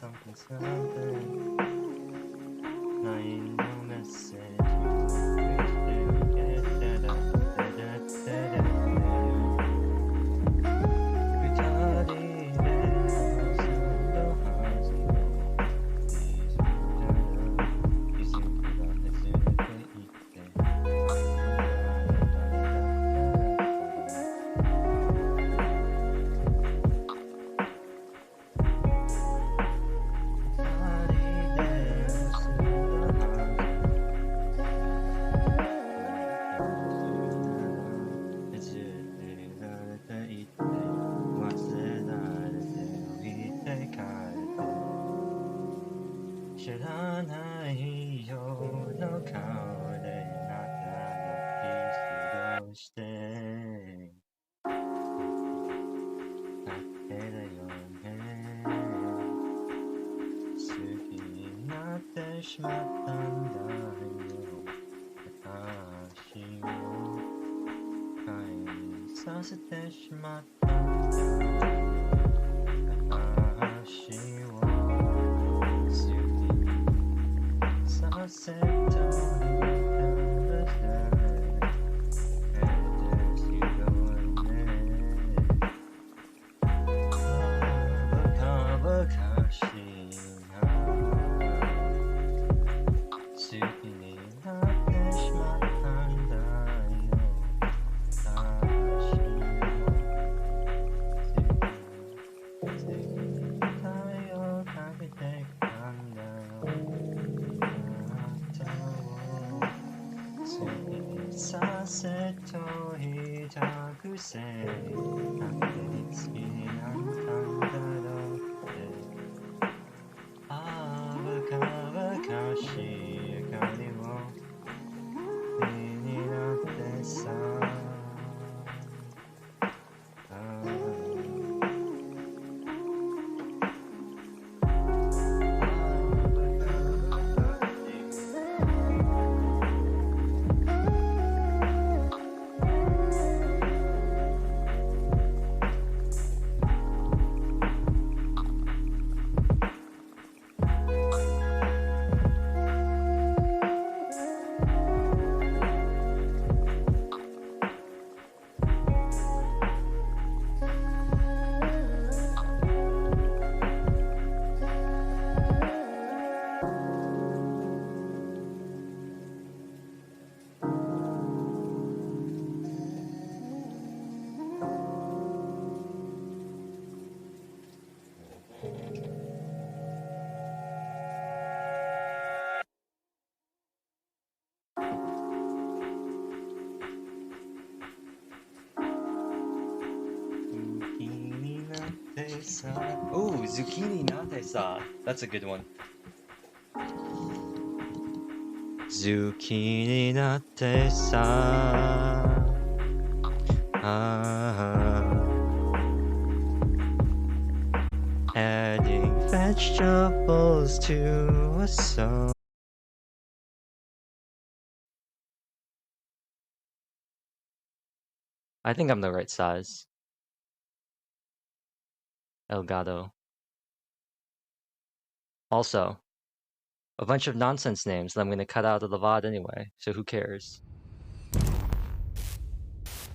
something, something. Line no message.知らないよの顔であなたのキスをしてだけだよね好きになってしまったんだよ私を変えさせてしまったんだ私をSet down the side, and as you go in cover cashina, Sukini Nateshma Pandayo, Sukini Tayo Kakite Pandayo. させといたくせなんで好きになったんだろうってあバカバカしい明かりも気になってさOh, zucchini natesa. That's a good one. Zucchini natesa. Adding vegetables to a song. I think I'm the right size. Elgato. Also, a bunch of nonsense names that I'm going to cut out of the VOD anyway, so who cares?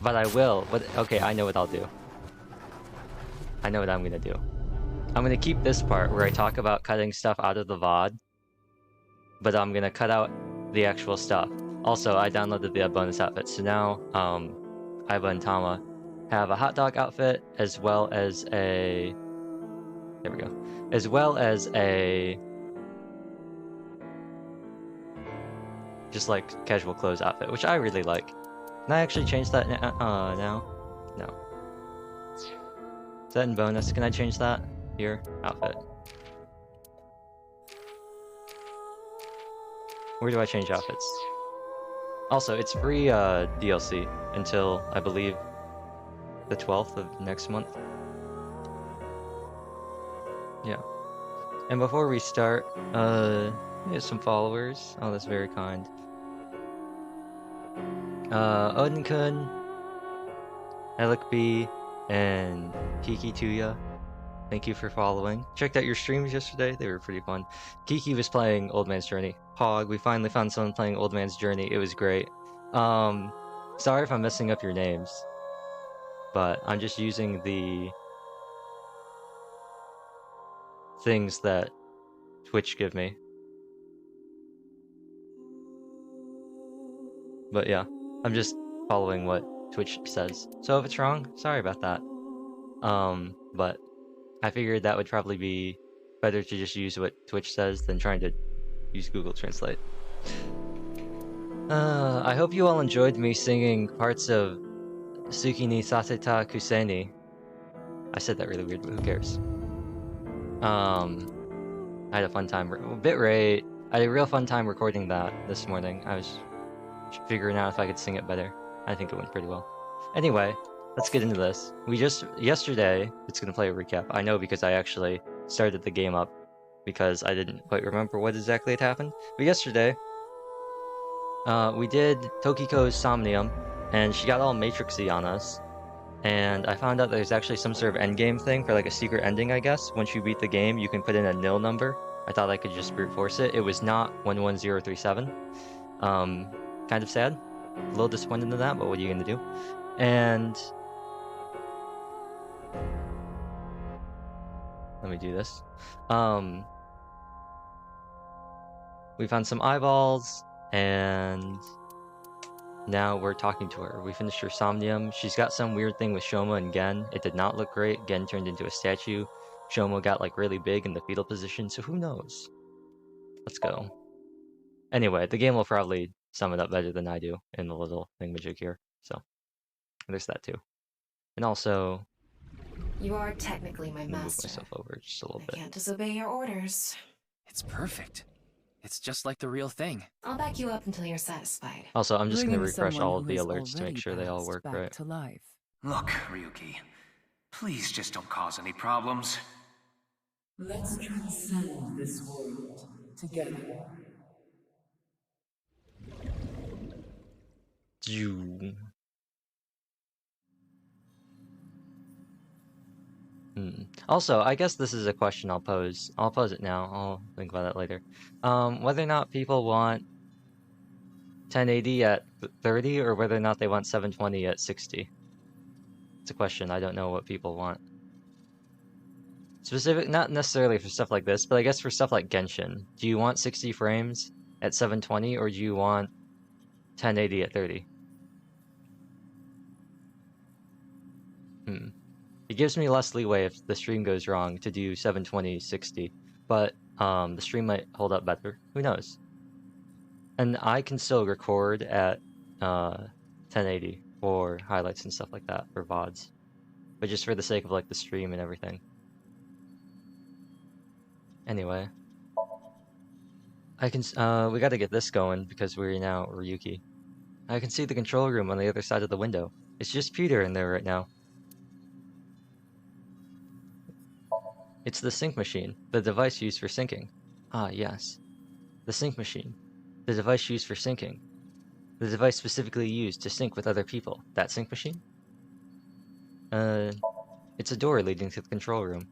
But I will. Okay, I know what I'll do. I know what I'm going to do. I'm going to keep this part where I talk about cutting stuff out of the VOD, but I'm going to cut out the actual stuff. Also, I downloaded the bonus outfit, so now Aiba and Tama have a hot dog outfit as well as a... There we go. As well as a... just like casual clothes outfit, which I really like. Can I actually change that now? No. Is that in bonus? Can I change that? Here, outfit. Where do I change outfits? Also, it's free DLC until, I believe, the 12th of next month. Yeah. And before we start, here's some followers. Oh, that's very kind. Odin-kun, Alec B, and Kiki Tuya. Thank you for following. Checked out your streams yesterday. They were pretty fun. Kiki was playing Old Man's Journey. Hog, we finally found someone playing Old Man's Journey. It was great. Sorry if I'm messing up your names, but I'm just using the things that Twitch give me. But yeah, I'm just following what Twitch says. So if it's wrong, sorry about that. But I figured that would probably be better to just use what Twitch says than trying to use Google Translate. I hope you all enjoyed me singing parts of Suki ni Saseta Kuseni. I said that really weird, but who cares? I had a fun time. Bitrate. I had a real fun time recording that this morning. I was figuring out if I could sing it better. I think it went pretty well. Anyway, let's get into this. Yesterday, it's gonna play a recap. I know because I actually started the game up because I didn't quite remember what exactly had happened. But yesterday, we did Tokiko's Somnium, and she got all Matrixy on us. And I found out there's actually some sort of endgame thing for like a secret ending, I guess. Once you beat the game, you can put in a nil number. I thought I could just brute force it. It was not 11037. Kind of sad. A little disappointed in that, but what are you gonna do? And let me do this. We found some eyeballs, and now we're talking to her. We finished her Somnium. She's got some weird thing with Shoma and Gen. It did not look great. Gen turned into a statue. Shoma got like really big in the fetal position, so who knows? Let's go. Anyway, the game will probably sum it up better than I do in the little thingamajig here. So there's that too. And also, you are technically my master. Move myself over just a little bit. I can't disobey your orders. It's perfect. It's just like the real thing. I'll back you up until you're satisfied. Also, I'm just going to refresh all of the who has alerts to make sure they all work back right. To life. Look, Ryuki, please just don't cause any problems. Let's transcend this world together. Also, I guess this is a question I'll pose. I'll pose it now. I'll think about it later. Whether or not people want 1080 at 30 or whether or not they want 720 at 60. It's a question. I don't know what people want. Not necessarily for stuff like this, but I guess for stuff like Genshin. Do you want 60 frames at 720 or do you want 1080 at 30? It gives me less leeway if the stream goes wrong to do 720 60, but the stream might hold up better. Who knows? And I can still record at 1080 for highlights and stuff like that for VODs, but just for the sake of like the stream and everything. Anyway, I can we got to get this going because we're now Ryuki. I can see the control room on the other side of the window. It's just Peter in there right now. It's the sync machine, the device used for syncing. Ah, yes. The sync machine. The device used for syncing. The device specifically used to sync with other people. That sync machine? It's a door leading to the control room.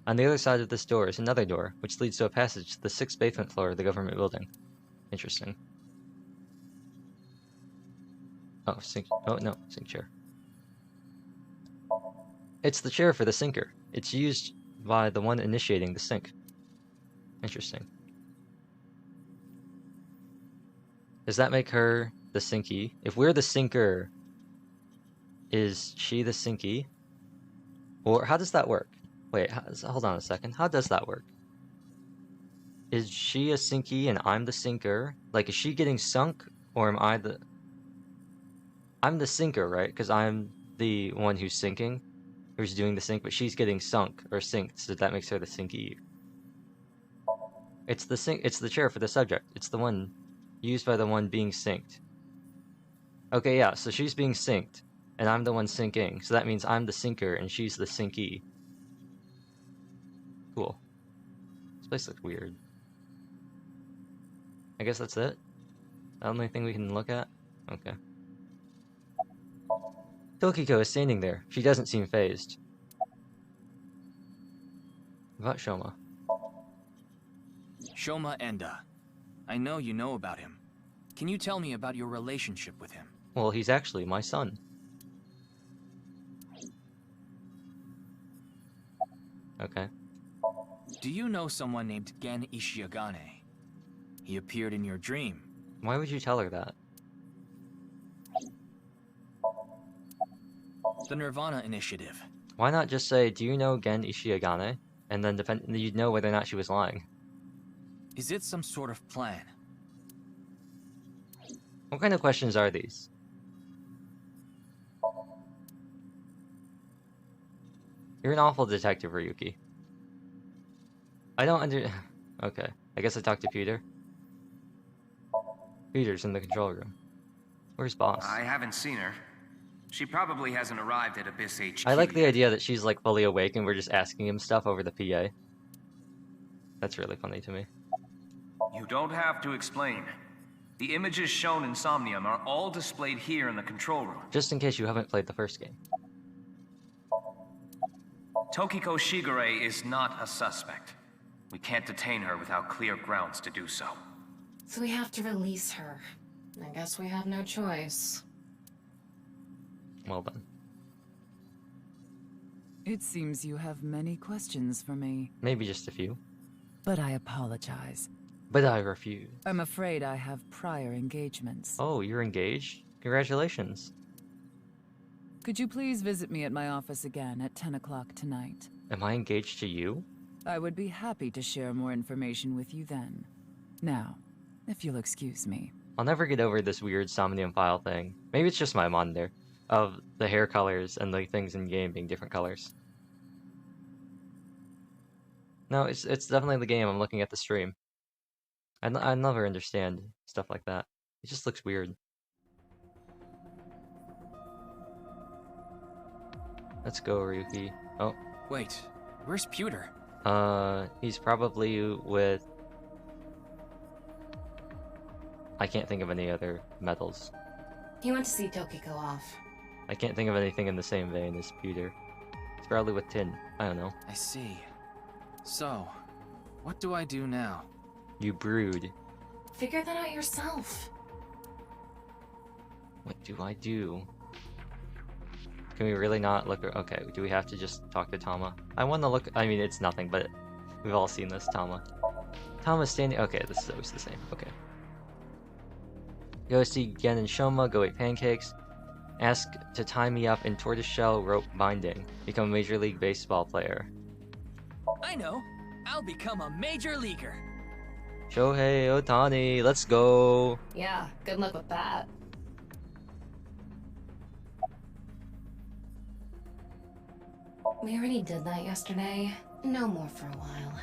On the other side of this door is another door, which leads to a passage to the 6th basement floor of the government building. Interesting. Oh, sync. Oh, no, sync chair. It's the chair for the syncer. It's used by the one initiating the sync. Interesting. Does that make her the syncy? If we're the syncer, is she the syncy? Or how does that work? Wait, hold on a second. How does that work? Is she a syncy and I'm the syncer? Like, is she getting sunk, or am I the... I'm the syncer, right? Because I'm the one who's syncing, who's doing the sync, but she's getting sunk or synced, so that makes her the syncy. It's the chair for the subject. It's the one used by the one being synced. Okay, yeah, so she's being synced, and I'm the one syncing, so that means I'm the syncer and she's the syncee. Cool. This place looks weird. I guess that's it? The only thing we can look at? Okay. Tokiko is standing there. She doesn't seem fazed. About Shoma. Shoma Enda. I know you know about him. Can you tell me about your relationship with him? Well, he's actually my son. Okay. Do you know someone named Gen Ishiagane? He appeared in your dream. Why would you tell her that? The Nirvana Initiative. Why not just say, do you know Gen Ishiagane? And then you'd know whether or not she was lying. Is it some sort of plan? What kind of questions are these? You're an awful detective, Ryuki. I don't Okay, I guess I talked to Peter. Peter's in the control room. Where's Boss? I haven't seen her. She probably hasn't arrived at Abyss HQ. I like the yet. idea that she's like fully awake and we're just asking him stuff over the PA. That's really funny to me. You don't have to explain. The images shown in Somnium are all displayed here in the control room. Just in case you haven't played the first game. Tokiko Shigure is not a suspect. We can't detain her without clear grounds to do so. So we have to release her. I guess we have no choice. Well done. It seems you have many questions for me, Maybe just a few. but I apologize. But I refuse. I'm afraid I have prior engagements. Oh, you're engaged? Congratulations. Could you please visit me at my office again at 10 o'clock tonight? Am I engaged to you? I would be happy to share more information with you then. Now, if you'll excuse me. I'll never get over this weird Somnium File thing. Maybe it's just my monitor. Of the hair colors and the things in game being different colors. No, it's definitely the game. I'm looking at the stream. I never understand stuff like that. It just looks weird. Let's go, Ryuki. Oh, Wait, where's Pewter? he's probably with... I can't think of any other metals. He went to see Tokiko off. I can't think of anything in the same vein as pewter. It's probably with tin. I don't know. I see. So, what do I do now? You brood. Figure that out yourself. What do I do? Can we really not look? Okay, do we have to just talk to Tama? I want to look. I mean, it's nothing, but we've all seen this. Tama's standing. Okay, this is always the same. Okay. Go see Gen and Shoma. Go eat pancakes. Ask to tie me up in tortoiseshell rope binding. Become a Major League Baseball player. I know! I'll become a major leaguer! Shohei Ohtani, let's go! Yeah, good luck with that. We already did that yesterday. No more for a while.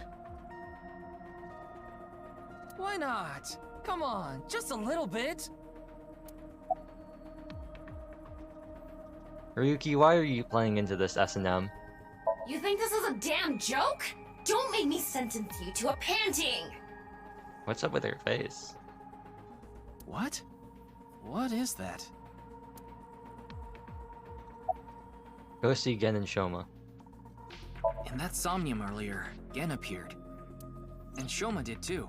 Why not? Come on, just a little bit! Ryuki, why are you playing into this S&M? You think this is a damn joke? Don't make me sentence you to a panting! What's up with her face? What? What is that? Go see Gen and Shoma. In that Somnium earlier, Gen appeared. And Shoma did too.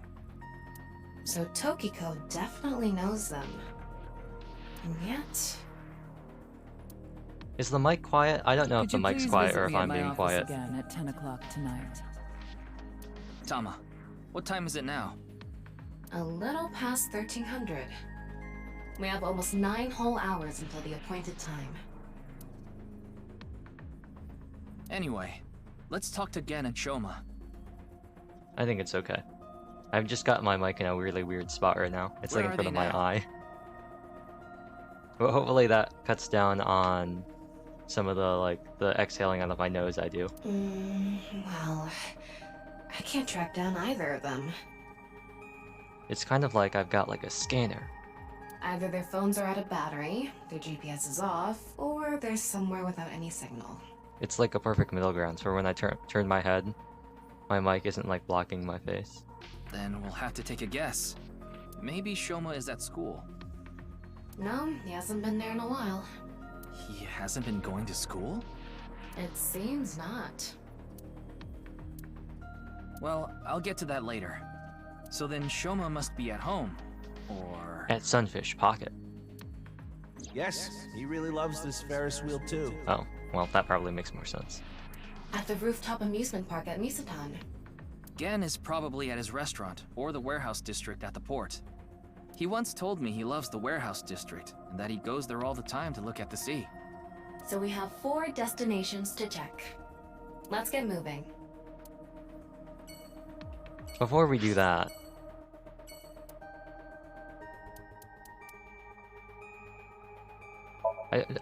So Tokiko definitely knows them. And yet... Is the mic quiet? I don't know if Could the you mic's please quiet visit or if me at I'm my being office quiet. again at 10 o'clock tonight? Tama, what time is it now? A little past 1300. We have almost 9 whole hours until the appointed time. Anyway, let's talk to Gen and Shoma. I think it's okay. I've just got my mic in a really weird spot right now. It's Where like in are front they of my now? eye. But hopefully that cuts down on some of the exhaling out of my nose I do. Well... I can't track down either of them. It's kind of like I've got like a scanner. Either their phones are out of battery, their GPS is off, or they're somewhere without any signal. It's like a perfect middle ground, so when I turn my head, my mic isn't like blocking my face. Then we'll have to take a guess. Maybe Shoma is at school. No, he hasn't been there in a while. He hasn't been going to school? It seems not. Well, I'll get to that later. So then Shoma must be at home, or... At Sunfish Pocket. Yes, he really loves this Ferris wheel too. Oh, well, that probably makes more sense. At the rooftop amusement park at Misatan. Gen is probably at his restaurant, or the warehouse district at the port. He once told me he loves the warehouse district, and that he goes there all the time to look at the sea. So we have 4 destinations to check. Let's get moving. Before we do that,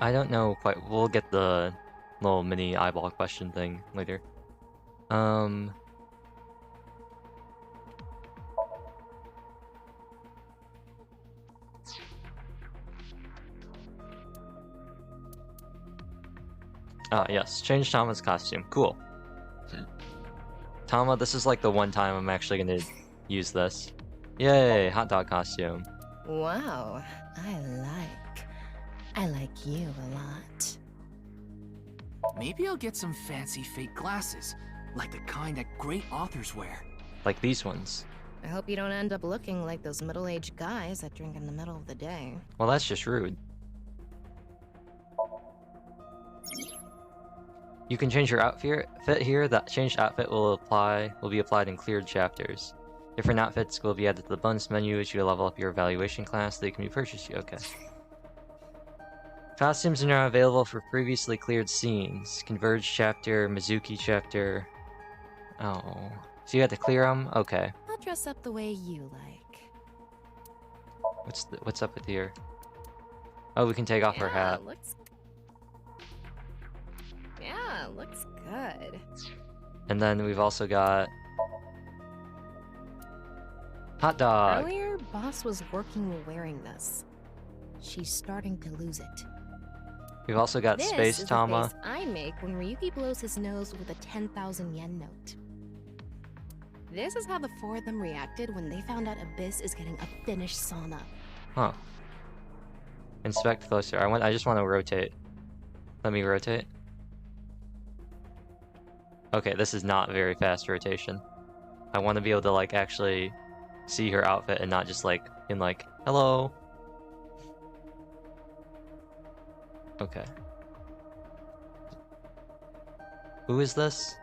I don't know quite. We'll get the little mini eyeball question thing later. Yes, change Tama's costume. Cool. Tama, this is like the one time I'm actually gonna use this. Yay, hot dog costume. Wow, I like you a lot. Maybe I'll get some fancy fake glasses, like the kind that great authors wear. Like these ones. I hope you don't end up looking like those middle-aged guys that drink in the middle of the day. Well, that's just rude. You can change your outfit here. That changed outfit will be applied in cleared chapters. Different outfits will be added to the bonus menu as you level up your evaluation class. They can be purchased. Okay. Costumes are now available for previously cleared scenes. Converge chapter, Mizuki chapter. Oh, so you had to clear them? Okay. I'll dress up the way you like. What's up with here? Oh, we can take off our hat. Looks good. And then we've also got hot dog. Earlier, Boss was working wearing this. She's starting to lose it. We've also got This Space is Tama. the face I make when Ryuki blows his nose with a 10,000 yen note. This is how the 4 of them reacted when they found out Abyss is getting a finished sauna. Huh. Inspect closer. I just want to rotate. Let me rotate. Okay, this is not very fast rotation. I want to be able to like actually see her outfit and not just like in like hello. Okay. Who is this?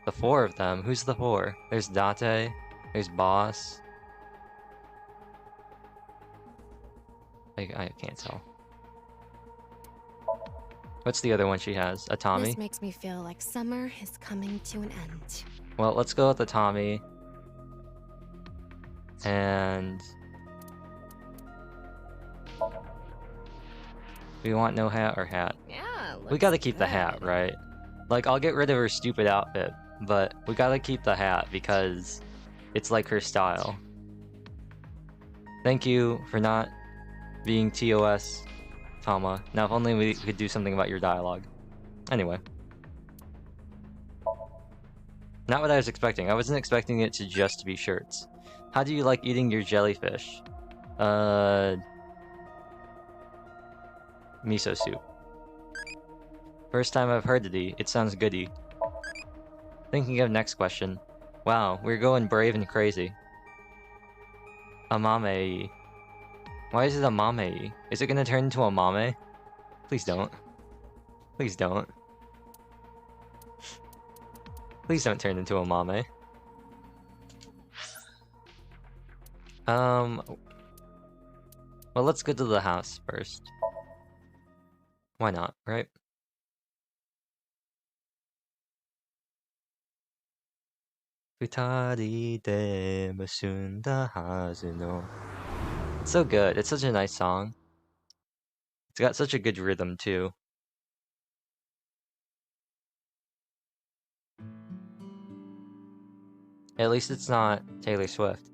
The 4 of them. Who's the 4? There's Date. There's Boss. I can't tell. What's the other one she has? A Tommy? This makes me feel like summer is coming to an end. Well, let's go with the Tommy. And... we want no hat or hat? Yeah, We gotta keep the hat, right? Like, I'll get rid of her stupid outfit, but we gotta keep the hat because it's like her style. Thank you for not being TOS, Tama. Now, if only we could do something about your dialogue. Anyway. Not what I was expecting. I wasn't expecting it to just be shirts. How do you like eating your jellyfish? Miso soup. First time I've heard it. It sounds goody. Thinking of next question. Wow, we're going brave and crazy. Amame. Why is it a mame? Is it gonna turn into a mame? Please don't. Please don't. Please don't turn into a mame. Well, let's go to the house first. Why not, right? Futari de musunda hazu no. It's so good. It's such a nice song. It's got such a good rhythm too. At least it's not Taylor Swift.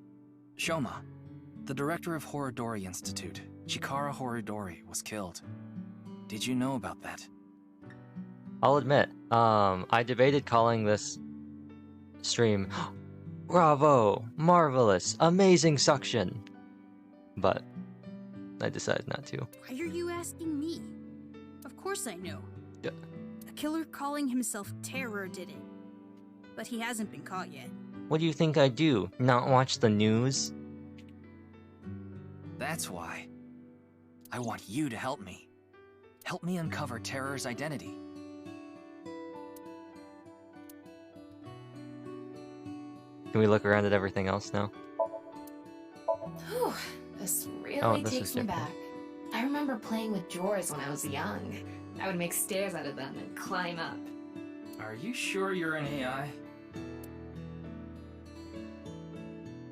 Shoma, the director of Horodori Institute, Chikara Horodori, was killed. Did you know about that? I'll admit, I debated calling this stream Bravo! Marvelous! Amazing suction! But I decided not to. Why are you asking me? Of course I know. Yeah. A killer calling himself Terror did it. but he hasn't been caught yet. What do you think I do? Not watch the news? That's why. I want you to help me. Help me uncover Terror's identity. Can we look around at everything else now? Whew, this really Oh, this takes is me different. back. I remember playing with drawers when I was young. I would make stairs out of them and climb up. Are you sure you're an AI?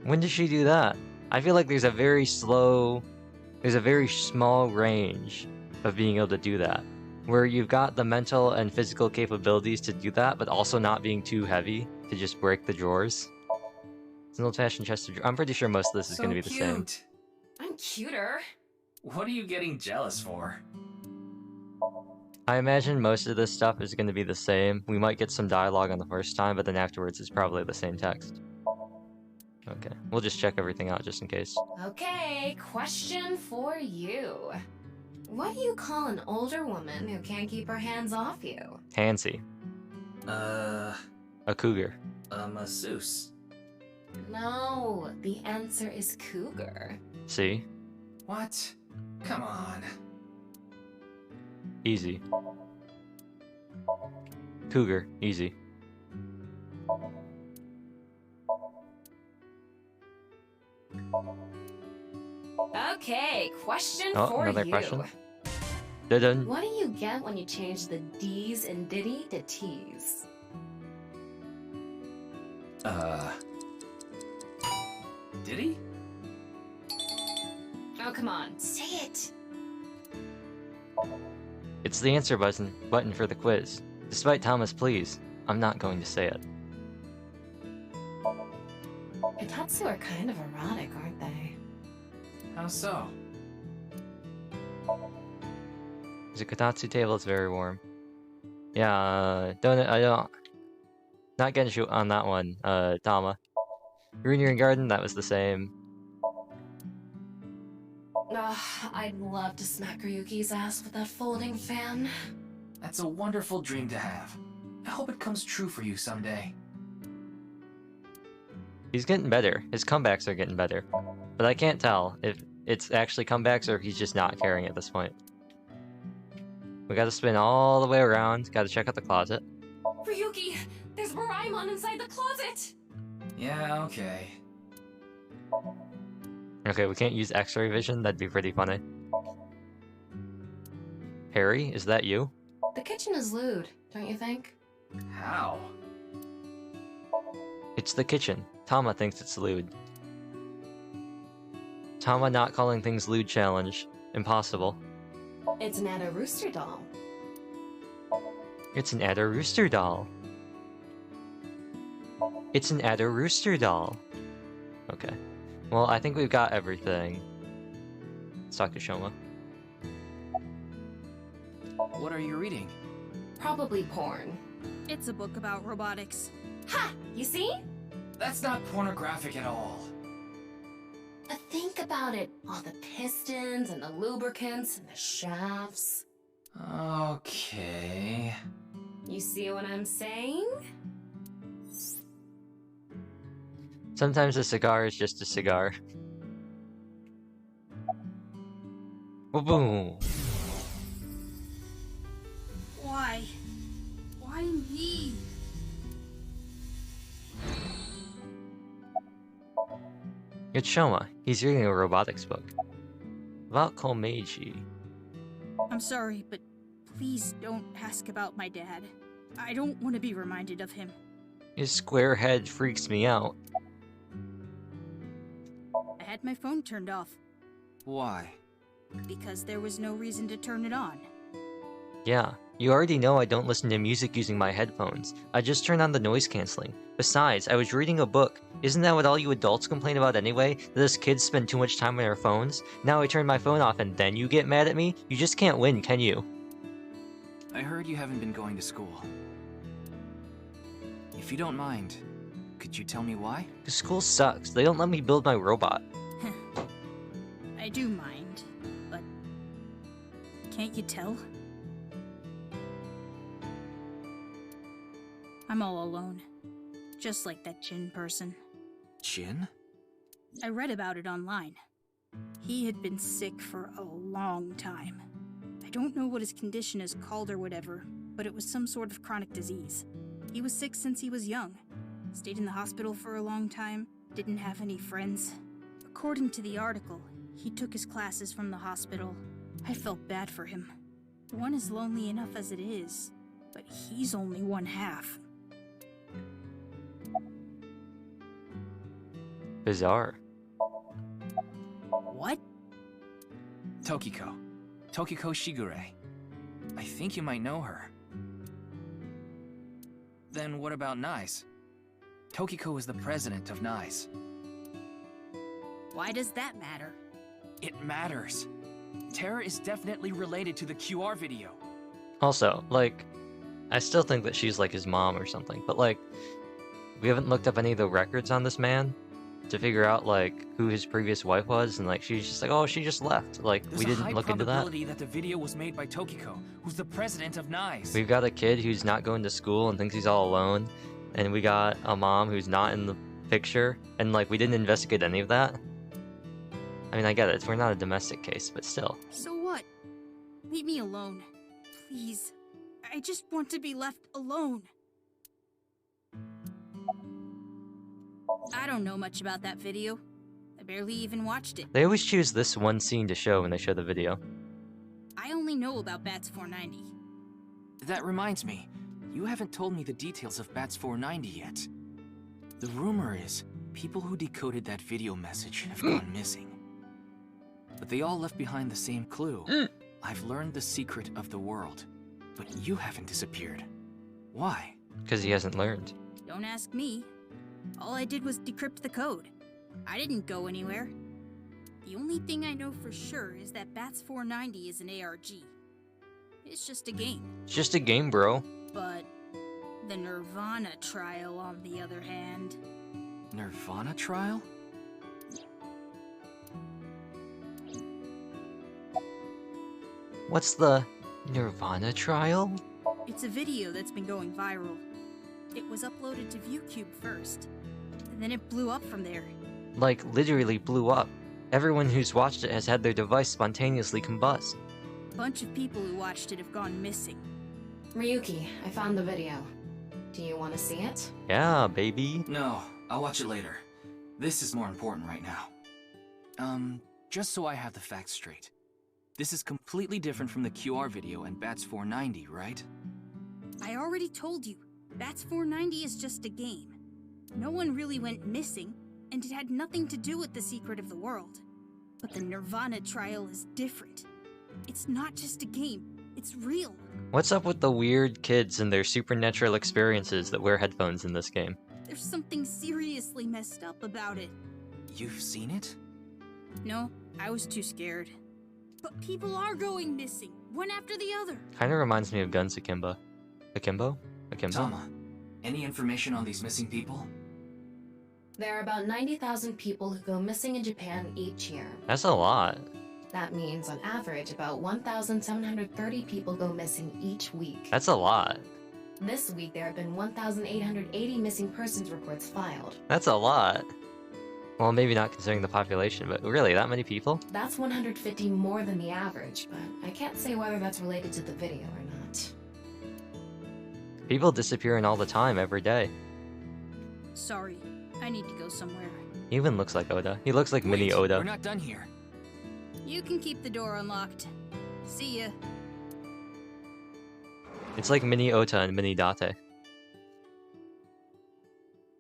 When did she do that? I feel like there's a very small range of being able to do that. Where you've got the mental and physical capabilities to do that, but also not being too heavy to just break the drawers. It's an old-fashioned chest of drawers. I'm pretty sure most of this is going to be the same. Cute. I'm cuter. What are you getting jealous for? I imagine most of this stuff is going to be the same. We might get some dialogue on the first time, but then afterwards it's probably the same text. Okay, we'll just check everything out just in case. Okay, question for you. What do you call an older woman who can't keep her hands off you? Handsy. A A cougar. masseuse. No, the answer is cougar. See? What? Come on. Easy. Cougar. Easy. Okay, question Oh, for another you. question? Dun. What do you get when you change the D's in Diddy to T's? Did he? Oh, come on, say it. It's the answer button for the quiz. Despite Thomas' pleas, I'm not going to say it. Kotatsu are kind of erotic, aren't they? How so? There's a Kotatsu table, it's very warm. Yeah, not getting shoot on that one, Tama. Greenery Garden, that was the same. Ugh, I'd love to smack Ryuki's ass with that folding fan. That's a wonderful dream to have. I hope it comes true for you someday. He's getting better. His comebacks are getting better. But I can't tell if it's actually comebacks or if he's just not caring at this point. We gotta spin all the way around, gotta check out the closet. Ryuki, there's Moraemon inside the closet! Yeah, okay. Okay, we can't use X-ray vision, that'd be pretty funny. Harry, is that you? The kitchen is lewd, don't you think? How? It's the kitchen. Tama thinks it's lewd. Tama not calling things lewd challenge. Impossible. It's an Ada Rooster doll. It's an Ada Rooster doll. It's an Ada Rooster doll. Okay. Well, I think we've got everything. Let's talk to Shoma. What are you reading? Probably porn. It's a book about robotics. Ha! You see? That's not pornographic at all. But think about it. All the pistons and the lubricants and the shafts. Okay. You see what I'm saying? Sometimes a cigar is just a cigar. Boom! Why? Why me? It's Shoma. He's reading a robotics book. About Komeiji. I'm sorry, but please don't ask about my dad. I don't want to be reminded of him. His square head freaks me out. I had my phone turned off Why? because there was no reason to turn it on. Yeah, you already know I don't listen to music using my headphones. I just turn on the noise canceling. Besides, I was reading a book. Isn't that what all you adults complain about anyway? That us kids spend too much time on our phones? Now I turn my phone off and then you get mad at me? You just can't win, can you? I heard you haven't been going to school. If you don't mind, could you tell me why? 'Cause school sucks. They don't let me build my robot. I do mind, but can't you tell? I'm all alone. just like that Jin person. Jin? I read about it online. He had been sick for a long time. I don't know what his condition is called or whatever, but it was some sort of chronic disease. He was sick since he was young. Stayed in the hospital for a long time, didn't have any friends. According to the article, he took his classes from the hospital. I felt bad for him. One is lonely enough as it is, but he's only one half. Bizarre. What? Tokiko. Tokiko Shigure. I think you might know her. Then what about NICE? Tokiko is the president of NICE. Why does that matter? It matters. Terra is definitely related to the QR video. Also, like, I still think that she's like his mom or something, but like, we haven't looked up any of the records on this man to figure out like who his previous wife was, and like she's just like, oh, she just left. Like, There's we a didn't high look into that. probability that the video was made by Tokiko, who's the president of NICE. We've got a kid who's not going to school and thinks he's all alone, and we got a mom who's not in the picture, and like we didn't investigate any of that. I mean, I get it, we're not a domestic case, but still. So what? Leave me alone. Please. I just want to be left alone. I don't know much about that video. I barely even watched it. They always choose this one scene to show when they show the video. I only know about Bats 490. That reminds me, you haven't told me the details of Bats 490 yet. The rumor is, people who decoded that video message have gone missing. But they all left behind the same clue. I've learned the secret of the world, but you haven't disappeared. Why? Because he hasn't learned. Don't ask me. All I did was decrypt the code. I didn't go anywhere. The only thing I know for sure is that Bats 490 is an ARG. It's just a game. It's just a game, bro. But the Nirvana trial, on the other hand... Nirvana trial? What's the Nirvana trial? It's a video that's been going viral. It was uploaded to ViewCube first, and then it blew up from there. Like, literally blew up. Everyone who's watched it has had their device spontaneously combust. A bunch of people who watched it have gone missing. Ryuki, I found the video. Do you want to see it? Yeah, baby. No, I'll watch it later. This is more important right now. Just so I have the facts straight. This is completely different from the QR video and Bats 490, right? I already told you, Bats 490 is just a game. No one really went missing, and it had nothing to do with the secret of the world. But the Nirvana trial is different. It's not just a game, it's real. What's up with the weird kids and their supernatural experiences that wear headphones in this game? There's something seriously messed up about it. You've seen it? No, I was too scared. But people are going missing, one after the other. Kinda reminds me of Guns Akimbo. Akimbo? Akimbo? Tama, any information on these missing people? There are about 90,000 people who go missing in Japan each year. That's a lot. That means, on average, about 1,730 people go missing each week. That's a lot. This week, there have been 1,880 missing persons reports filed. That's a lot. Well, maybe not considering the population, but really, that many people? That's 150 more than the average, but I can't say whether that's related to the video or not. People disappearing all the time, every day. Sorry, I need to go somewhere. He even looks like Oda. He looks like mini Wait, Oda. we're not done here. You can keep the door unlocked. See ya. It's like mini Ota and mini Date.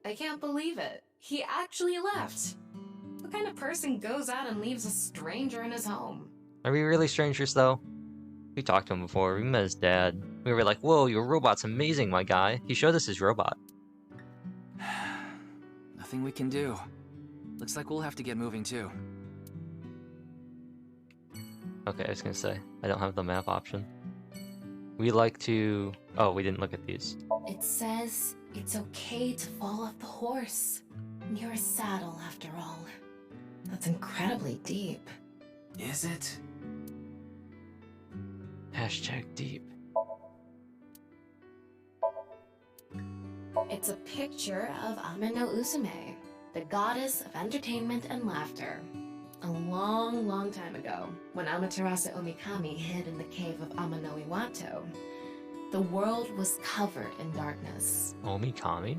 I can't believe it. He actually left. What kind of person goes out and leaves a stranger in his home? Are we really strangers, though? We talked to him before. We met his dad. We were like, whoa, your robot's amazing, my guy. He showed us his robot. Nothing we can do. Looks like we'll have to get moving too. Okay, I was gonna say, I don't have the map option. We like to... Oh, we didn't look at these. It says it's okay to fall off the horse. You're a saddle, after all. That's incredibly deep. Is it? Hashtag deep. It's a picture of Amano Usume, the goddess of entertainment and laughter. A long, long time ago, when Amaterasu Omikami hid in the cave of Amano Iwato, the world was covered in darkness. Omikami?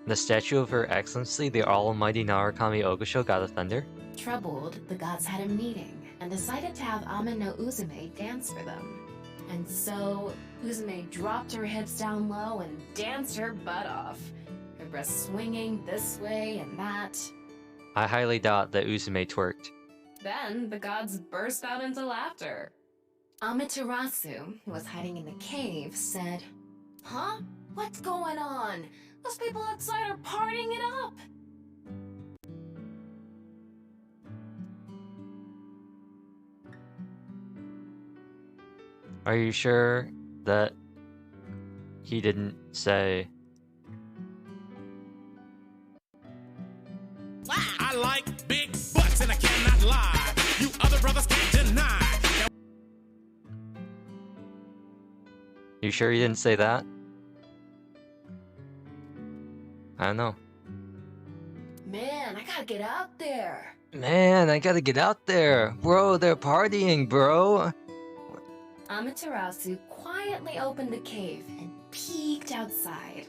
The statue of Her Excellency, the Almighty Narukami Ogosho, God of Thunder? Troubled, the gods had a meeting and decided to have Amano Uzume dance for them. And so, Uzume dropped her hips down low and danced her butt off, her breasts swinging this way and that. I highly doubt that Uzume twerked. Then, the gods burst out into laughter. Amaterasu, who was hiding in the cave, said, "Huh? What's going on? Those people outside are partying it up!" Are you sure that he didn't say... I like big butts and I cannot lie. You other brothers can't deny. You sure he didn't say that? I don't know. Man, I gotta get out there. Man, I gotta get out there. Bro, they're partying, bro. Amaterasu quietly opened the cave and peeked outside.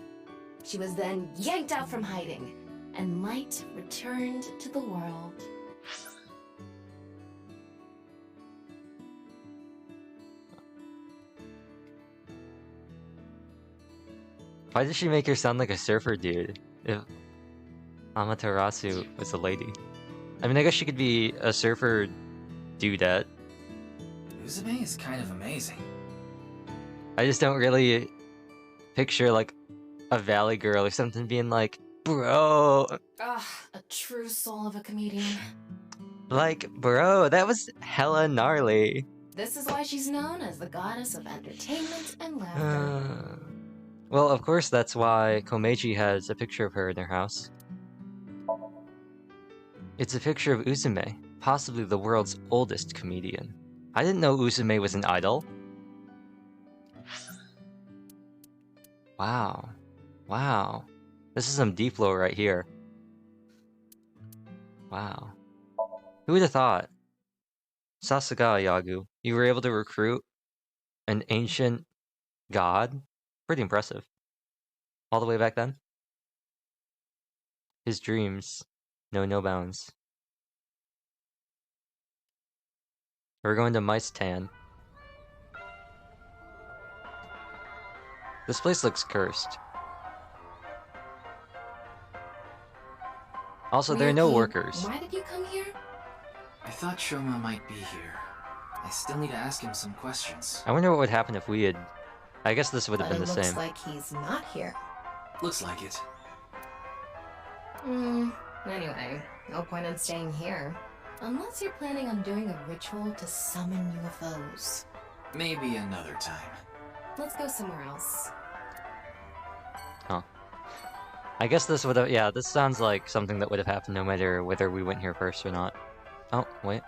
She was then yanked out from hiding, and light returned to the world. Why did she make her sound like a surfer dude? If Amaterasu was a lady. I mean, I guess she could be a surfer dudette. Uzume is kind of amazing. I just don't really picture, like, a valley girl or something being like, bro, A true soul of a comedian. like, bro, that was hella gnarly. This is why she's known as the goddess of entertainment and laughter. Well, of course, that's why Komeiji has a picture of her in her house. It's a picture of Uzume, possibly the world's oldest comedian. I didn't know Uzume was an idol. Wow. Wow. This is some deep lore right here. Wow. Who would have thought? Sasuga Yagu, you were able to recruit an ancient god? Pretty impressive. All the way back then? His dreams know no bounds. We're going to Mice Tan. This place looks cursed. Also, there are no workers. Why did you come here? I thought Shoma might be here. I still need to ask him some questions. I wonder what would happen if we had... I guess this would have been the Looks same. like he's not here. Looks like it. Anyway, no point in staying here. Unless you're planning on doing a ritual to summon UFOs. Maybe another time. Let's go somewhere else. Huh. I guess this would have... Yeah, this sounds like something that would have happened no matter whether we went here first or not. Oh, wait.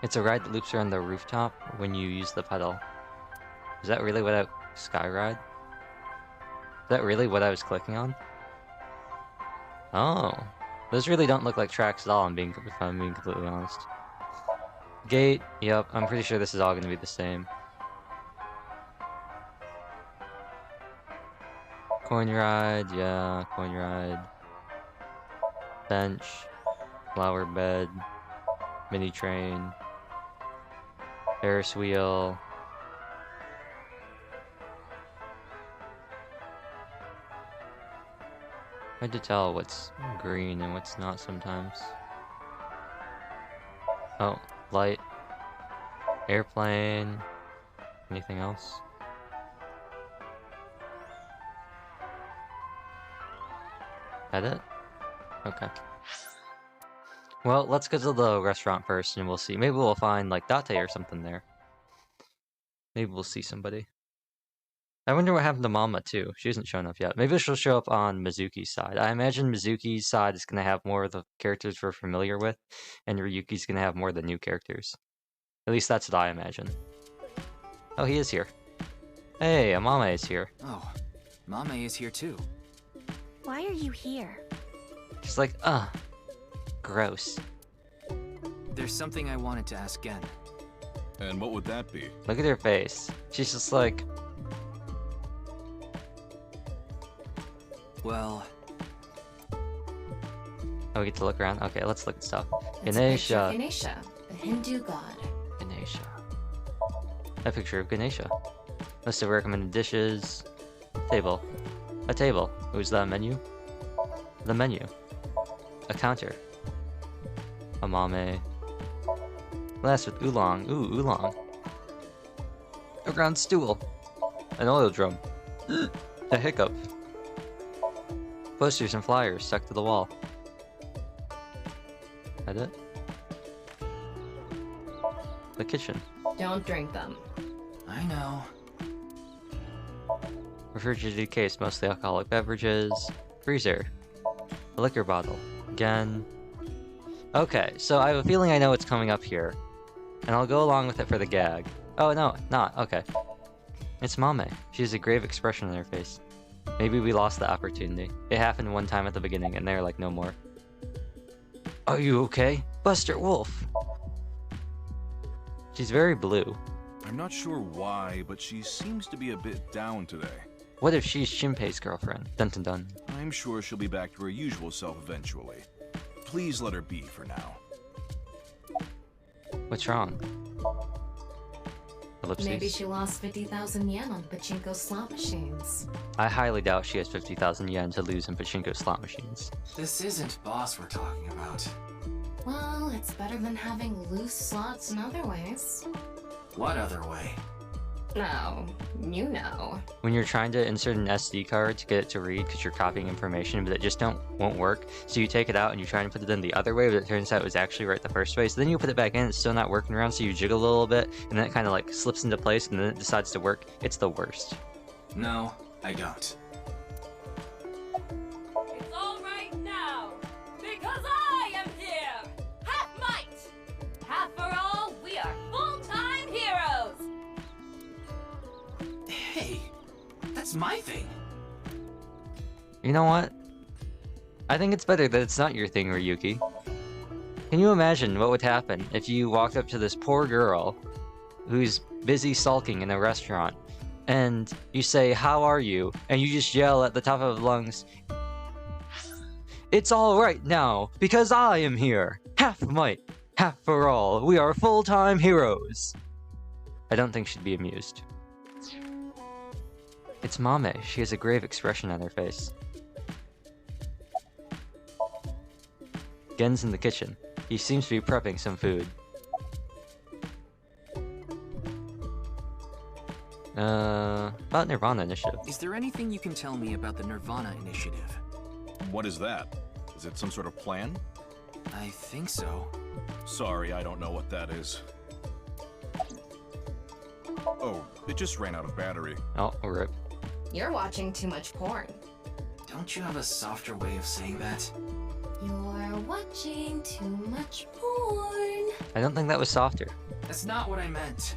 It's a ride that loops around the rooftop when you use the pedal. Is that really what I... Skyride? Is that really what I was clicking on? Oh. Those really don't look like tracks at all, if I'm being completely honest. Gate, yep, I'm pretty sure this is all going to be the same. Coin ride, yeah, coin ride. Bench, flower bed, mini train, Ferris wheel. Hard to tell what's green and what's not sometimes. Oh, light. Airplane. Anything else? That it? Okay. Well, let's go to the restaurant first and we'll see. Maybe we'll find, like, Date or something there. Maybe we'll see somebody. I wonder what happened to Mama, too. She hasn't shown up yet. Maybe she'll show up on Mizuki's side. I imagine Mizuki's side is going to have more of the characters we're familiar with, and Ryuki's going to have more of the new characters. At least that's what I imagine. Oh, he is here. Hey, Amame is here. Oh, Mame is here too. Why are you here? She's like, gross. There's something I wanted to ask Gen. And what would that be? Look at her face. She's just like, Well, oh, we get to look around? Okay, let's look at stuff. It's a picture of Ganesha. Ganesha, the Hindu god. Ganesha. A picture of Ganesha. List of recommended dishes. Table. A table. Who's that menu? The menu. A counter. A mame. Glass with oolong. Ooh, oolong. A round stool. An oil drum. A hiccup. Posters and flyers stuck to the wall. That it? The kitchen. Don't drink them. I know. Refrigerated case, mostly alcoholic beverages. Freezer. A liquor bottle. Again. Okay, so I have a feeling I know what's coming up here. And I'll go along with it for the gag. Oh, no, not. Okay. It's Mame. She has a grave expression on her face. Maybe we lost the opportunity. It happened one time at the beginning, and they're like, no more. Are you okay? Buster Wolf! She's very blue. I'm not sure why, but she seems to be a bit down today. What if she's Shinpei's girlfriend? Dun dun dun. I'm sure she'll be back to her usual self eventually. Please let her be for now. What's wrong? Ellipses. Maybe she lost 50,000 yen on pachinko slot machines. I highly doubt she has 50,000 yen to lose in pachinko slot machines. This isn't boss we're talking about. Well, it's better than having loose slots in other ways. What other way? No, you know. When you're trying to insert an SD card to get it to read because you're copying information, but it just won't work, so you take it out and you try and put it in the other way, but it turns out it was actually right the first way, so then you put it back in, it's still not working around, so you jiggle a little bit, and then it kind of like slips into place, and then it decides to work. It's the worst. No, I don't. It's all right now, because I am here! Half might! Half for all, we are full-time heroes! Hey, that's my thing. You know what? I think it's better that it's not your thing, Ryuki. Can you imagine what would happen if you walked up to this poor girl who's busy sulking in a restaurant and you say, "How are you?" and you just yell at the top of lungs, "It's all right now, because I am here! Half might, half for all, we are full-time heroes!" I don't think she'd be amused. It's Mame. She has a grave expression on her face. Gen's in the kitchen. He seems to be prepping some food. About Nirvana Initiative. Is there anything you can tell me about the Nirvana Initiative? What is that? Is it some sort of plan? I think so. Sorry, I don't know what that is. Oh, it just ran out of battery. Oh, rip. You're watching too much porn. Don't you have a softer way of saying that? You're watching too much porn. I don't think that was softer. That's not what I meant.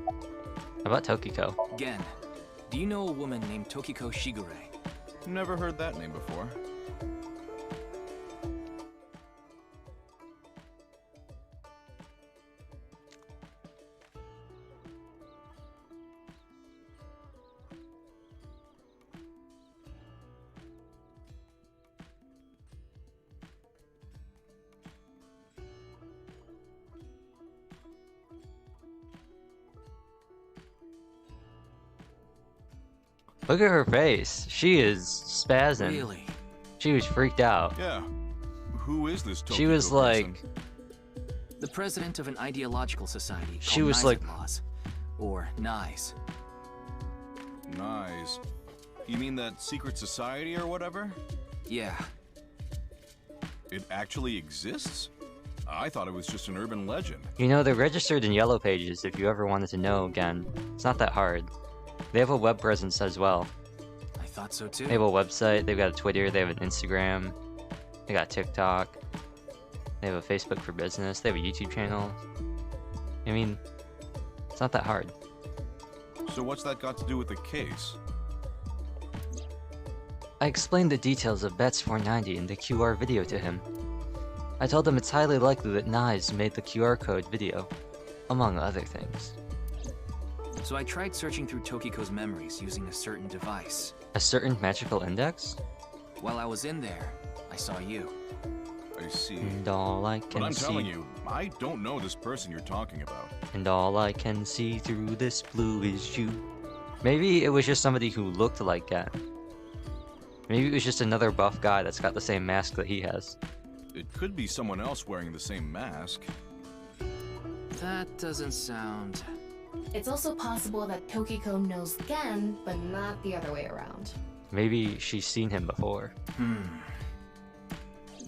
How about Tokiko? Gen, do you know a woman named Tokiko Shigure? Never heard that name before. Look at her face. She is spazzing. Really? She was freaked out. Yeah. Who is this Tokiko She was like... person? The president of an ideological society called She was like... Laws, or NICE. Nice. You mean that secret society or whatever? Yeah. It actually exists? I thought it was just an urban legend. You know, they're registered in Yellow Pages if you ever wanted to know again. It's not that hard. They have a web presence as well. I thought so too. They have a website, they've got a Twitter, they have an Instagram, they got TikTok, they have a Facebook for business, they have a YouTube channel. I mean, it's not that hard. So what's that got to do with the case? I explained the details of Bats 490 in the QR video to him. I told him it's highly likely that Knives made the QR code video, among other things. So I tried searching through Tokiko's memories using a certain device. A certain magical index? While I was in there, I saw you. I see. And all I can But I'm see... telling you, I don't know this person you're talking about. And all I can see through this blue is you. Maybe it was just somebody who looked like Gen. Maybe it was just another buff guy that's got the same mask that he has. It could be someone else wearing the same mask. That doesn't sound... It's also possible that Tokiko knows Gen, but not the other way around. Maybe she's seen him before.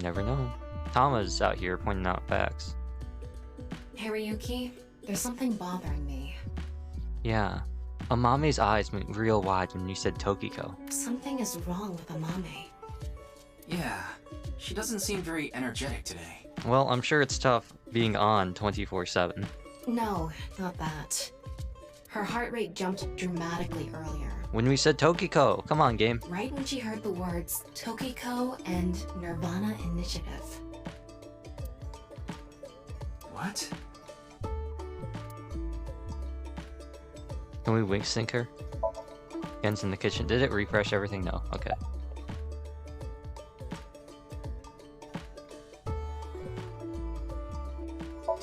Never know. Tama's out here pointing out facts. Hariyuki, there's something bothering me. Yeah. Amame's eyes went real wide when you said Tokiko. Something is wrong with Amame. Yeah, she doesn't seem very energetic today. Well, I'm sure it's tough being on 24/7. No, not that. Her heart rate jumped dramatically earlier. When we said Tokiko! Come on, game. Right when she heard the words Tokiko and Nirvana Initiative. What? Can we wink sync her? Gen's in the kitchen. Did it refresh everything? No. Okay.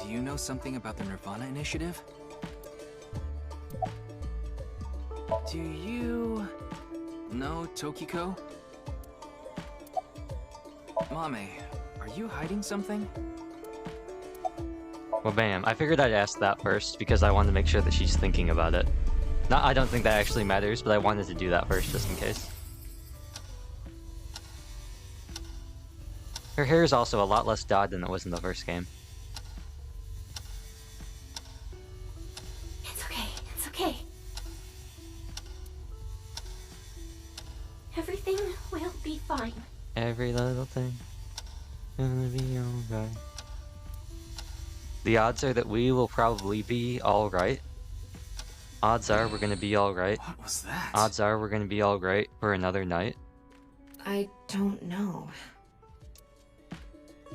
Do you know something about the Nirvana Initiative? Do you... know Tokiko? Mame, are you hiding something? Well, bam. I figured I'd ask that first because I wanted to make sure that she's thinking about it. I don't think that actually matters, but I wanted to do that first just in case. Her hair is also a lot less dyed than it was in the first game. It's okay. It's okay. Everything will be fine. Every little thing gonna be alright. The odds are that we will probably be alright. Odds are we're gonna be alright. What was that? Odds are we're gonna be alright for another night. I don't know.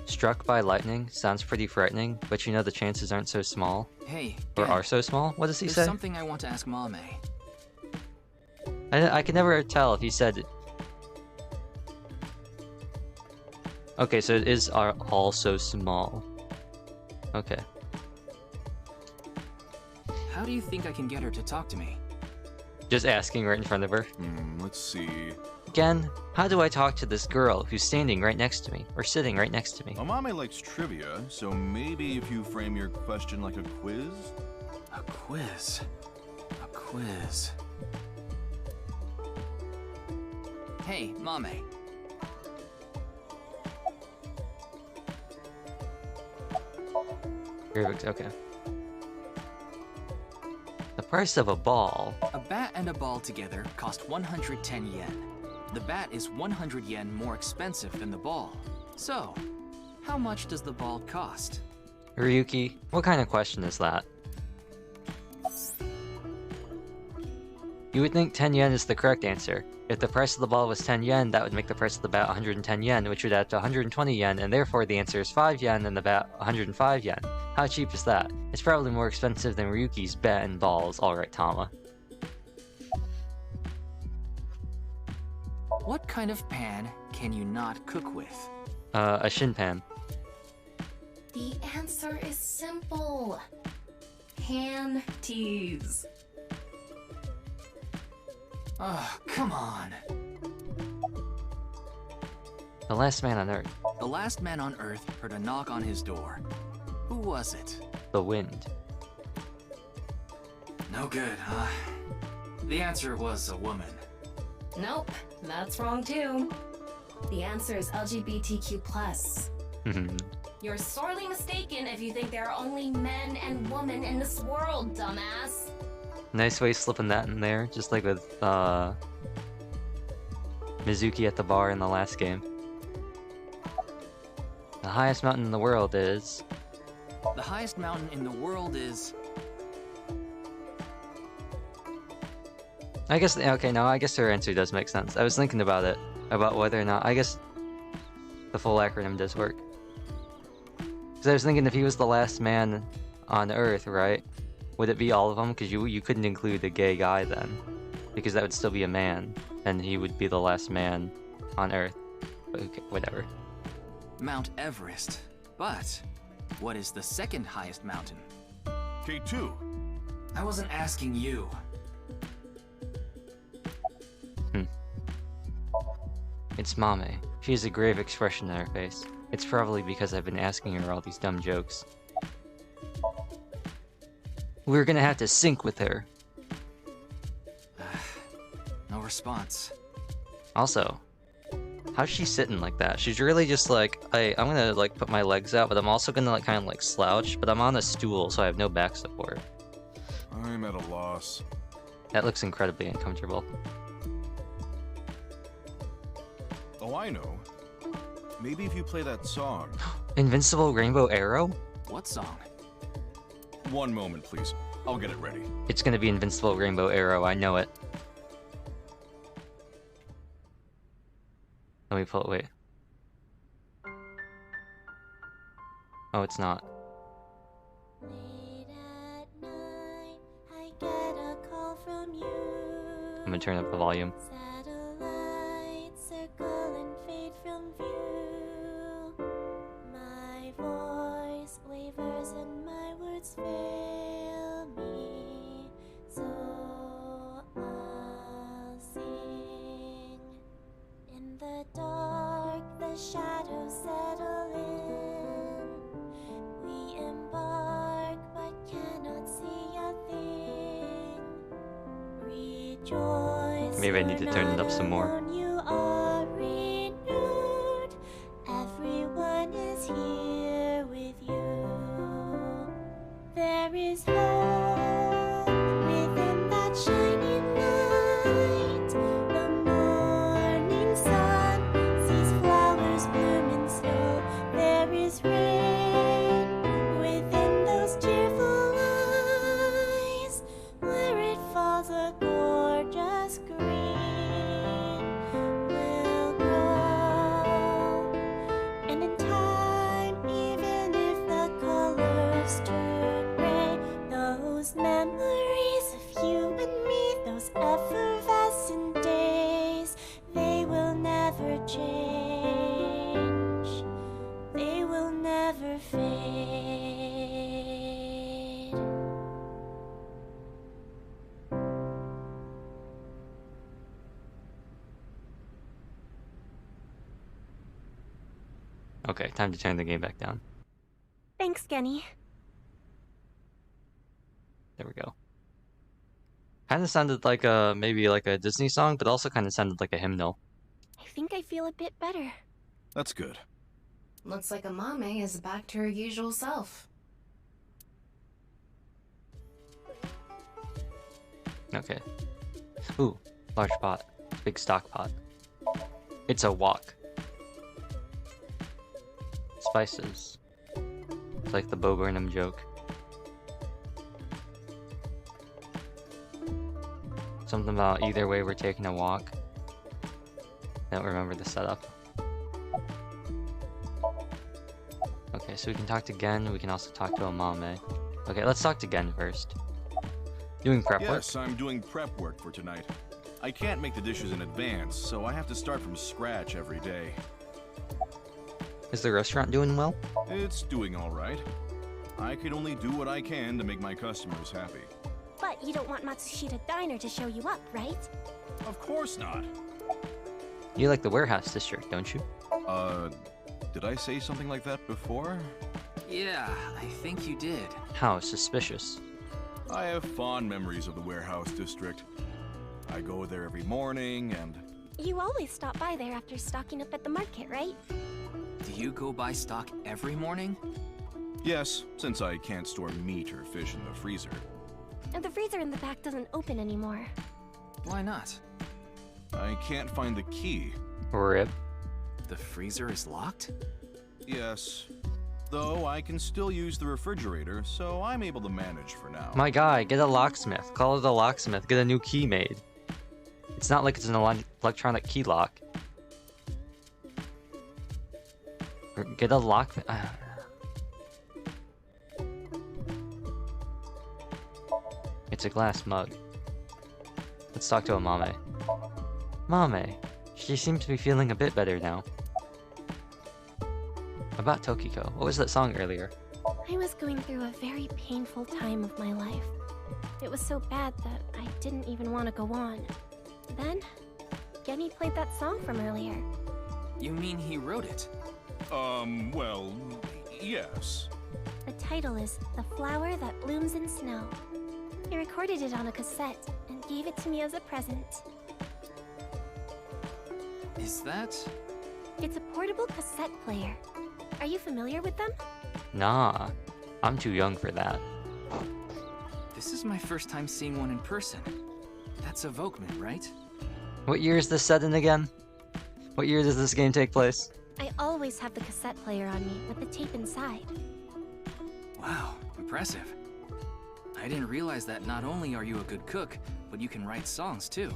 Struck by lightning sounds pretty frightening, but you know the chances aren't so small. Hey, Or Gen, are so small? What does he there's say? something I want to ask Mame. I can never tell if he said... Okay, so it is all so small. Okay. How do you think I can get her to talk to me? Just asking right in front of her. Let's see. Again, how do I talk to this girl who's standing right next to me, or sitting right next to me? Amame likes trivia, so maybe if you frame your question like a quiz? A quiz. A quiz. Hey, Mame. Okay. The price of a ball. A bat and a ball together cost 110 yen. The bat is 100 yen more expensive than the ball. So, how much does the ball cost? Ryuki, what kind of question is that? You would think 10 yen is the correct answer. If the price of the ball was 10 yen, that would make the price of the bat 110 yen, which would add to 120 yen, and therefore the answer is 5 yen and the bat 105 yen. How cheap is that? It's probably more expensive than Ryuki's bat and balls. Alright, Tama. What kind of pan can you not cook with? A shin pan. The answer is simple. Pan teas. Oh, come on. The last man on Earth. The last man on Earth heard a knock on his door. Who was it? The wind. No good, huh? The answer was a woman. Nope, that's wrong too. The answer is LGBTQ+. You're sorely mistaken if you think there are only men and women in this world, dumbass. Nice way of slipping that in there, just like with Mizuki at the bar in the last game. The highest mountain in the world is... The highest mountain in the world is... I guess, okay, no, I guess her answer does make sense. I was thinking about it, about whether or not, I guess the full acronym does work. Because I was thinking if he was the last man on Earth, right? Would it be all of them? Because you couldn't include a gay guy then. Because that would still be a man, and he would be the last man on Earth. But okay, whatever. Mount Everest. But what is the second highest mountain? K2. I wasn't asking you. It's Mame. She has a grave expression on her face. It's probably because I've been asking her all these dumb jokes. We're gonna have to sync with her. No response. Also, how's she sitting like that? She's really just like, I'm gonna like put my legs out, but I'm also gonna like kind of like slouch, but I'm on a stool, so I have no back support. I'm at a loss. That looks incredibly uncomfortable. Oh, I know. Maybe if you play that song. Invincible Rainbow Arrow? What song? One moment, please. I'll get it ready. It's gonna be Invincible Rainbow Arrow, I know it. Let me pull it, wait. Oh, it's not. Late at night, I get a call from you. I'm gonna turn up the volume. Satellites circle and fade from view. My voice wavers and my words fail me. So I'll sing. In the dark, the shadows settle in. We embark, but cannot see a thing. Rejoice. Maybe I need to turn it up some more. You are renewed. Everyone is here with you. There is hope within that shining light. The morning sun sees flowers bloom in snow. There is rain within those cheerful eyes. Where it falls, a gorgeous green will grow. And in time, even if the colors turn gray, those memories of you and me, those effervescent days, they will never change. They will never fade. Okay, time to turn the game back down. Thanks, Genny. There we go. Kinda sounded like maybe like a Disney song, but also kinda sounded like a hymnal. I think I feel a bit better. That's good. Looks like Amame is back to her usual self. Okay. Ooh, large pot. Big stock pot. It's a wok. Spices. It's like the Bo Burnham joke. Something about either way we're taking a walk. I don't remember the setup. Okay, so we can talk to Gen, we can also talk to Amame. Okay, let's talk to Gen first. Doing prep work? Yes, I'm doing prep work for tonight. I can't make the dishes in advance, so I have to start from scratch every day. Is the restaurant doing well? It's doing all right. I can only do what I can to make my customers happy. But you don't want Matsushita Diner to show you up, right? Of course not. You like the warehouse district, don't you? Did I say something like that before? Yeah, I think you did. How suspicious. I have fond memories of the warehouse district. I go there every morning and... You always stop by there after stocking up at the market, right? Do you go buy stock every morning? Yes, since I can't store meat or fish in the freezer. And the freezer in the back doesn't open anymore. Why not? I can't find the key. Rip. The freezer is locked? Yes. Though I can still use the refrigerator, so I'm able to manage for now. My guy, get a locksmith. Call it a locksmith. Get a new key made. It's not like it's an electronic key lock. Or get a lock. It's a glass mug. Let's talk to Amame. Mame, she seems to be feeling a bit better now. About Tokiko, what was that song earlier? I was going through a very painful time of my life. It was so bad that I didn't even want to go on. Then, Genny played that song from earlier. You mean he wrote it? Well, yes. The title is The Flower That Blooms in Snow. He recorded it on a cassette and gave it to me as a present. Is that... It's a portable cassette player. Are you familiar with them? Nah, I'm too young for that. This is my first time seeing one in person. That's Evokement, right? What year is this set in again? What year does this game take place? I always have the cassette player on me with the tape inside. Wow, impressive. I didn't realize that not only are you a good cook, but you can write songs too.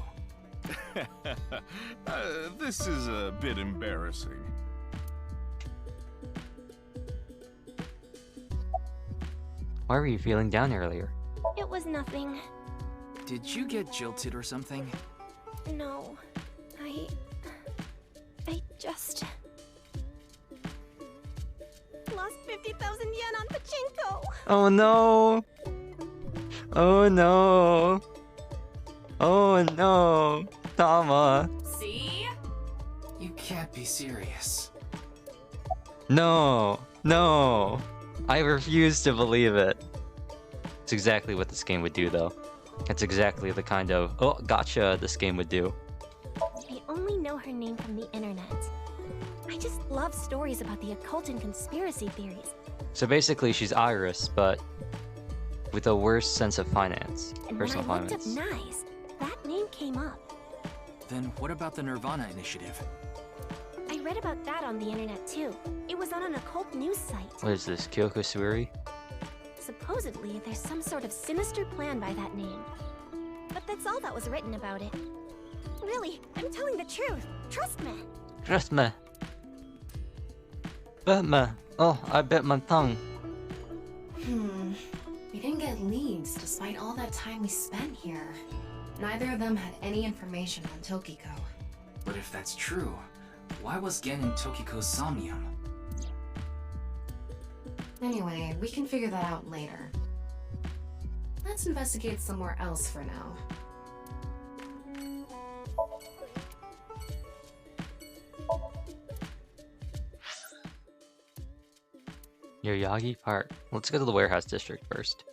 This is a bit embarrassing. Why were you feeling down earlier? It was nothing. Did you get jilted or something? No. I just... lost 50,000 yen on pachinko! Oh no! Oh no! Oh no! Tama! See? You can't be serious. No! No! I refuse to believe it. It's exactly what this game would do, though. It's exactly the kind of, oh, gotcha this game would do. I only know her name from the internet. I just love stories about the occult and conspiracy theories. So basically, she's Iris, but with a worse sense of finance. And Personal when I looked finance. up Nice, that name came up. Then what about the Nirvana Initiative? I read about that on the internet too. It was on an occult news site. What is this, Kyoko Suiri? Supposedly, there's some sort of sinister plan by that name. But that's all that was written about it. Really, I'm telling the truth. Trust me. Trust me. Bet me. Oh, I bit my tongue. We didn't get leads despite all that time we spent here. Neither of them had any information on Tokiko. But if that's true, why was Gen in Tokiko's Somnium? Anyway, we can figure that out later. Let's investigate somewhere else for now. Yoyagi Park. Let's go to the warehouse district first.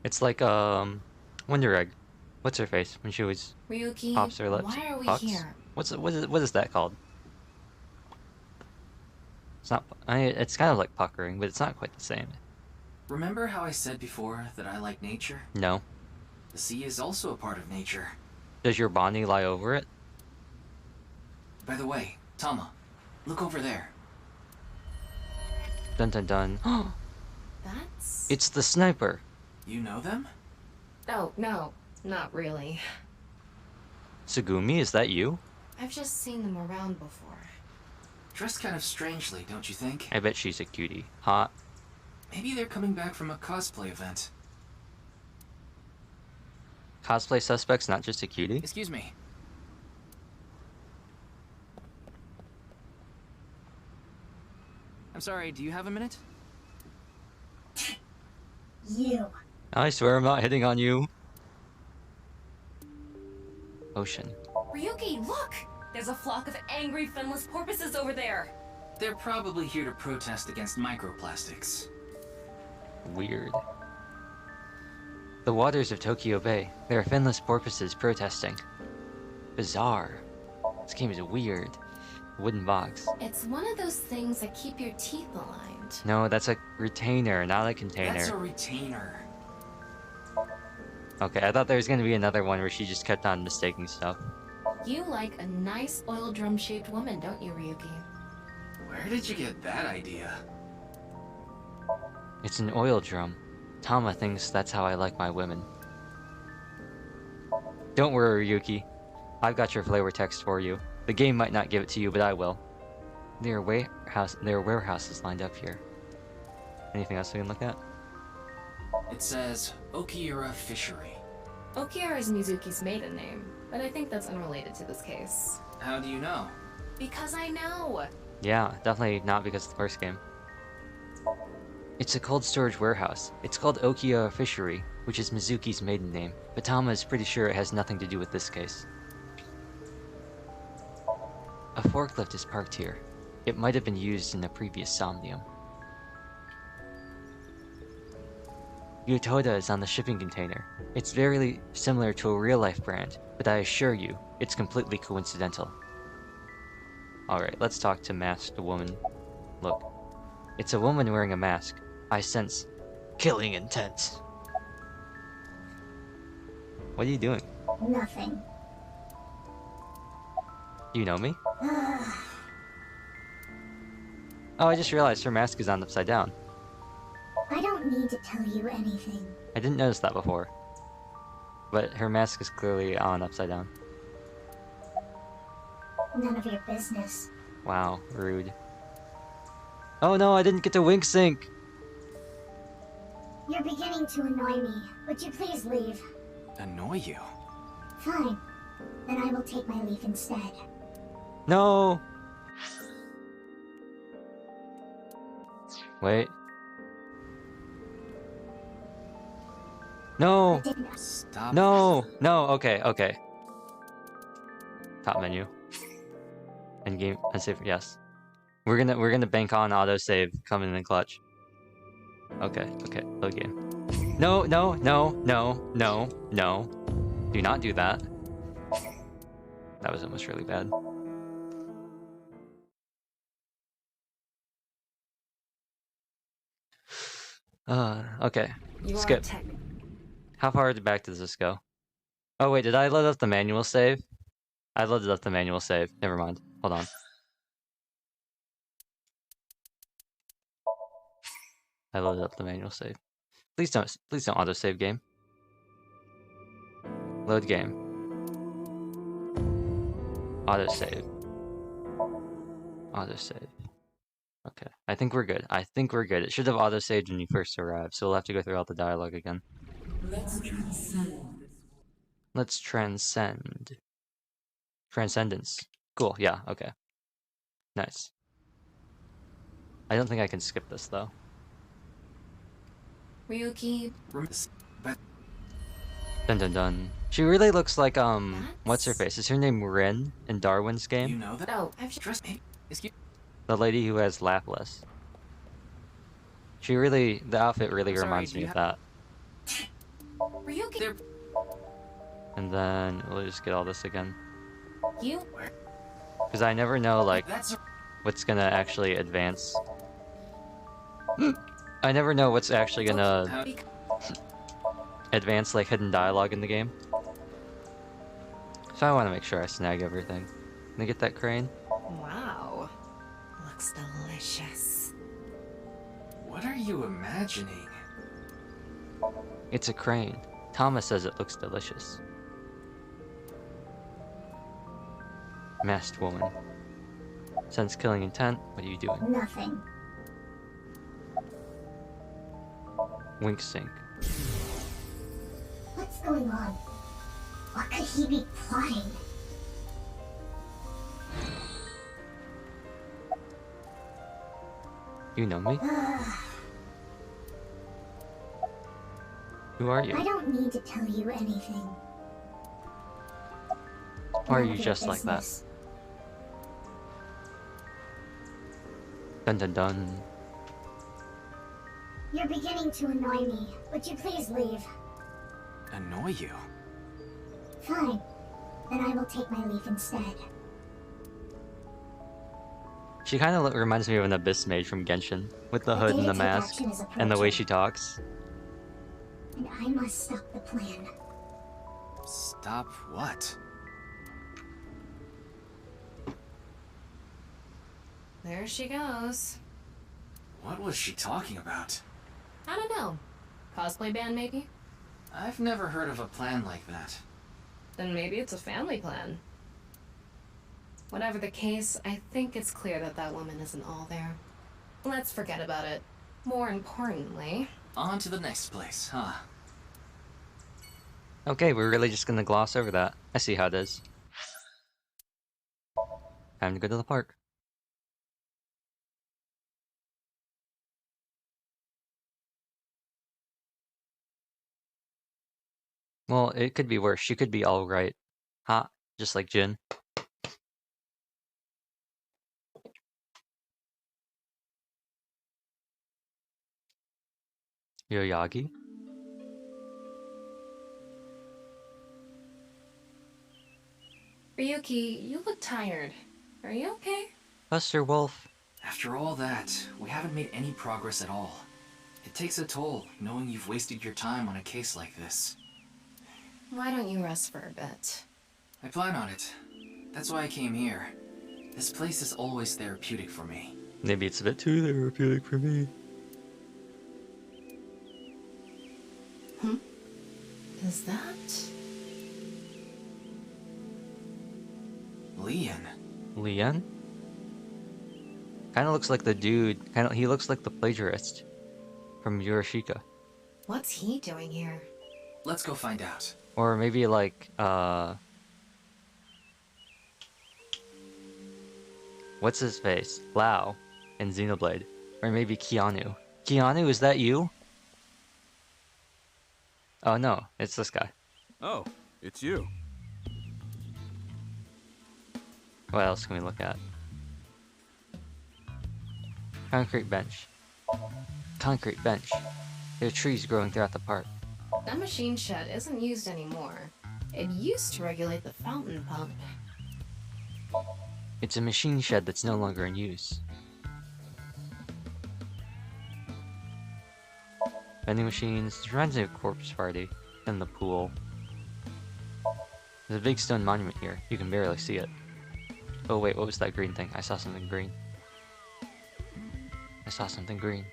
It's like Wonder Egg. What's her face when she always Ryuki, pops her lips? why are we Pucks? here? What is that called? It's not. It's kind of like puckering, but it's not quite the same. Remember how I said before that I like nature? No. The sea is also a part of nature. Does your Bonnie lie over it? By the way, Tama, look over there. Dun dun dun. That's... It's the sniper. You know them? Oh, no, not really. Tsugumi, is that you? I've just seen them around before. Dressed kind of strangely, don't you think? I bet she's a cutie. Hot. Maybe they're coming back from a cosplay event. Cosplay suspects, not just a cutie? Excuse me. I'm sorry, do you have a minute? You. I swear I'm not hitting on you. Ocean. Ryuki, look! There's a flock of angry finless porpoises over there. They're probably here to protest against microplastics. Weird. The waters of Tokyo Bay. There are finless porpoises protesting. Bizarre. This game is weird. Wooden box. It's one of those things that keep your teeth aligned. important. No, that's a retainer, not a container. That's a retainer. Okay, I thought there was gonna be another one where she just kept on mistaking stuff. You like a nice oil drum-shaped woman, don't you, Ryuki? Where did you get that idea? It's an oil drum. Tama thinks that's how I like my women. Don't worry, Ryuki. I've got your flavor text for you. The game might not give it to you, but I will. There are warehouses lined up here. Anything else we can look at? It says Okiura Fishery. Okiura is Mizuki's maiden name, but I think that's unrelated to this case. How do you know? Because I know! Yeah, definitely not because of the first game. It's a cold storage warehouse. It's called Okiura Fishery, which is Mizuki's maiden name, but Tama is pretty sure it has nothing to do with this case. A forklift is parked here. It might have been used in the previous Somnium. Yotoda is on the shipping container. It's very similar to a real-life brand, but I assure you, it's completely coincidental. Alright, let's talk to Masked Woman. Look, it's a woman wearing a mask. I sense killing intent. What are you doing? Nothing. You know me? Oh, I just realized her mask is on upside down. I don't need to tell you anything. I didn't notice that before. But her mask is clearly on upside down. None of your business. Wow, rude. Oh no, I didn't get to wink sync! You're beginning to annoy me. Would you please leave? Annoy you? Fine. Then I will take my leave instead. No! Wait. No! Stop. No! No, okay, okay. Top menu. End game, unsave, yes. We're gonna bank on autosave coming in clutch. Okay, okay, load game. No, no, no, no, no, no. Do not do that. That was almost really bad. Okay. Skip. How far back does this go? Oh wait, did I load up the manual save? I loaded up the manual save. Never mind. Hold on. I loaded up the manual save. Please don't autosave game. Load game. Autosave. Autosave. Okay, I think we're good. I think we're good. It should have autosaved when you first arrived, so we'll have to go through all the dialogue again. Let's transcend. Let's transcend. Transcendence. Cool, yeah, okay. Nice. I don't think I can skip this, though. Ryuki. Dun dun dun. She really looks like, what's her face? Is her name Rin in Darwin's game? You know that? Oh, I've Trust me. Excuse. The lady who has Laplace. She really, the outfit really Sorry, reminds do me you of that. Ryuki. And then we'll just get all this again. You. Because I never know, like, That's what's gonna actually advance. I never know what's actually gonna advance, like, hidden dialogue in the game. So I want to make sure I snag everything. Can I get that crane? Wow. Looks delicious. What are you imagining? It's a crane. Thomas says it looks delicious. Masked woman. Sense killing intent. What are you doing? Nothing. Wink sync. What's going on? What could he be plotting? You know me? Who are you? I don't need to tell you anything. Why are None you of your just like that? business. Dun dun dun. You're beginning to annoy me. Would you please leave? Annoy you? Fine. Then I will take my leave instead. She kind of reminds me of an Abyss Mage from Genshin, with the hood and the mask, and the way she talks. And I must stop the plan. Stop what? There she goes. What was she talking about? I don't know. Cosplay band, maybe? I've never heard of a plan like that. Then maybe it's a family plan. Whatever the case, I think it's clear that that woman isn't all there. Let's forget about it. More importantly... On to the next place, huh? Okay, we're really just gonna gloss over that. I see how it is. Time to go to the park. Well, it could be worse. She could be alright. Hot, just like Jin. Yoyagi? Ryuki, you look tired. Are you okay? Buster Wolf. After all that, we haven't made any progress at all. It takes a toll, knowing you've wasted your time on a case like this. Why don't you rest for a bit? I plan on it. That's why I came here. This place is always therapeutic for me. Maybe it's a bit too therapeutic for me. Is that... Leon. Leon? Kinda looks like the dude. He looks like the plagiarist from Yurashika. What's he doing here? Let's go find out. Or maybe like, what's his face? Lao in Xenoblade. Or maybe Keanu. Keanu, is that you? Oh no, it's this guy. Oh, it's you. What else can we look at? Concrete bench. Concrete bench. There are trees growing throughout the park. That machine shed isn't used anymore. It used to regulate the fountain pump. It's a machine shed that's no longer in use. Vending machines. This reminds me of Corpse Party. And the pool. There's a big stone monument here. You can barely see it. Oh wait, what was that green thing? I saw something green. I saw something green.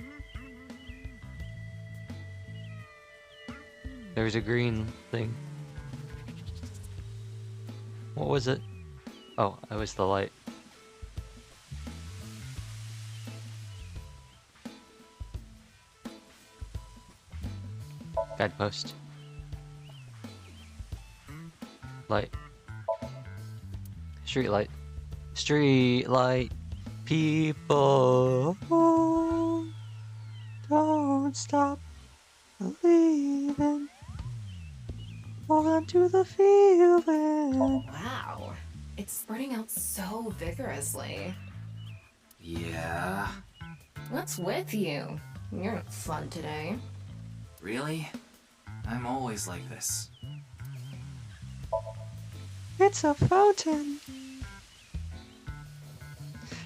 There was a green thing. What was it? Oh, it was the light. Guidepost. Light. Street light. Street light. People. Don't stop believing. Hold on to the feeling. Wow. It's spreading out so vigorously. Yeah. What's with you? You're not fun today. Really? I'm always like this. It's a fountain.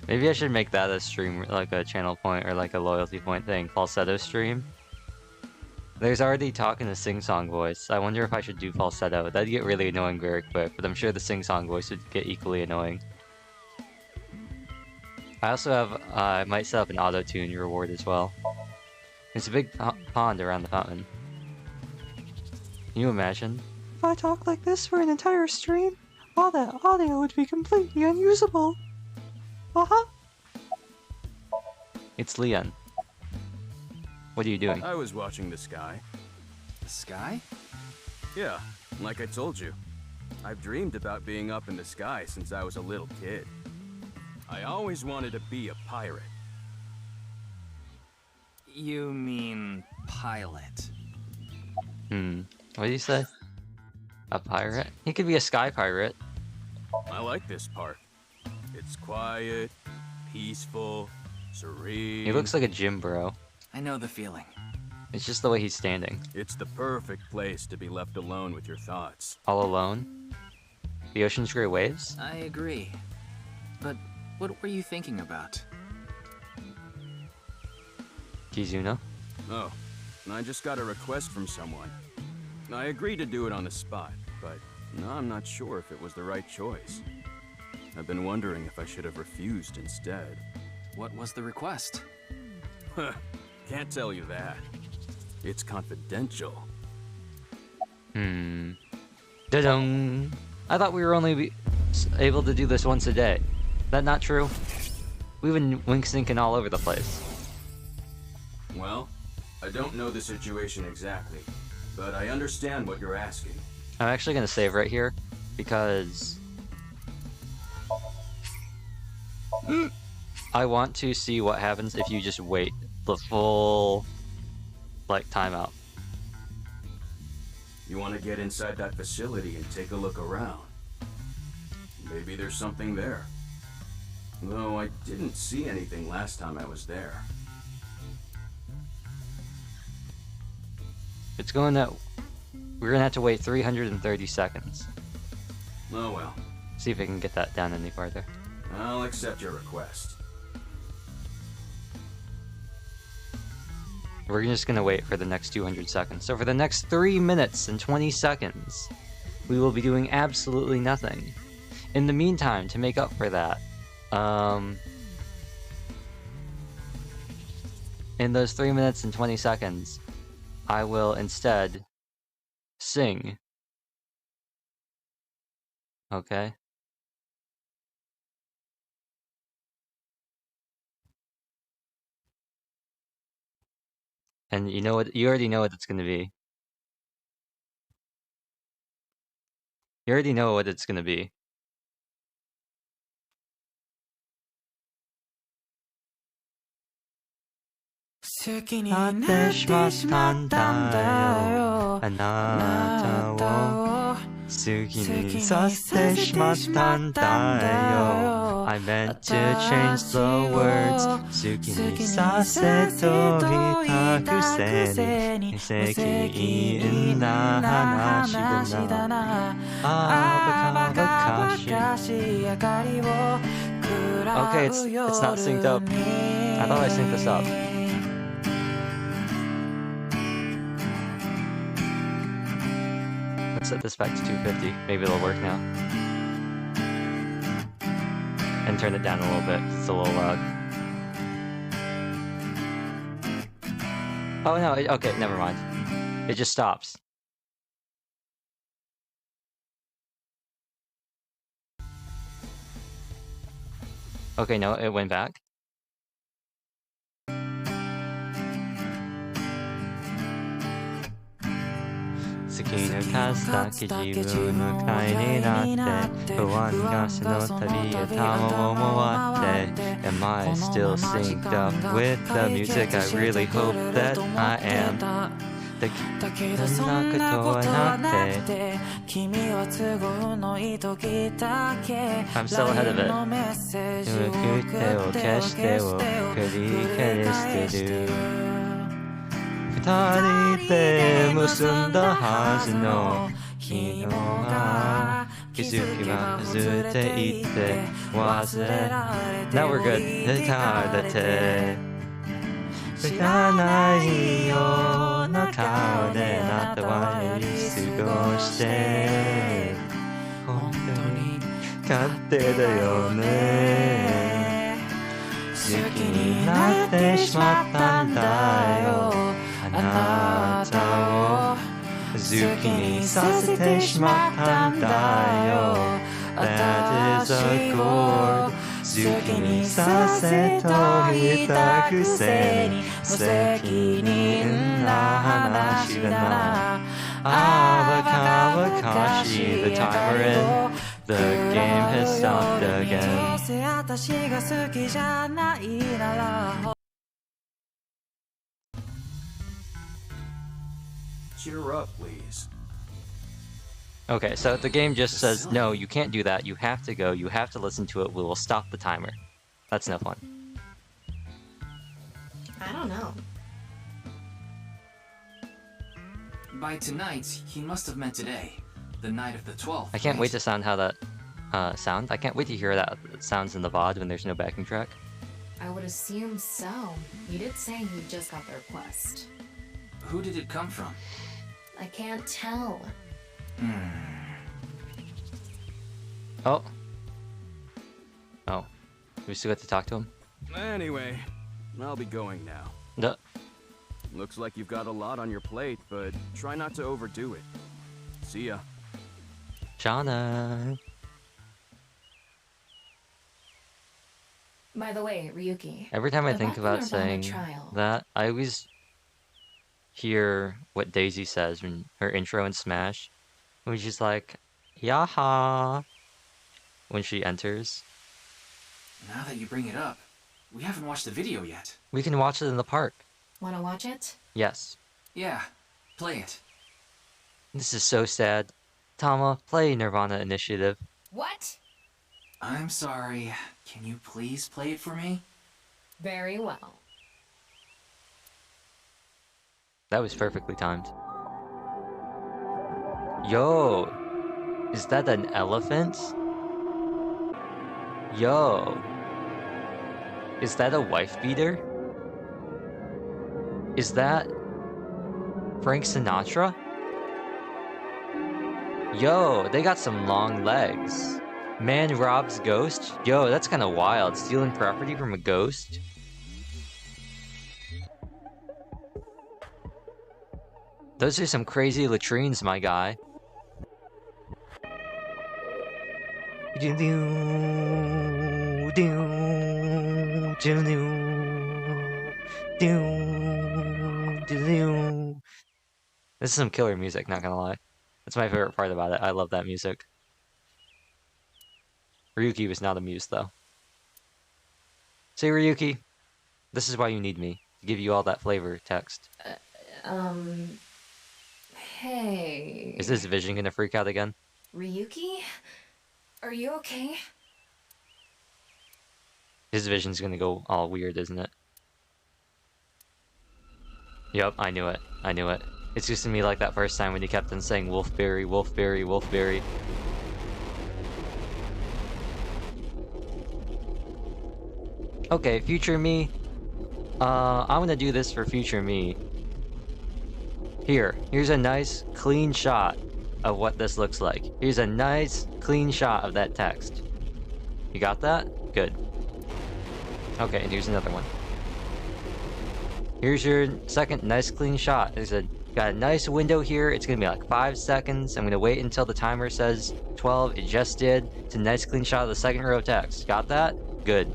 Maybe I should make that a stream, like a channel point or like a loyalty point thing. Falsetto stream. There's already talk in the sing-song voice. I wonder if I should do falsetto. That'd get really annoying very quick, but I'm sure the sing-song voice would get equally annoying. I also have, I might set up an auto-tune reward as well. There's a big pond around the fountain. Can you imagine? If I talk like this for an entire stream, all that audio would be completely unusable. It's Leon. What are you doing? I was watching the sky. The sky? Yeah, like I told you. I've dreamed about being up in the sky since I was a little kid. I always wanted to be a pirate. You mean pilot? What did you say? A pirate? He could be a sky pirate. I like this park. It's quiet, peaceful, serene. He looks like a gym bro. I know the feeling. It's just the way he's standing. It's the perfect place to be left alone with your thoughts. All alone? The ocean's great waves? I agree. But What were you thinking about? Kizuno? Oh, I just got a request from someone. I agreed to do it on the spot, but now I'm not sure if it was the right choice. I've been wondering if I should have refused instead. What was the request? Can't tell you that. It's confidential. Da-dum! I thought we were only able to do this once a day. That not true? We've been wink-sinking all over the place. Well, I don't know the situation exactly, but I understand what you're asking. I'm actually gonna save right here, because I want to see what happens if you just wait the full, like, timeout. You want to get inside that facility and take a look around. Maybe there's something there. Though I didn't see anything last time I was there. It's going to... We're gonna have to wait 330 seconds. Oh well. See if we can get that down any farther. I'll accept your request. We're just gonna wait for the next 200 seconds. So for the next 3 minutes and 20 seconds, we will be doing absolutely nothing. In the meantime, to make up for that, in those 3 minutes and 20 seconds, I will instead sing. Okay? And you know what? You already know what it's gonna be. You already know what it's gonna be.なってしまったんだよあなたを好きにさせてしまったんだよ I meant to change the words 好きにさせといたくせに無責任な話だなあバカバカしい明かりを Okay, it's not synced up. I thought I synced this up. Let's set this back to 250. Maybe it'll work now. And turn it down a little bit. It's a little loud. Oh no, okay, never mind. It just stops. Okay, no, it went back. Skin of Kazaki, you Am I still synced up with the music? I really hope that I am. I'm still ahead of it. 二人で結んだはずの昨日が気づきは崩れていって忘れられて Now we're good. だって知らないような顔であなたはやり過ごして本当に勝手だよね好きになってしまったんだよあなたを好きにさせてしまったんだよ That is a chord 好きにさせといたくせに無責任な話だなあバカバカしい The timer in The game has stopped again Cheer up, please. Okay, so the game just says, no, you can't do that, you have to go, you have to listen to it, we will stop the timer. That's no fun. I don't know. By tonight, he must have meant today, the night of the 12th. I can't wait to sound how that sound. I can't wait to hear that sounds in the VOD when there's no backing track. I would assume so. You did say you just got the request. Who did it come from? I can't tell. Oh. Oh. We still get to talk to him? Anyway, I'll be going now. Duh. Looks like you've got a lot on your plate, but try not to overdo it. See ya. Shauna. By the way, Ryuki. Every time I think the about Nirvana saying trial. that, I always hear what Daisy says in her intro in Smash, when she's like, Yaha, when she enters. Now that you bring it up, we haven't watched the video yet. We can watch it in the park. Wanna watch it? Yes. Yeah, play it. This is so sad. Tama, play Nirvana Initiative. What? I'm sorry. Can you please play it for me? Very well. That was perfectly timed. Yo! Is that an elephant? Yo! Is that a wife beater? Is that Frank Sinatra? Yo, they got some long legs. Man robs ghost? Yo, that's kinda wild. Stealing property from a ghost? Those are some crazy latrines, my guy. This is some killer music, not gonna lie. That's my favorite part about it. I love that music. Ryuki was not amused, though. Say, Ryuki, this is why you need me, to give you all that flavor text. Hey. Is this Vision gonna freak out again? Ryuki? Are you okay? His vision's gonna go all weird, isn't it? Yup, I knew it. I knew it. It's just to me like that first time when he kept on saying Wolfberry, Wolfberry, Wolfberry. Okay, future me. I'm gonna do this for future me. Here's a nice, clean shot of what this looks like. Here's a nice, clean shot of that text. You got that? Good. Okay, and here's another one. Here's your second nice, clean shot. Got a nice window here. It's gonna be like 5 seconds. I'm gonna wait until the timer says 12. It just did. It's a nice, clean shot of the second row of text. Got that? Good.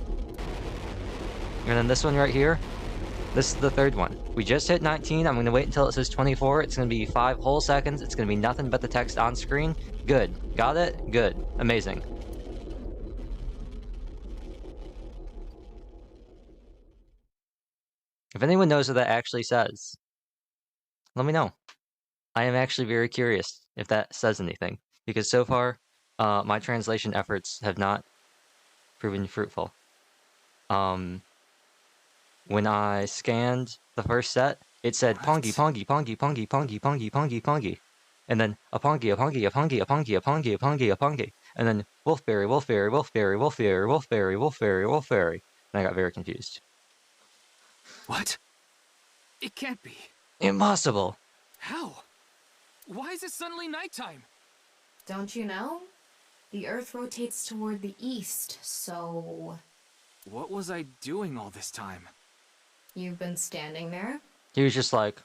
And then this one right here. This is the third one. We just hit 19. I'm going to wait until it says 24. It's going to be 5 whole seconds. It's going to be nothing but the text on screen. Good. Got it? Good. Amazing. If anyone knows what that actually says, let me know. I am actually very curious if that says anything. Because so far, my translation efforts have not proven fruitful. When I scanned the first set, it said pongy, pongy, pongy, pongy, pongy, pongy, pongy, pongy. And then a pongy, a pongy, a pongy, a pongy, a pongy, a pongy, a pongy. And then wolfberry, wolfberry, wolfberry, wolfberry, wolfberry, wolfberry, wolfberry. And I got very confused. What? It can't be. Impossible. How? Why is it suddenly nighttime? Don't you know? The Earth rotates toward the east, so... What was I doing all this time? You've been standing there? He was just like...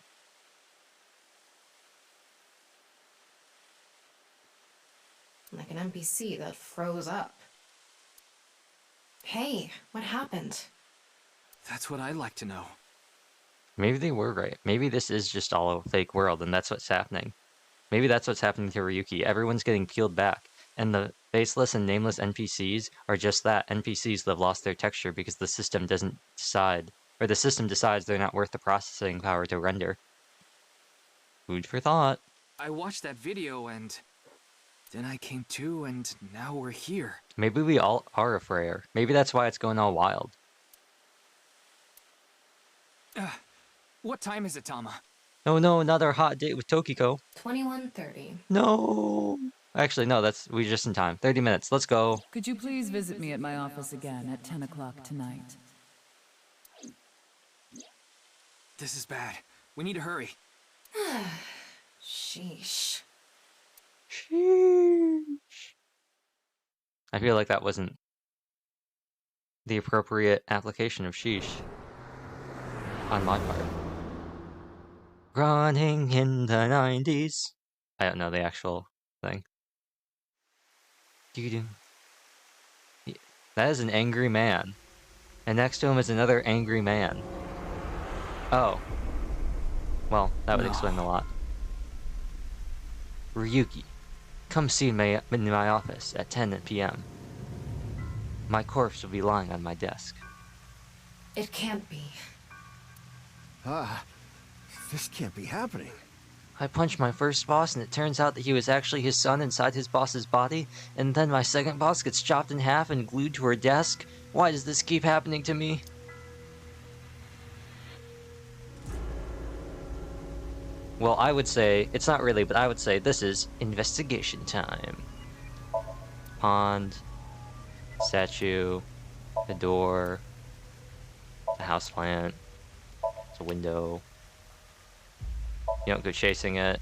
Like an NPC that froze up. Hey, what happened? That's what I'd like to know. Maybe they were right. Maybe this is just all a fake world and that's what's happening. Maybe that's what's happening to Ryuki. Everyone's getting peeled back. And the faceless and nameless NPCs are just that, NPCs that have lost their texture because the system doesn't decide, or the system decides they're not worth the processing power to render. Food for thought. I watched that video and then I came to and now we're here. Maybe we all are a Freyr. Maybe that's why it's going all wild. What time is it, Tama? Oh no, another hot date with Tokiko. 21:30. No. Actually, no, we're just in time. 30 minutes. Let's go. Could you please visit me at my office again at 10 o'clock tonight? This is bad. We need to hurry. Sheesh. I feel like that wasn't the appropriate application of sheesh on my part. Running in the 90s. I don't know the actual thing. That is an angry man. And next to him is another angry man. Oh. Well, that would explain a lot. Ryuki, come see me in my office at 10 p.m. My corpse will be lying on my desk. It can't be. This can't be happening. I punched my first boss and it turns out that he was actually his son inside his boss's body, and then my second boss gets chopped in half and glued to her desk? Why does this keep happening to me? Well, I would say, it's not really, but I would say this is investigation time. Pond, statue, the door, the houseplant, it's a window. You don't go chasing it.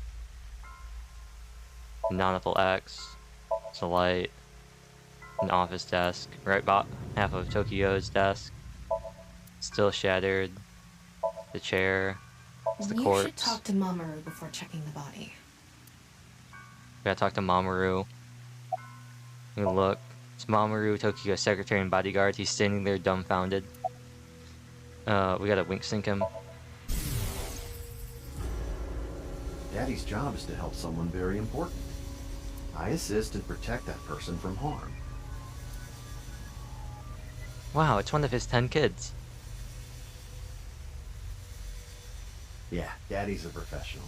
Nautical X, it's a light, an office desk, right about half of Tokyo's desk, still shattered, the chair. It's the You corpse. should talk to Mamoru before checking the body. We gotta talk to Mamoru. We look. It's Mamoru, Tokyo's secretary and bodyguard. He's standing there dumbfounded. We gotta wink sync him. Daddy's job is to help someone very important. I assist and protect that person from harm. Wow, it's one of his 10 kids. Yeah, Daddy's a professional.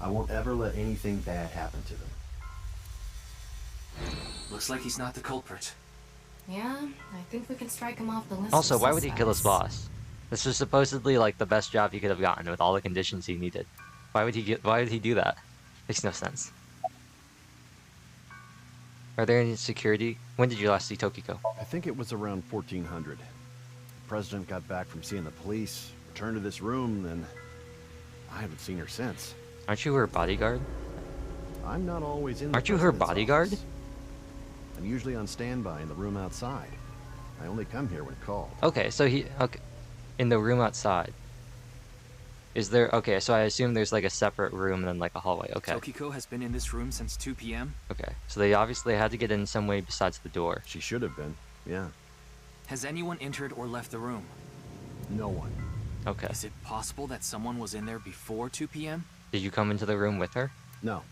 I won't ever let anything bad happen to them. Looks like he's not the culprit. Yeah, I think we can strike him off the list. Also, of why would he kill his suspects. boss? This was supposedly like the best job he could have gotten with all the conditions he needed. Why would he do that? Makes no sense. Are there any security? When did you last see Tokiko? I think it was around 1400. The president got back from seeing the police, returned to this room, and I haven't seen her since. Aren't you her bodyguard? I'm not always in. Aren't you her bodyguard? Office. I'm usually on standby in the room outside. I only come here when called. Okay, so in the room outside. Is there, okay, so I assume there's like a separate room and then like a hallway, okay. Tokiko has been in this room since 2 p.m.? Okay, so they obviously had to get in some way besides the door. She should have been, yeah. Has anyone entered or left the room? No one. Okay. Is it possible that someone was in there before 2 p.m.? Did you come into the room with her? No.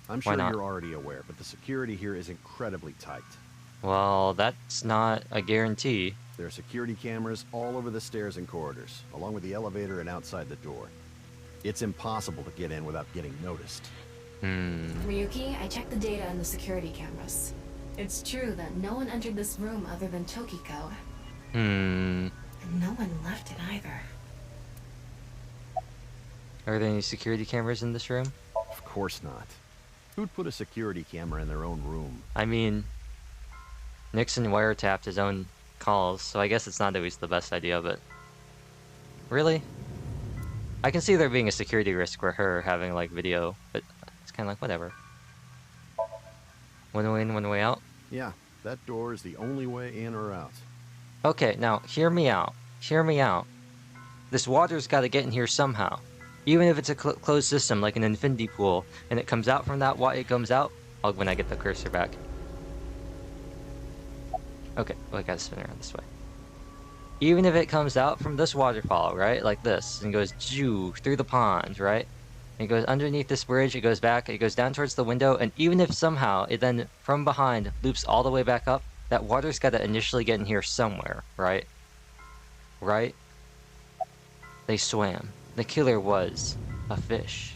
I'm Why sure not? you're already aware, but the security here is incredibly tight. Well, that's not a guarantee. There are security cameras all over the stairs and corridors, along with the elevator and outside the door. It's impossible to get in without getting noticed. Ryuki, I checked the data on the security cameras. It's true that no one entered this room other than Tokiko. And no one left it either. Are there any security cameras in this room? Of course not. Who'd put a security camera in their own room? I mean, Nixon wiretapped his own calls, so I guess it's not always the best idea, but... Really? I can see there being a security risk for her having, like, video, but it's kind of like, whatever. One way in, one way out? Yeah, that door is the only way in or out. Okay, now, hear me out. Hear me out. This water's gotta get in here somehow. Even if it's a closed system, like an infinity pool, and it comes out from that it comes out, when I get the cursor back. Okay, well, I gotta spin around this way. Even if it comes out from this waterfall, right, like this, and goes through the pond, right? And it goes underneath this bridge, it goes back, it goes down towards the window, and even if somehow it then, from behind, loops all the way back up, that water's gotta initially get in here somewhere, right? Right? They swam. The killer was a fish.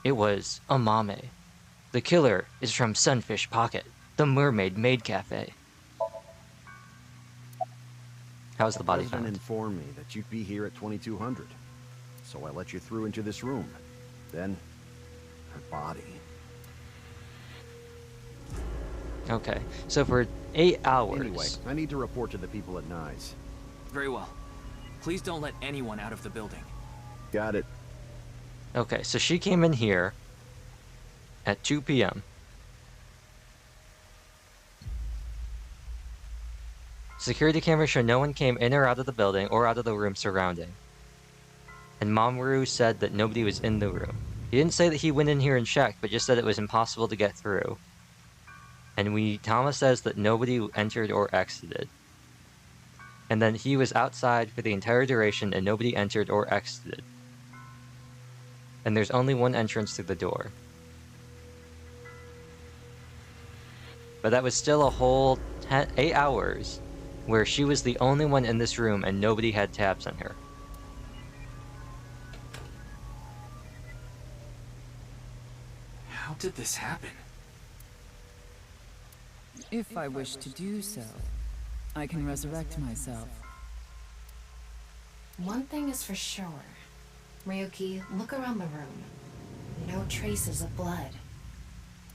It was a mame. The killer is from Sunfish Pocket, the mermaid maid cafe. How's the body president found? informed me that you'd be here at 2200. So I let you through into this room. Then, her body. Okay, so for 8 hours. Anyway, I need to report to the people at Nye's. Very well. Please don't let anyone out of the building. Got it. Okay, so she came in here at 2 p.m. Security cameras show no one came in or out of the building or out of the room surrounding. And Mamoru said that nobody was in the room. He didn't say that he went in here and checked, but just said it was impossible to get through. And Thomas says that nobody entered or exited. And then he was outside for the entire duration and nobody entered or exited. And there's only one entrance through the door. But that was still a whole 8 hours where she was the only one in this room and nobody had tabs on her. How did this happen? If I wish to do so, I can resurrect myself. One thing is for sure. Ryuki, look around the room. No traces of blood.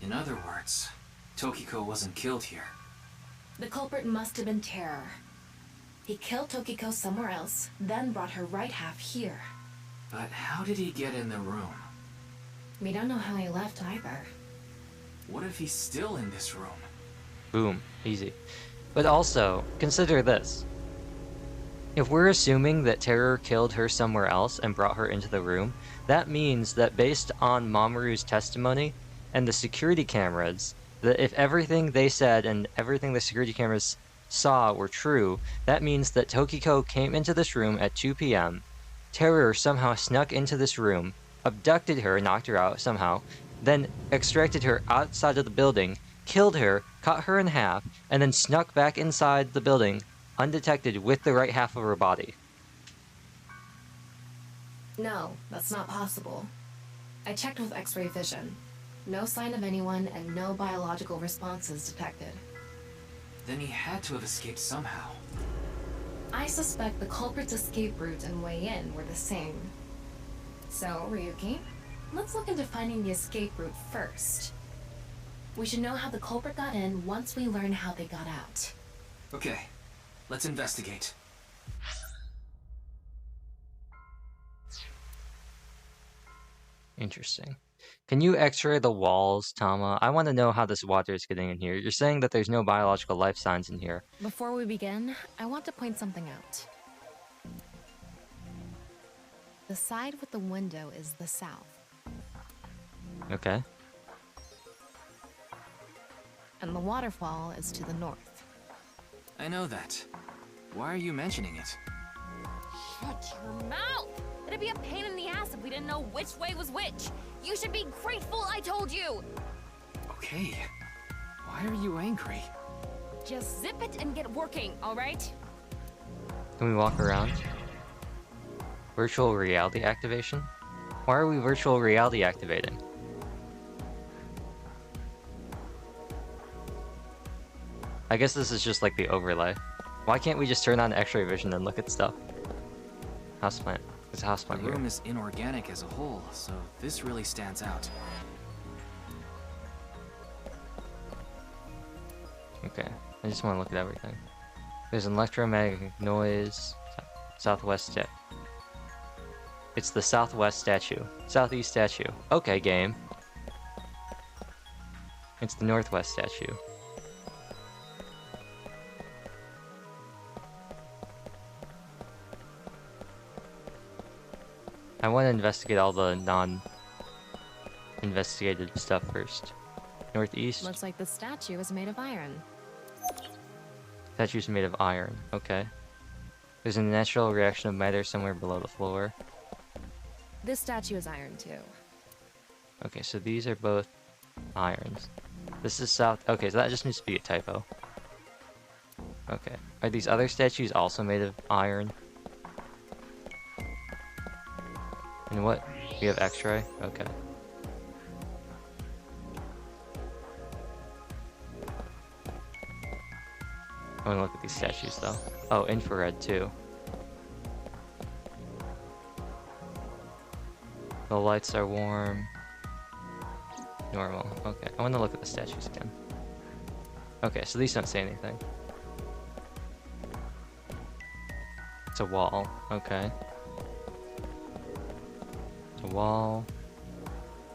In other words, Tokiko wasn't killed here. The culprit must have been Terror. He killed Tokiko somewhere else, then brought her right half here. But how did he get in the room? We don't know how he left either. What if he's still in this room? Boom. Easy. But also, consider this. If we're assuming that Terror killed her somewhere else and brought her into the room, that means that based on Mamoru's testimony and the security cameras, that if everything they said and everything the security cameras saw were true, that means that Tokiko came into this room at 2 p.m., Terror somehow snuck into this room, abducted her, knocked her out somehow, then extracted her outside of the building, killed her, cut her in half, and then snuck back inside the building undetected with the right half of her body. No, that's not possible. I checked with X-ray vision. No sign of anyone and no biological responses detected. Then he had to have escaped somehow. I suspect the culprit's escape route and way in were the same. So, Ryuki, let's look into finding the escape route first. We should know how the culprit got in once we learn how they got out. Okay, let's investigate. Interesting. Can you x-ray the walls, Tama? I want to know how this water is getting in here. You're saying that there's no biological life signs in here. Before we begin, I want to point something out. The side with the window is the south. Okay. And the waterfall is to the north. I know that. Why are you mentioning it? Shut your mouth! It'd be a pain in the ass if we didn't know which way was which. You should be grateful I told you. Okay. Why are you angry? Just zip it and get working, all right? Can we walk around? Virtual reality activation? Why are we virtual reality activating? I guess this is just like the overlay. Why can't we just turn on X-ray vision and look at stuff? Houseplant. There's a houseplant The here. room is inorganic as a whole, so this really stands out. Okay, I just want to look at everything. There's an electromagnetic noise. Southwest statue. It's the southwest statue. Southeast statue. Okay, game. It's the northwest statue. I want to investigate all the non-investigated stuff first. Northeast. Looks like the statue is made of iron. Statue's made of iron. Okay. There's a natural reaction of matter somewhere below the floor. This statue is iron too. Okay, so these are both irons. This is south. Okay, so that just needs to be a typo. Okay. Are these other statues also made of iron? And what? We have X-ray? Okay. I want to look at these statues though. Oh, infrared too. The lights are warm. Normal. Okay, I want to look at the statues again. Okay, so these don't say anything. It's a wall. Okay. It's a wall.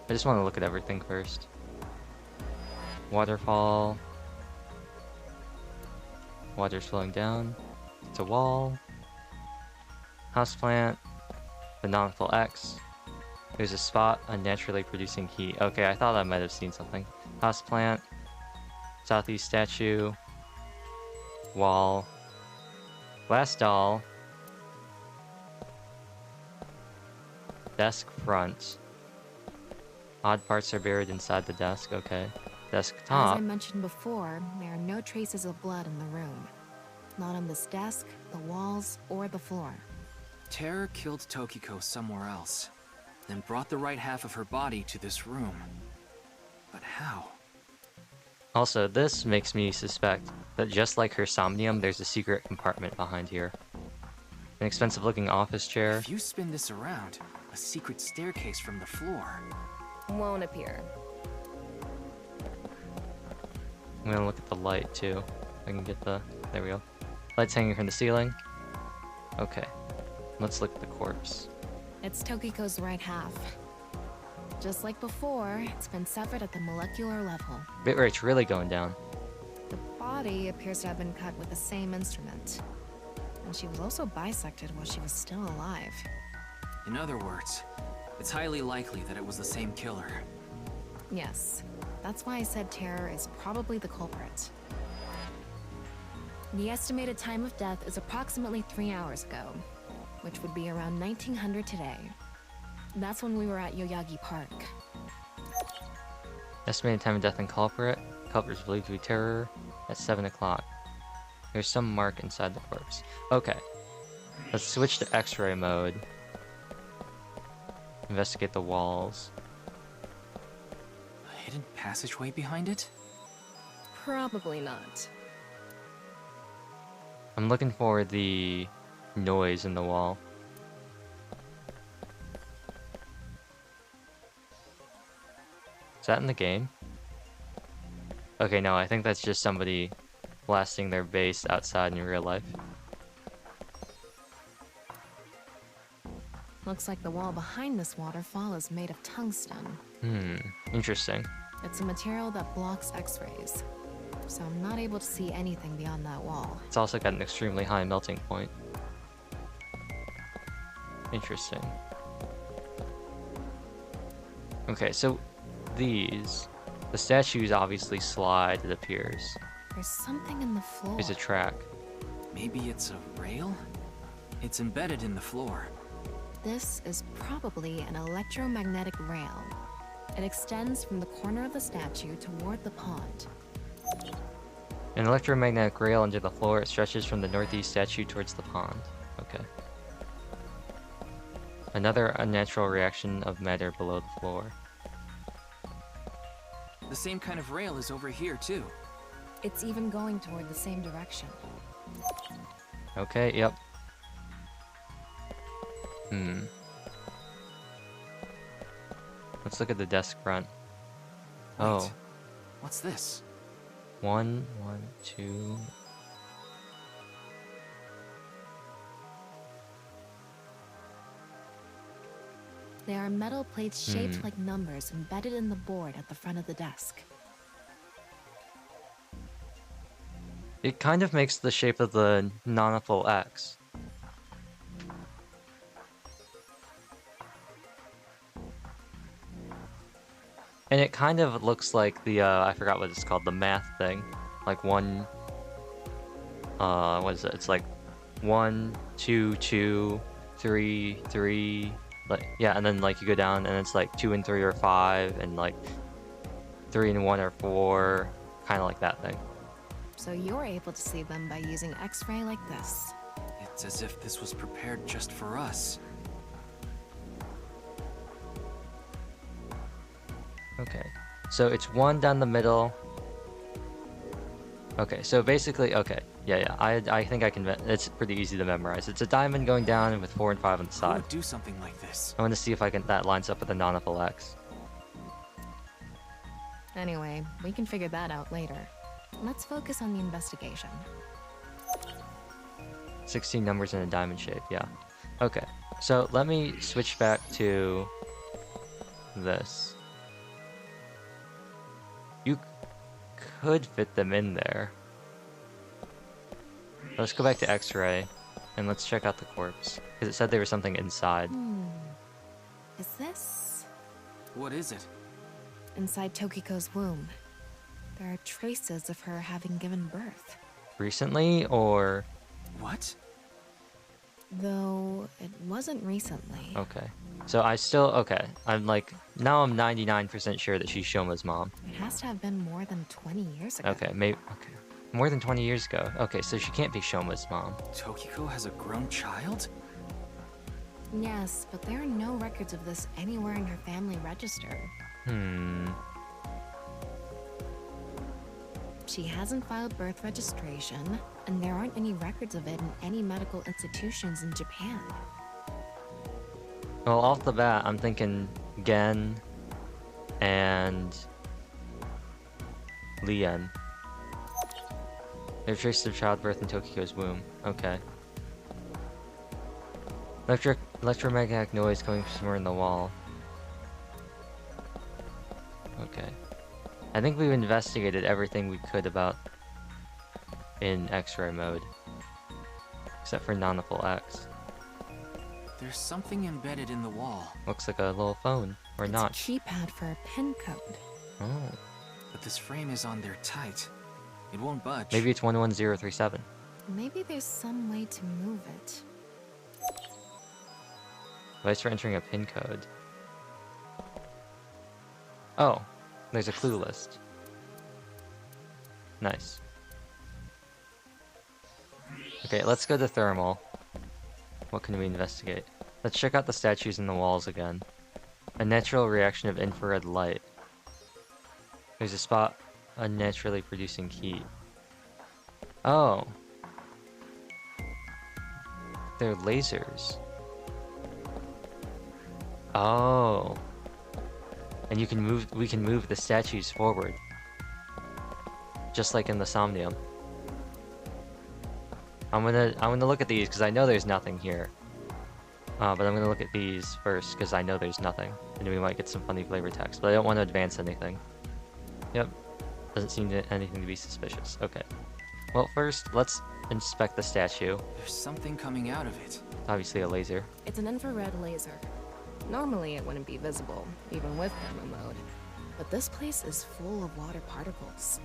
I just want to look at everything first. Waterfall. Water's flowing down. It's a wall. Houseplant. The non-full X. There's a spot unnaturally producing heat. Okay, I thought I might have seen something. Houseplant. Southeast statue. Wall. Glass doll. Desk front. Odd parts are buried inside the desk. Okay. Desk As top. I mentioned before, there are no traces of blood in the room. Not on this desk, the walls, or the floor. Terror killed Tokiko somewhere else, then brought the right half of her body to this room. But how? Also, this makes me suspect that just like her Somnium, there's a secret compartment behind here. An expensive-looking office chair. If you spin this around, a secret staircase from the floor won't appear. I'm gonna look at the light too. I can get the... There we go. Light's hanging from the ceiling. Okay. Let's look at the corpse. It's Tokiko's right half. Just like before, it's been severed at the molecular level. Bit where it's really going down. The body appears to have been cut with the same instrument. And she was also bisected while she was still alive. In other words, it's highly likely that it was the same killer. Yes. That's why I said Terror is probably the culprit. The estimated time of death is approximately 3 hours ago, which would be around 1900 today. That's when we were at Yoyagi Park. Estimated time of death and culprit. Culprit is believed to be Terror at 7 o'clock. There's some mark inside the corpse. Okay. Let's switch to X-ray mode. Investigate the walls. A hidden passageway behind it? Probably not. I'm looking for the noise in the wall. Is that in the game? Okay, no, I think that's just somebody blasting their bass outside in real life. Looks like the wall behind this waterfall is made of tungsten. Interesting. It's a material that blocks X-rays, so I'm not able to see anything beyond that wall. It's also got an extremely high melting point. Interesting. Okay, so these... The statues obviously slide, it appears. There's something in the floor. There's a track. Maybe it's a rail? It's embedded in the floor. This is probably an electromagnetic rail. It extends from the corner of the statue toward the pond. An electromagnetic rail under the floor. It stretches from the northeast statue towards the pond. Okay. Another unnatural reaction of matter below the floor. The same kind of rail is over here, too. It's even going toward the same direction. Okay, yep. Let's look at the desk front. Wait, oh. What's this? 1, 2... There are metal plates shaped like numbers embedded in the board at the front of the desk. It kind of makes the shape of the non-full X. And it kind of looks like the, I forgot what it's called, the math thing. Like one, what is it? It's like 1, 2, 2, 3, 3, like, yeah, and then like you go down and it's like 2 and 3 are 5, and like 3 and 1 are 4, kind of like that thing. So you're able to see them by using X-ray like this. It's as if this was prepared just for us. Okay, so it's 1 down the middle. Okay, so basically, okay, yeah, I think I can, it's pretty easy to memorize. It's a diamond going down with 4 and 5 on the Who side. would do something like this? I want to see if I can, that lines up with the non-full X. Anyway, we can figure that out later. let's focus on the investigation. 16 numbers in a diamond shape, yeah. Okay, so let me switch back to this. You could fit them in there. Let's go back to X-ray, and let's check out the corpse. Because it said there was something inside. Is this? What is it? Inside Tokiko's womb, there are traces of her having given birth. Recently, or...? What? Though it wasn't recently. Okay. So I still... Okay. I'm like... Now I'm 99% sure that she's Shoma's mom. It has to have been more than 20 years ago. Okay, maybe... Okay. More than 20 years ago. Okay, so she can't be Shoma's mom. Tokiko has a grown child? Yes, but there are no records of this anywhere in her family register. She hasn't filed birth registration, and there aren't any records of it in any medical institutions in Japan. Well, off the bat, I'm thinking Gen and Lien. There are traces of childbirth in Tokiko's womb. Okay. Electromagnetic noise coming from somewhere in the wall. Okay. I think we've investigated everything we could about in X-ray mode. Except for non-full X. There's something embedded in the wall. Looks like a little phone. Or It's not. a keypad for a pin code. Oh. But this frame is on there tight. It won't budge. Maybe it's 11037. Maybe there's some way to move it. Device for entering a pin code. Oh, there's a clue list. Nice. Okay, let's go to thermal. What can we investigate? Let's check out the statues in the walls again. A natural reaction of infrared light. There's a spot unnaturally producing heat. Oh. They're lasers. Oh. And we can move the statues forward. Just like in the Somnium. I'm gonna look at these because I know there's nothing here. But I'm gonna look at these first because I know there's nothing. And we might get some funny flavor text, but I don't want to advance anything. Yep. Doesn't seem to anything to be suspicious. Okay. Well, first, let's inspect the statue. There's something coming out of it. Obviously a laser. It's an infrared laser. Normally it wouldn't be visible, even with thermal mode. But this place is full of water particles.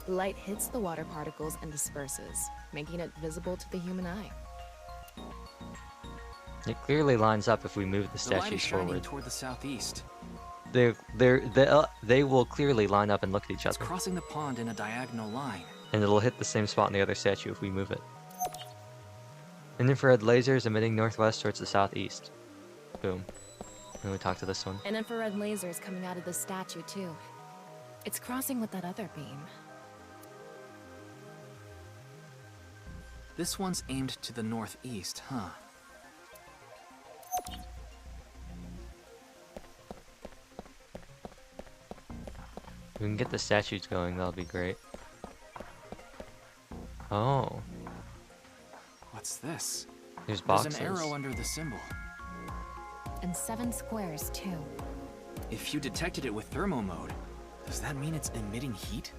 Light hits the water particles and disperses, making it visible to the human eye. It clearly lines up if we move the The light is statues shining forward. toward the southeast. They will clearly line up and look at each It's other. crossing the pond in a diagonal line. And it'll hit the same spot in the other statue if we move it. An infrared laser is emitting northwest towards the southeast. Boom. And we talk to this one. An infrared laser is coming out of the statue, too. It's crossing with that other beam. This one's aimed to the northeast, huh? If we can get the statues going, that'll be great. Oh. What's this? There's boxes. There's an arrow under the symbol. And 7 squares, too. If you detected it with thermo mode, does that mean it's emitting heat?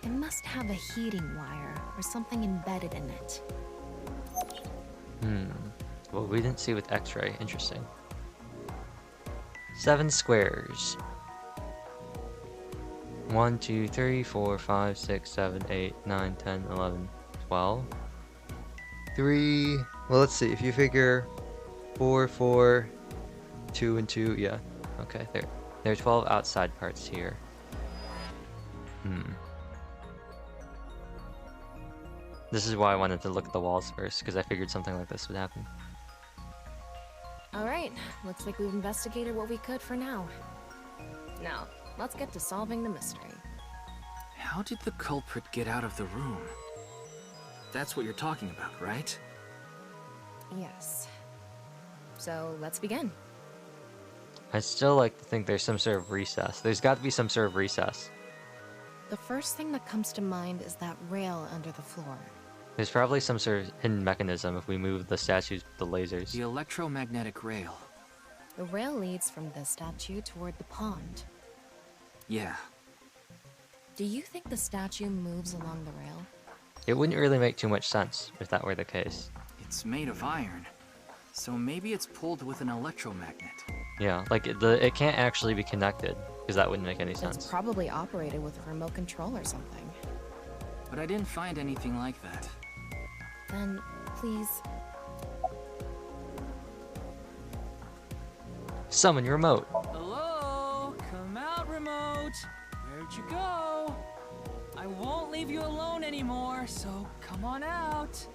It must have a heating wire or something embedded in it. Well, we didn't see with X-ray. Interesting. 7 squares. 1, 2, 3, 4, 5, 6, 7, 8, 9, 10, 11, 12. 3. Well, let's see. If you figure 4, 4, 2, and 2. Yeah. Okay. There are 12 outside parts here. This is why I wanted to look at the walls first, because I figured something like this would happen. Alright, looks like we've investigated what we could for now. Now, let's get to solving the mystery. How did the culprit get out of the room? That's what you're talking about, right? Yes. So, let's begin. I still like to think there's some sort of recess. There's got to be some sort of recess. The first thing that comes to mind is that rail under the floor. There's probably some sort of hidden mechanism if we move the statues with the lasers. The electromagnetic rail. The rail leads from this statue toward the pond. Yeah. Do you think the statue moves along the rail? It wouldn't really make too much sense if that were the case. It's made of iron, so maybe it's pulled with an electromagnet. Yeah, like it can't actually be connected, because that wouldn't make any sense. It's probably operated with a remote control or something. But I didn't find anything like that. Then, please... Summon your remote. Hello? Come out, remote. Where'd you go? I won't leave you alone anymore, so come on out.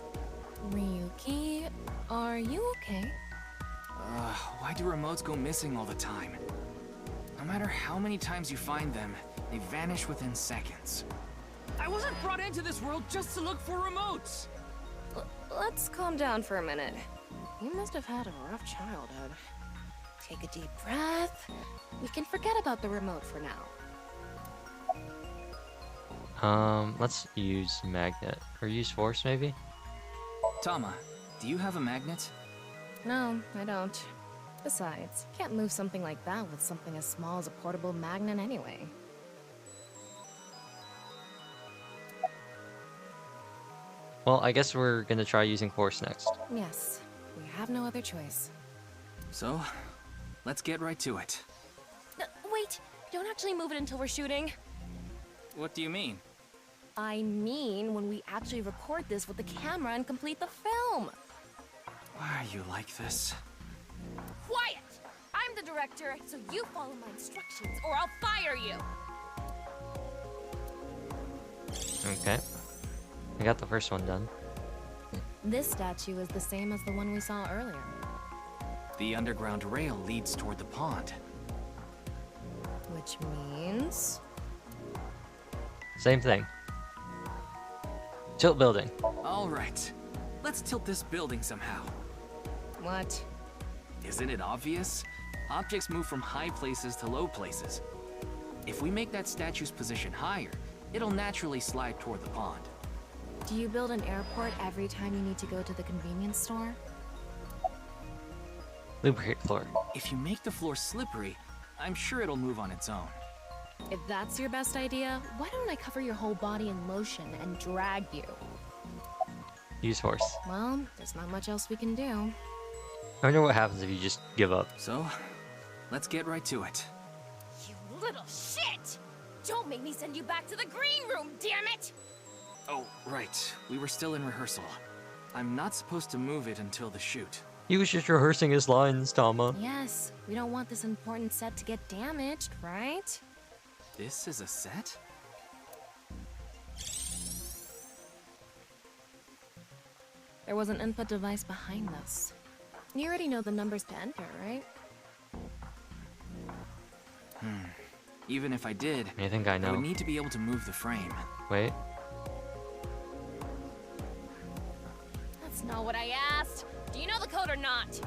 Ryuki, are you okay? Why do remotes go missing all the time? No matter how many times you find them, they vanish within seconds. I wasn't brought into this world just to look for remotes! Let's calm down for a minute. You must have had a rough childhood. Take a deep breath. We can forget about the remote for now. Let's use magnet. Or use force, maybe? Tama, do you have a magnet? No, I don't. Besides, can't move something like that with something as small as a portable magnet anyway. Well, I guess we're gonna try using force next. Yes, we have no other choice. So, let's get right to it. Wait, don't actually move it until we're shooting. What do you mean? I mean when we actually record this with the camera and complete the film. Why are you like this? Quiet! I'm the director, so you follow my instructions or I'll fire you! Okay. I got the first one done. This statue is the same as the one we saw earlier. The underground rail leads toward the pond. Which means... Same thing. Tilt building. All right. Let's tilt this building somehow. What? Isn't it obvious? Objects move from high places to low places. If we make that statue's position higher, it'll naturally slide toward the pond. Do you build an airport every time you need to go to the convenience store? Lubricate floor. If you make the floor slippery, I'm sure it'll move on its own. If that's your best idea, why don't I cover your whole body in lotion and drag you? Use force. Well, there's not much else we can do. I wonder what happens if you just give up. So, let's get right to it. You little shit! Don't make me send you back to the green room, damn it! Oh, right. We were still in rehearsal. I'm not supposed to move it until the shoot. He was just rehearsing his lines, Tama. Yes, we don't want this important set to get damaged, right? This is a set? There was an input device behind this. You already know the numbers to enter, right? Even if I did, I think I I know. would need to be able to move the frame. Wait. That's not what I asked. Do you know the code or not?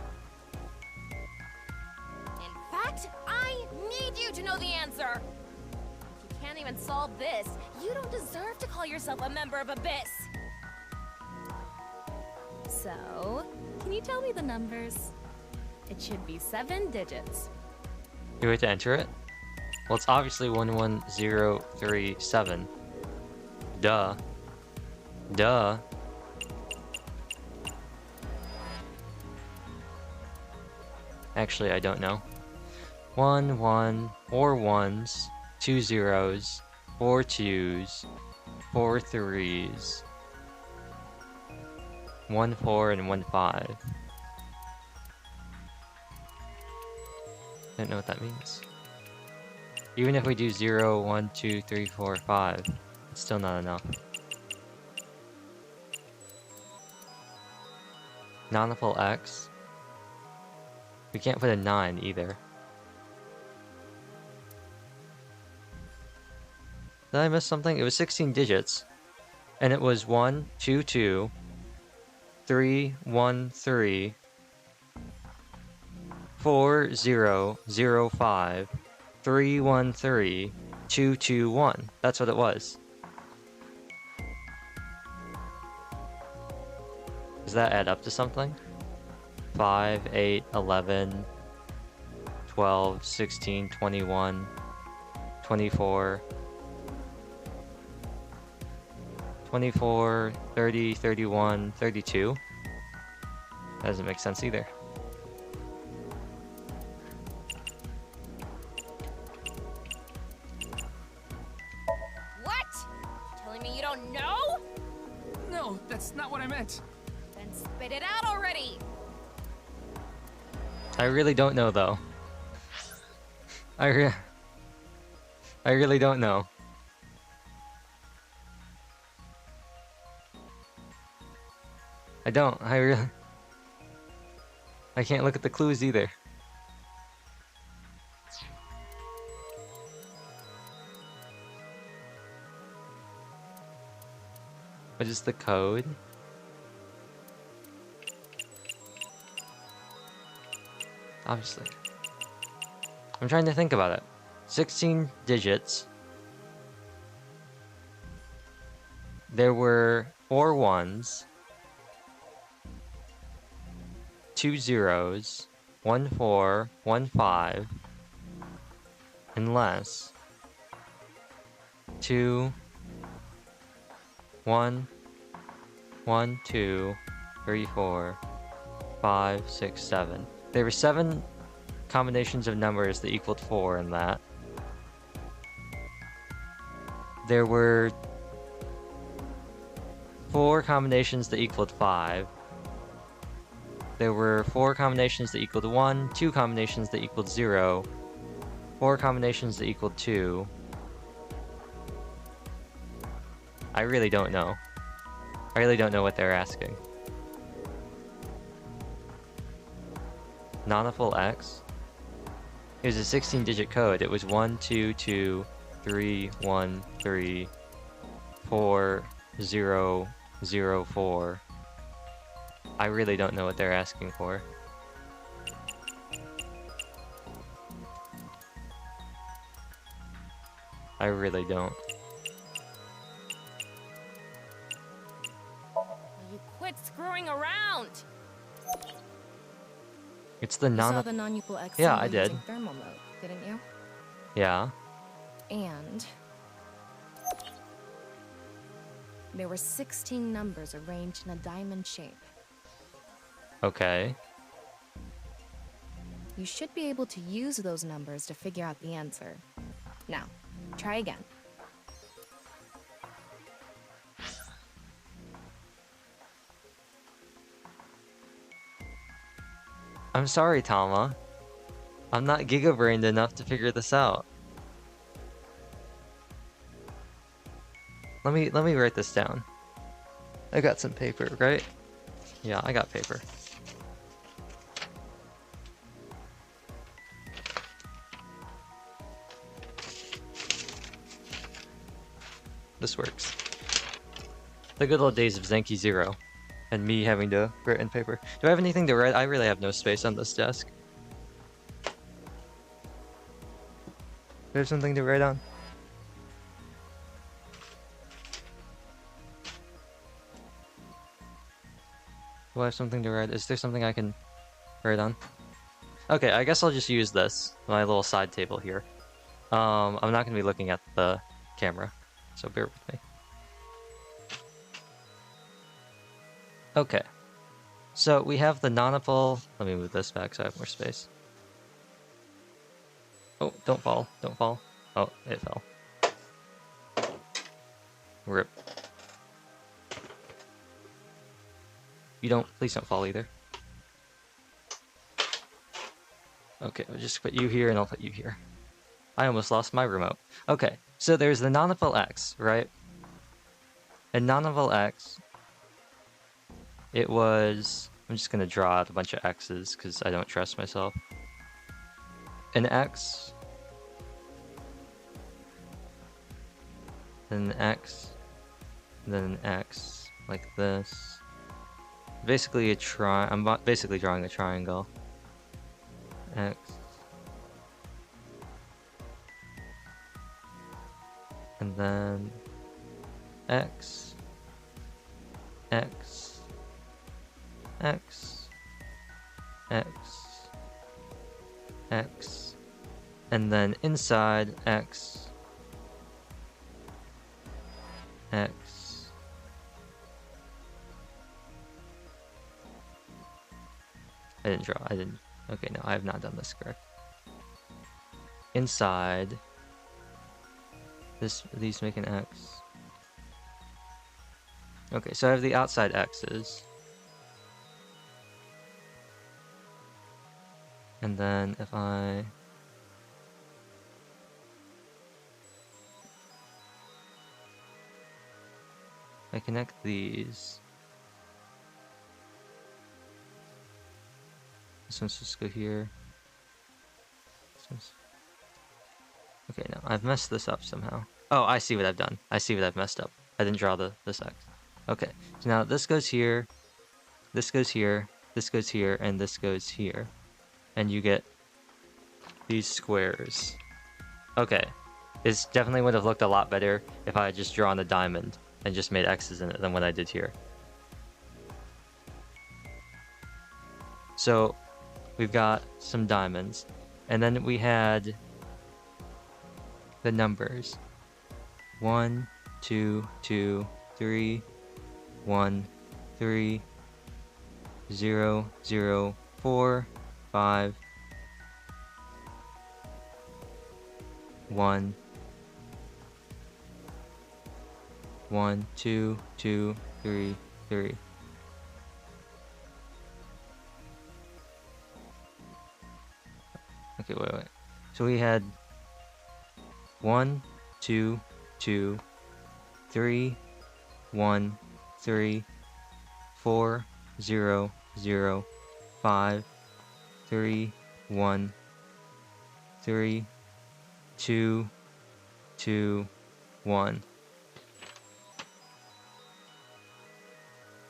In fact, I need you to know the answer. If you can't even solve this, you don't deserve to call yourself a member of Abyss. So, can you tell me the numbers? It should be 7 digits. You wait to enter it? Well, it's obviously 11037. Duh. Duh. Actually, I don't know. 1, 1, 4 1s, 2 zeros, 4 2s, 4 3s, 1 4, and 1 5. Don't know what that means. Even if we do 0, 1, 2, 3, 4, 5, it's still not enough. Non-full X. We can't put a 9 either. Did I miss something? It was 16 digits. And it was 1, 2, 2, 3, 1, 3, 4, 0, 0, 5, 3, 1, 3, 221. That's what it was. Does that add up to something? 5, 8, 11, 12, 16, 21, 24, 24, 30, 31, 32. That doesn't make sense either. What? Telling me you don't know? No, that's not what I meant. Then spit it out already. I really don't know though. I really don't know. I don't. I can't look at the clues either. What is the code? Obviously. I'm trying to think about it. 16 digits. There were 4 ones, 2 zeros, 1 4, 1 5, unless 2 1 1 2 3 4 5 6 7. There were 7 combinations of numbers that equaled 4 in that. There were 4 combinations that equaled 5. There were 4 combinations that equaled 1, 2 combinations that equaled 0, 4 combinations that equaled 2. I really don't know. I really don't know what they're asking. Non-full X? It was a 16-digit code. It was 1 2 2 3 1 3 4 0 0 4. I really don't know what they're asking for. I really don't. You quit screwing around. It's the You saw non. the non-equal X Yeah, symbol I did. using thermal mode, didn't you? Yeah. And there were 16 numbers arranged in a diamond shape. Okay. You should be able to use those numbers to figure out the answer. Now, try again. I'm sorry, Tama. I'm not giga-brained enough to figure this out. Let me write this down. I got some paper, right? Yeah, I got paper. This works. The good old days of Zenki Zero. And me having to write in paper. Do I have anything to write? I really have no space on this desk. There's something to write on. Do I have something to write? Is there something I can write on? Okay, I guess I'll just use this, my little side table here. I'm not going to be looking at the camera, so bear with me. Okay, so we have the nonapple. Let me move this back so I have more space. Oh, don't fall, don't fall. Oh, it fell. Rip. Please don't fall either. Okay, I'll just put you here and I'll put you here. I almost lost my remote. Okay, so there's the nonapple X, right? And nonapple X, it was... I'm just gonna draw out a bunch of X's because I don't trust myself. An X. Then an X. Then an X. Like this. Basically I'm basically drawing a triangle. X. And then X, X, X, X, X, and then inside X, X, I didn't, okay, no, I have not done this correct. Inside, these make an X. Okay, so I have the outside X's. And then if I connect these, this one's just go here. This one's... Okay, no, I've messed this up somehow. Oh, I see what I've done. I see what I've messed up. I didn't draw this X. Okay, so now this goes here, this goes here, this goes here, and this goes here. And you get these squares. Okay, this definitely would have looked a lot better if I had just drawn a diamond and just made X's in it than what I did here. So we've got some diamonds, and then we had the numbers 1, 2, 2, 3, 1, 3, 0, 0, 4, 5, 1, 1, 2, 2, 3, 3. Okay, wait. So we had 1, 2, 2, 3, 1, 3, 4, 0, 0, 5, 3, 1, 3, 2, 2, 1.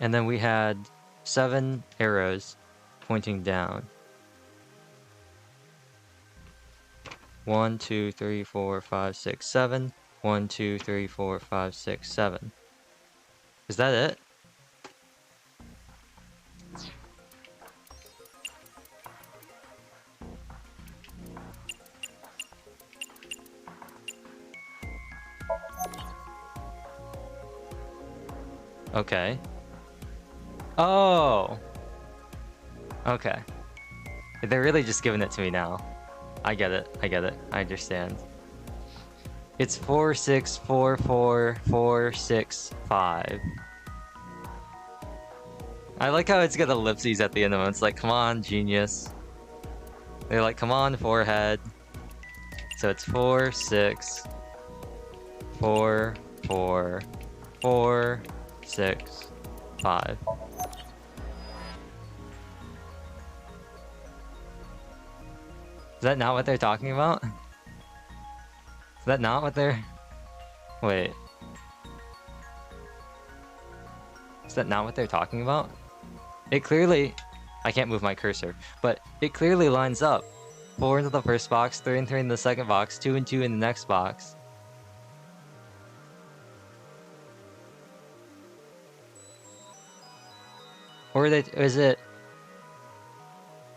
And then we had 7 arrows pointing down. 1, 2, 3, 4, 5, 6, 7. 1, 2, 3, 4, 5, 6, 7. Is that it? Okay. Oh! Okay. They're really just giving it to me now. I get it. I get it. I understand. It's 4, 6, 4, 4, 4, 6, 5. I like how it's got ellipses at the end of it. It's like, come on, genius. They're like, come on, forehead. So it's 4, 6, 4, 4, 4, 6, 5. Is that not what they're talking about? Is that not what they're... Wait. Is that not what they're talking about? It clearly... I can't move my cursor, but it clearly lines up. 4 into the first box, 3 and 3 in the second box, 2 and 2 in the next box. Or is it...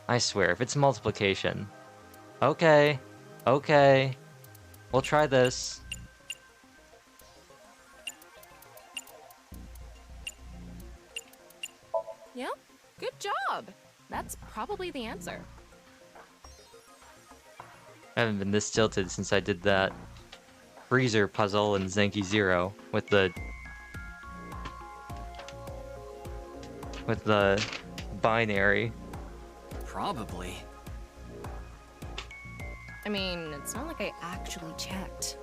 I swear, if it's multiplication... Okay. Okay. We'll try this. Yep, good job. That's probably the answer. I haven't been this tilted since I did that freezer puzzle in Zenki Zero with the binary. Probably. I mean, it's not like I actually checked.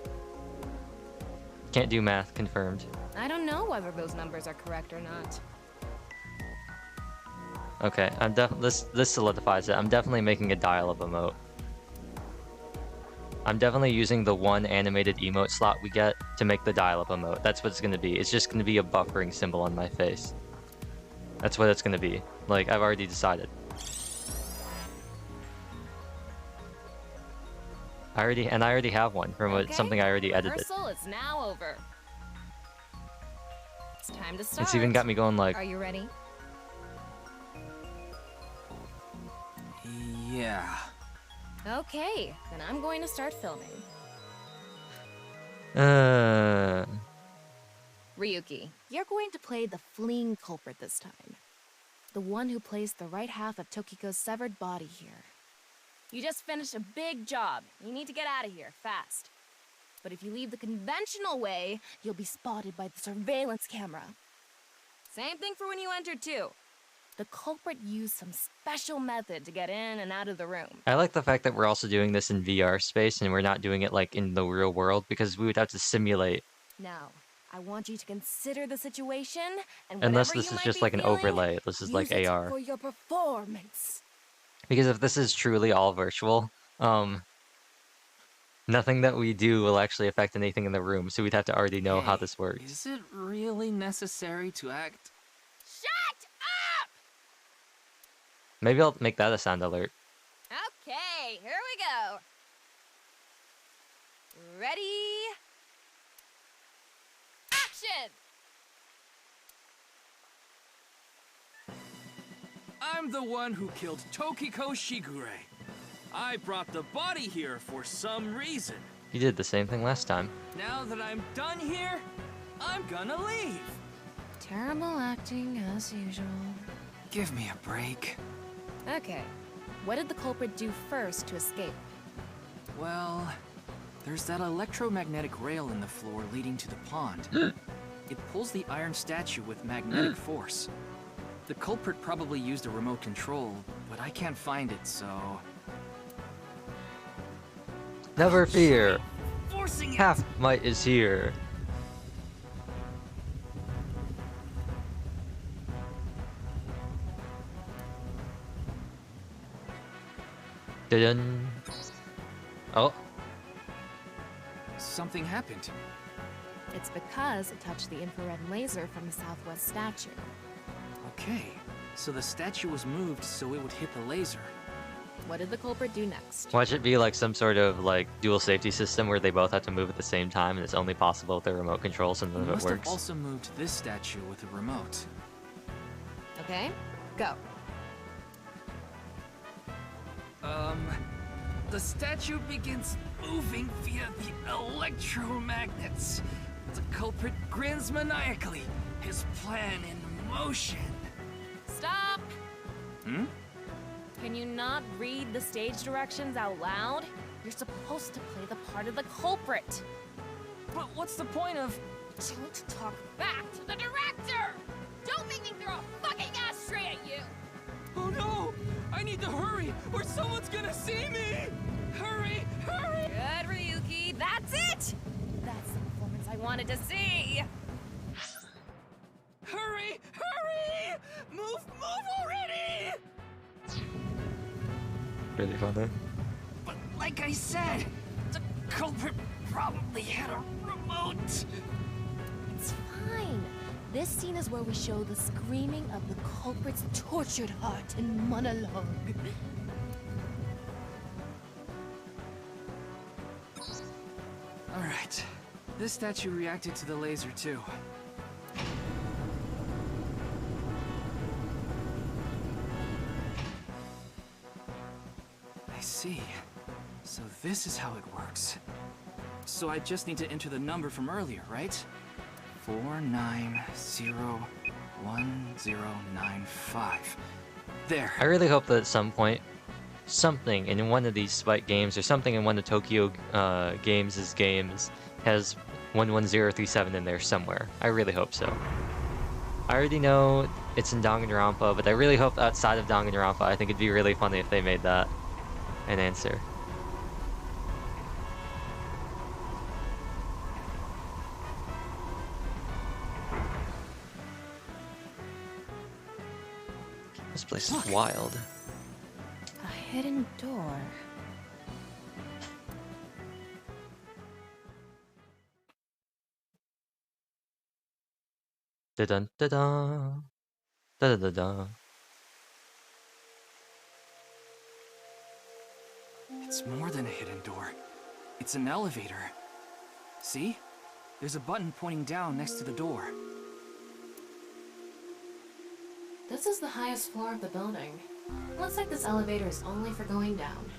Can't do math, confirmed. I don't know whether those numbers are correct or not. Okay, this solidifies it. I'm definitely making a dial-up emote. I'm definitely using the one animated emote slot we get to make the dial-up emote. That's what it's gonna be. It's just gonna be a buffering symbol on my face. That's what it's gonna be. Like, I've already decided. I already have one from something I already edited. Rehearsal is now over. It's time to start. It's even got me going like. Are you ready? Yeah. Okay, then I'm going to start filming. Ryuki, you're going to play the fleeing culprit this time. The one who placed the right half of Tokiko's severed body here. You just finished a big job. You need to get out of here, fast. But if you leave the conventional way, you'll be spotted by the surveillance camera. Same thing for when you entered, too. The culprit used some special method to get in and out of the room. I like the fact that we're also doing this in VR space and we're not doing it like in the real world because we would have to simulate. Now, I want you to consider the situation and Unless whatever this you is might just be like an feeling, overlay. This is like use it AR. for your performance. Because if this is truly all virtual, nothing that we do will actually affect anything in the room, so we'd have to already know how this works. Is it really necessary to act? Shut up! Maybe I'll make that a sound alert. Okay, here we go. Ready? Action! I'm the one who killed Tokiko Shigure. I brought the body here for some reason. You did the same thing last time. Now that I'm done here, I'm gonna leave. Terrible acting as usual. Give me a break. Okay, what did the culprit do first to escape? Well, there's that electromagnetic rail in the floor leading to the pond. It pulls the iron statue with magnetic force. The culprit probably used a remote control, but I can't find it, so... Never fear! Forcing it. Half might is here! Dun. Oh. Something happened. It's because it touched the infrared laser from the southwest statue. Okay, so the statue was moved so it would hit the laser. What did the culprit do next? Watch it be like some sort of like dual safety system where they both have to move at the same time and it's only possible with the remote control, so none of it Must have works. also moved this statue with a remote. Okay, go. The statue begins moving via the electromagnets. The culprit grins maniacally, his plan in motion. Stop! Hmm? Can you not read the stage directions out loud? You're supposed to play the part of the culprit. But what's the point of... Don't talk back to the director! Don't make me throw a fucking ashtray at you! Oh no! I need to hurry, or someone's gonna see me! Hurry! Hurry! Good, Ryuki, that's it! That's the performance I wanted to see! Hurry! Hurry! Move already! Really funny. But like I said, the culprit probably had a remote. It's fine. This scene is where we show the screaming of the culprit's tortured heart in monologue. Alright. This statue reacted to the laser too. I see. So this is how it works. So I just need to enter the number from earlier, right? 4901095. There. I really hope that at some point, something in one of these Spike games or something in one of Tokyo games' games has 11037 in there somewhere. I really hope so. I already know it's in Danganronpa, but I really hope outside of Danganronpa, I think it'd be really funny if they made that an answer. This place is wild. A hidden door. Da-dun, da-dun. Da-da-da-da. It's more than a hidden door. It's an elevator. See? There's a button pointing down next to the door. This is the highest floor of the building. Looks like this elevator is only for going down.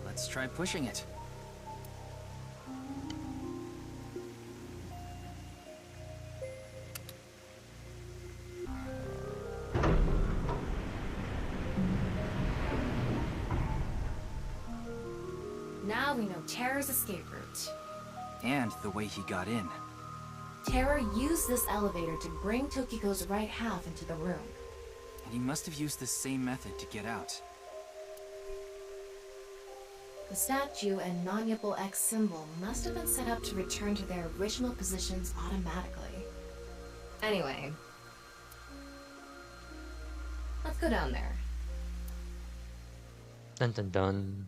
Let's try pushing it. Now we know Terror's escape route. And the way he got in. Terror used this elevator to bring Tokiko's right half into the room. And he must have used the same method to get out. The statue and non-Yipple X symbol must have been set up to return to their original positions automatically. Anyway, let's go down there. Dun dun dun.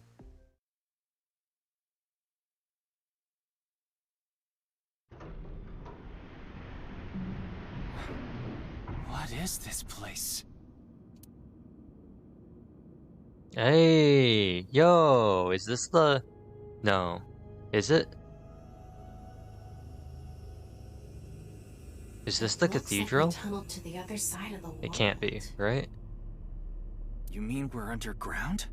What is this place? Hey, yo, is this the... No. Is it? Is this the cathedral? Looks like we tunneled to the other side of the world. It can't be, right? You mean we're underground?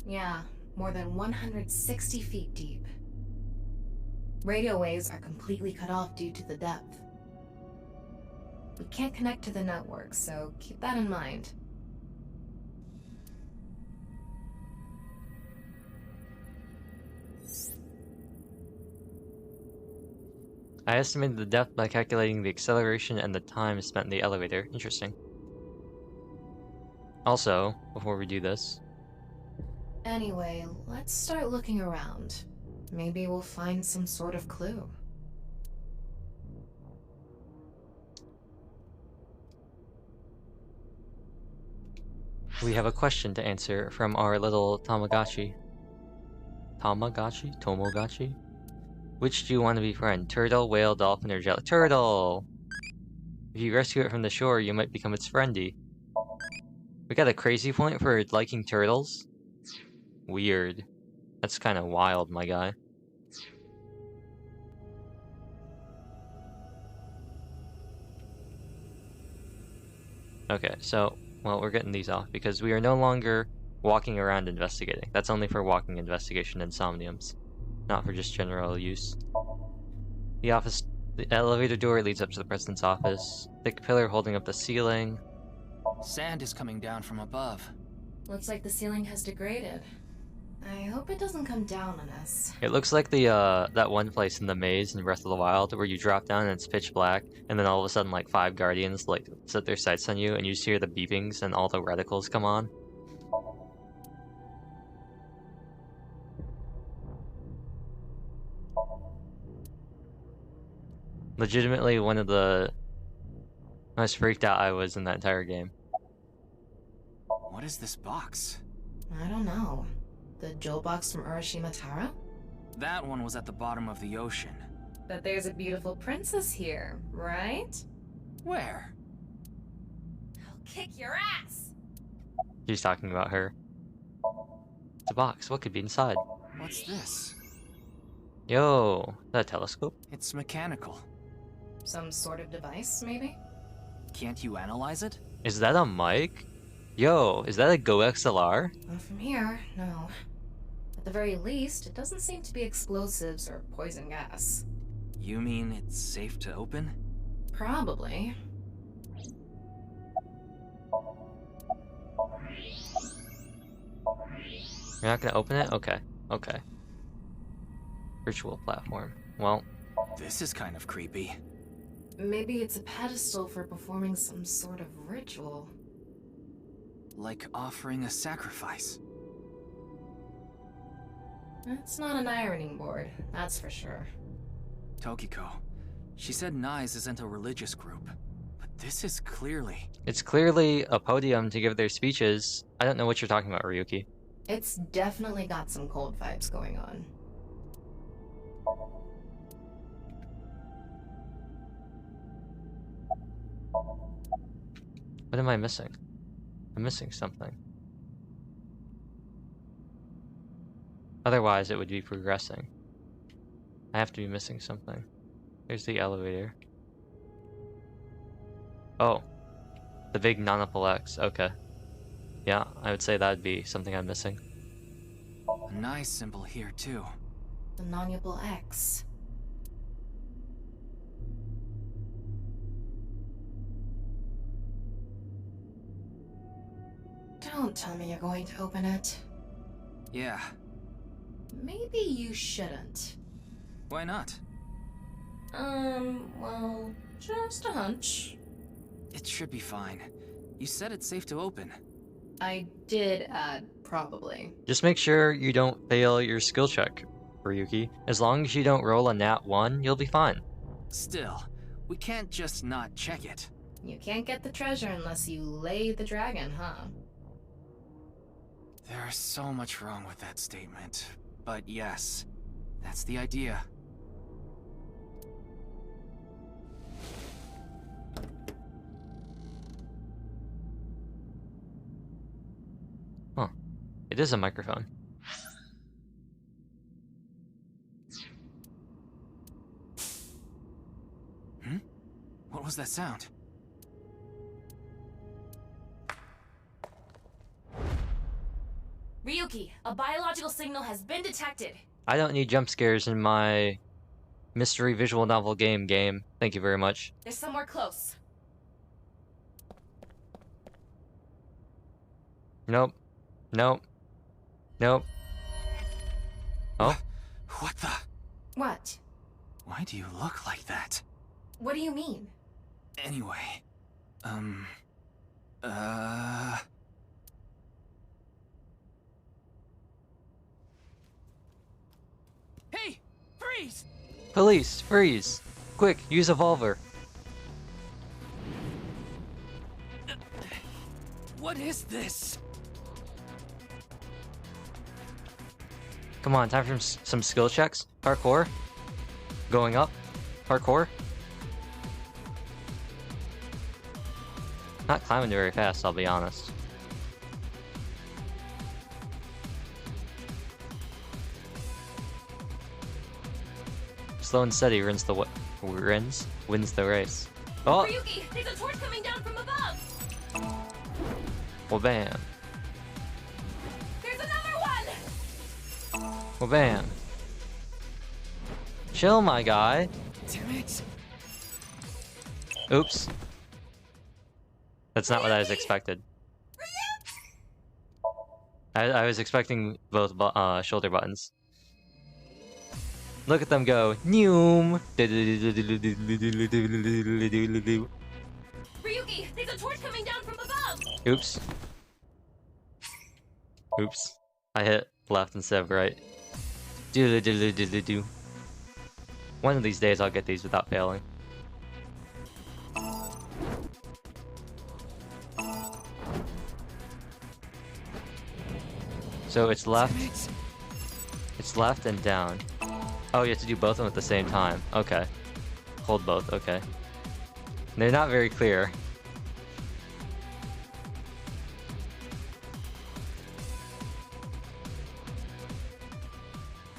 Yeah, more than 160 feet deep. Radio waves are completely cut off due to the depth. We can't connect to the network, so keep that in mind. I estimated the depth by calculating the acceleration and the time spent in the elevator. Interesting. Also, before we do this... Anyway, let's start looking around. Maybe we'll find some sort of clue. We have a question to answer from our little Tamagotchi. Tamagotchi? Tomogachi? Which do you want to befriend? Turtle, whale, dolphin, or jelly? Turtle! If you rescue it from the shore, you might become its friendy. We got a crazy point for liking turtles? Weird. That's kind of wild, my guy. Okay, so, well, we're getting these off because we are no longer walking around investigating. That's only for walking investigation in Somniums, not for just general use. The elevator door leads up to the president's office. Thick pillar holding up the ceiling. Sand is coming down from above. Looks like the ceiling has degraded. I hope it doesn't come down on us. It looks like the that one place in the maze in Breath of the Wild where you drop down and it's pitch black, and then all of a sudden like 5 guardians like set their sights on you, and you just hear the beepings and all the reticles come on. Legitimately one of the most freaked out I was in that entire game. What is this box? I don't know. The jewel box from Urashima Taro? That one was at the bottom of the ocean. But there's a beautiful princess here, right? Where? I'll kick your ass! She's talking about her. It's a box. What could be inside? What's this? Yo, is that a telescope? It's mechanical. Some sort of device, maybe? Can't you analyze it? Is that a mic? Yo, is that a Go XLR? Not from here, no. At the very least, it doesn't seem to be explosives or poison gas. You mean it's safe to open? Probably. You're not gonna open it? Okay, okay. Virtual platform. Well... This is kind of creepy. Maybe it's a pedestal for performing some sort of ritual. Like offering a sacrifice. It's not an ironing board, that's for sure. Tokiko. She said Nyes isn't a religious group. But this is clearly... It's clearly a podium to give their speeches. I don't know what you're talking about, Ryuki. It's definitely got some cold vibes going on. What am I missing? I'm missing something. Otherwise, it would be progressing. I have to be missing something. There's the elevator. Oh, the big non-opal X. Okay. Yeah, I would say that'd be something I'm missing. A nice symbol here, too. The non-opal X. Don't tell me you're going to open it. Yeah. Maybe you shouldn't. Why not? Well, just a hunch. It should be fine. You said it's safe to open. I did add probably. Just make sure you don't fail your skill check, Ryuki. As long as you don't roll a nat 1, you'll be fine. Still, we can't just not check it. You can't get the treasure unless you lay the dragon, huh? There's so much wrong with that statement. But yes, that's the idea. Huh. It is a microphone. What was that sound? Ryuki, a biological signal has been detected. I don't need jump scares in my mystery visual novel game. Thank you very much. There's somewhere close. Nope. Nope. Nope. Oh? What the? What? Why do you look like that? What do you mean? Anyway, Hey! Freeze! Police, freeze! Quick, use Evolver. What is this? Come on, time for some skill checks. Parkour. Going up. Parkour. Not climbing very fast, I'll be honest. Slow and steady wins the race. Oh! Ryuki, there's a torch coming down from above! Well, bam. There's another one! Well, bam. Chill, my guy. Damn it! Oops. That's not what I was expected. I was expecting both shoulder buttons. Look at them go. Noom. Ryuki, there's a torch coming down from above! Oops. Oops. I hit left instead of right. Do. One of these days I'll get these without failing. So it's left. It's left and down. Oh, you have to do both of them at the same time. Okay. Hold both, okay. They're not very clear.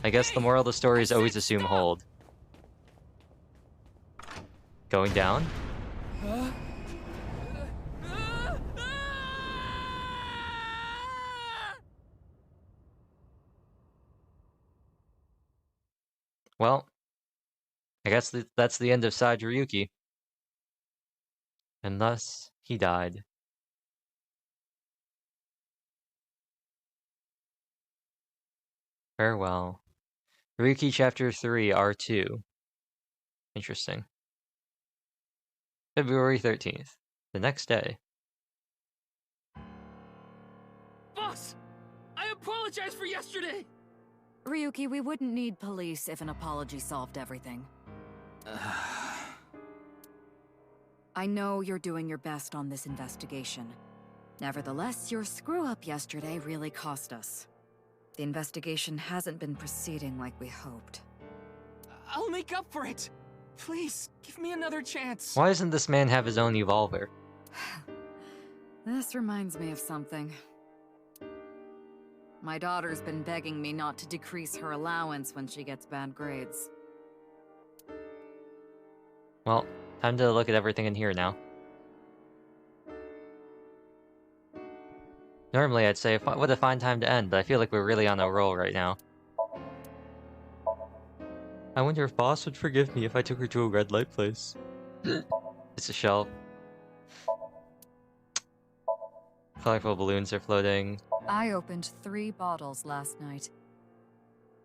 I guess the moral of the story is always assume hold. Going down? Well, I guess that's the end of Side Ryuki. And thus, he died. Farewell. Ryuki Chapter 3, R2. Interesting. February 13th. The next day. Boss! I apologize for yesterday! Ryuki, we wouldn't need police if an apology solved everything. I know you're doing your best on this investigation. Nevertheless, your screw-up yesterday really cost us. The investigation hasn't been proceeding like we hoped. I'll make up for it! Please, give me another chance. Why doesn't this man have his own Evolver? This reminds me of something. My daughter's been begging me not to decrease her allowance when she gets bad grades. Well, time to look at everything in here now. Normally I'd say, what a fine time to end, but I feel like we're really on a roll right now. I wonder if Boss would forgive me if I took her to a red light place. It's a shelf. Colorful balloons are floating. I opened 3 bottles last night.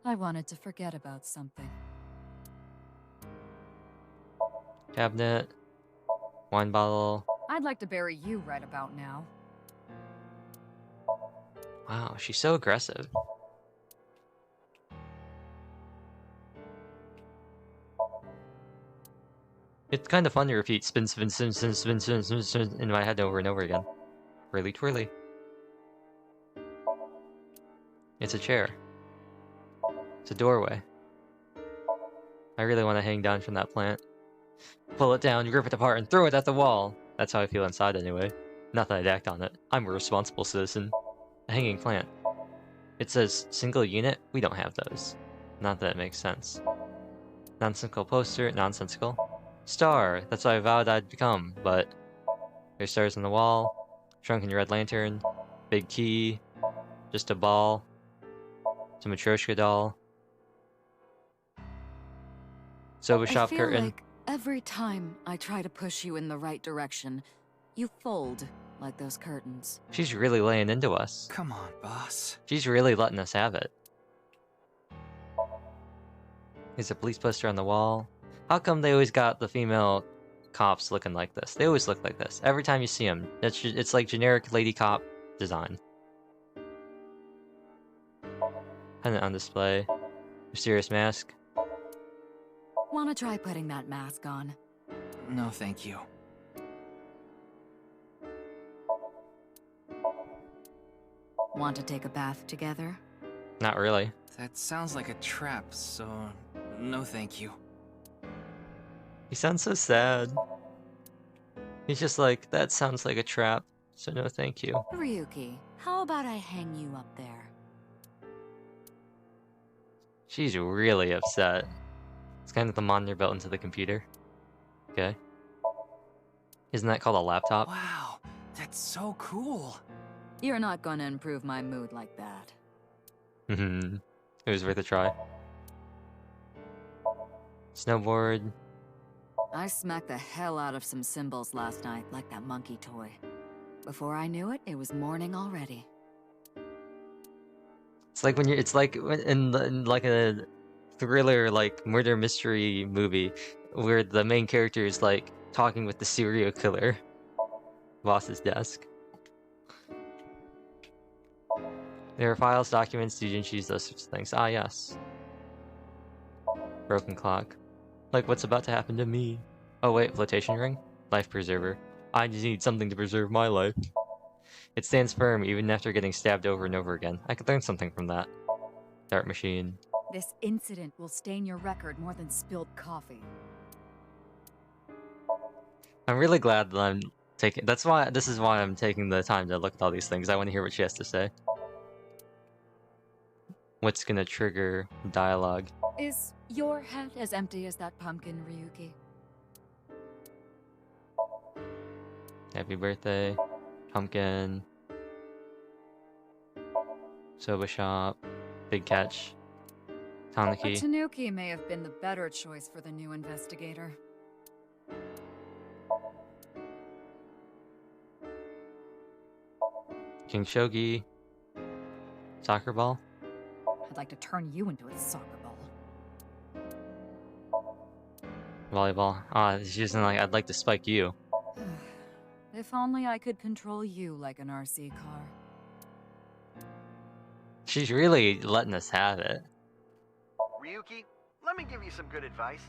I wanted to forget about something. Cabinet. Wine bottle. I'd like to bury you right about now. Wow, she's so aggressive. It's kind of fun to repeat spin, spin, spin, spin, spin, spin, spin, spin in my head over and over again. Twirly, twirly. It's a chair. It's a doorway. I really want to hang down from that plant. Pull it down, rip it apart, and throw it at the wall. That's how I feel inside anyway. Not that I'd act on it. I'm a responsible citizen. A hanging plant. It says single unit. We don't have those. Not that it makes sense. Nonsensical poster. Nonsensical. Star. That's what I vowed I'd become, but there's stars on the wall. Shrunken red lantern. Big key. Just a ball. Some Matryoshka doll. Soba shop curtain. Like every time I try to push you in the right direction, you fold like those curtains. She's really laying into us. Come on, boss. She's really letting us have it. There's a police poster on the wall. How come they always got the female cops looking like this? They always look like this. Every time you see them. It's like generic lady cop design. Pendant on display. Mysterious mask. Wanna try putting that mask on? No, thank you. Want to take a bath together? Not really. That sounds like a trap, so no thank you. He sounds so sad. He's just like, that sounds like a trap, so no thank you. Ryuki, how about I hang you up there? She's really upset. It's kind of the monitor built into the computer. Okay. Isn't that called a laptop? Wow, that's so cool. You're not gonna improve my mood like that. It was worth a try. Snowboard. I smacked the hell out of some cymbals last night, like that monkey toy. Before I knew it, it was morning already. It's like when you're. It's like in like a thriller, like murder mystery movie, where the main character is like talking with the serial killer. Boss's desk. There are files, documents, agencies, those sorts of things. Ah, yes. Broken clock. Like what's about to happen to me? Oh wait, flotation ring? Life preserver. I just need something to preserve my life. It stands firm even after getting stabbed over and over again. I could learn something from that. Dart machine. This incident will stain your record more than spilled coffee. I'm really glad that I'm taking. This is why I'm taking the time to look at all these things. I want to hear what she has to say. What's gonna trigger dialogue? Is your head as empty as that pumpkin, Ryuki? Happy birthday. Pumpkin. Soba shop. Big catch. Tanuki. Tanuki may have been the better choice for the new investigator. King Shogi. Soccer ball. I'd like to turn you into a soccer ball. Volleyball. Ah, she's using like, I'd like to spike you. If only I could control you like an RC car. She's really letting us have it. Ryuki, let me give you some good advice.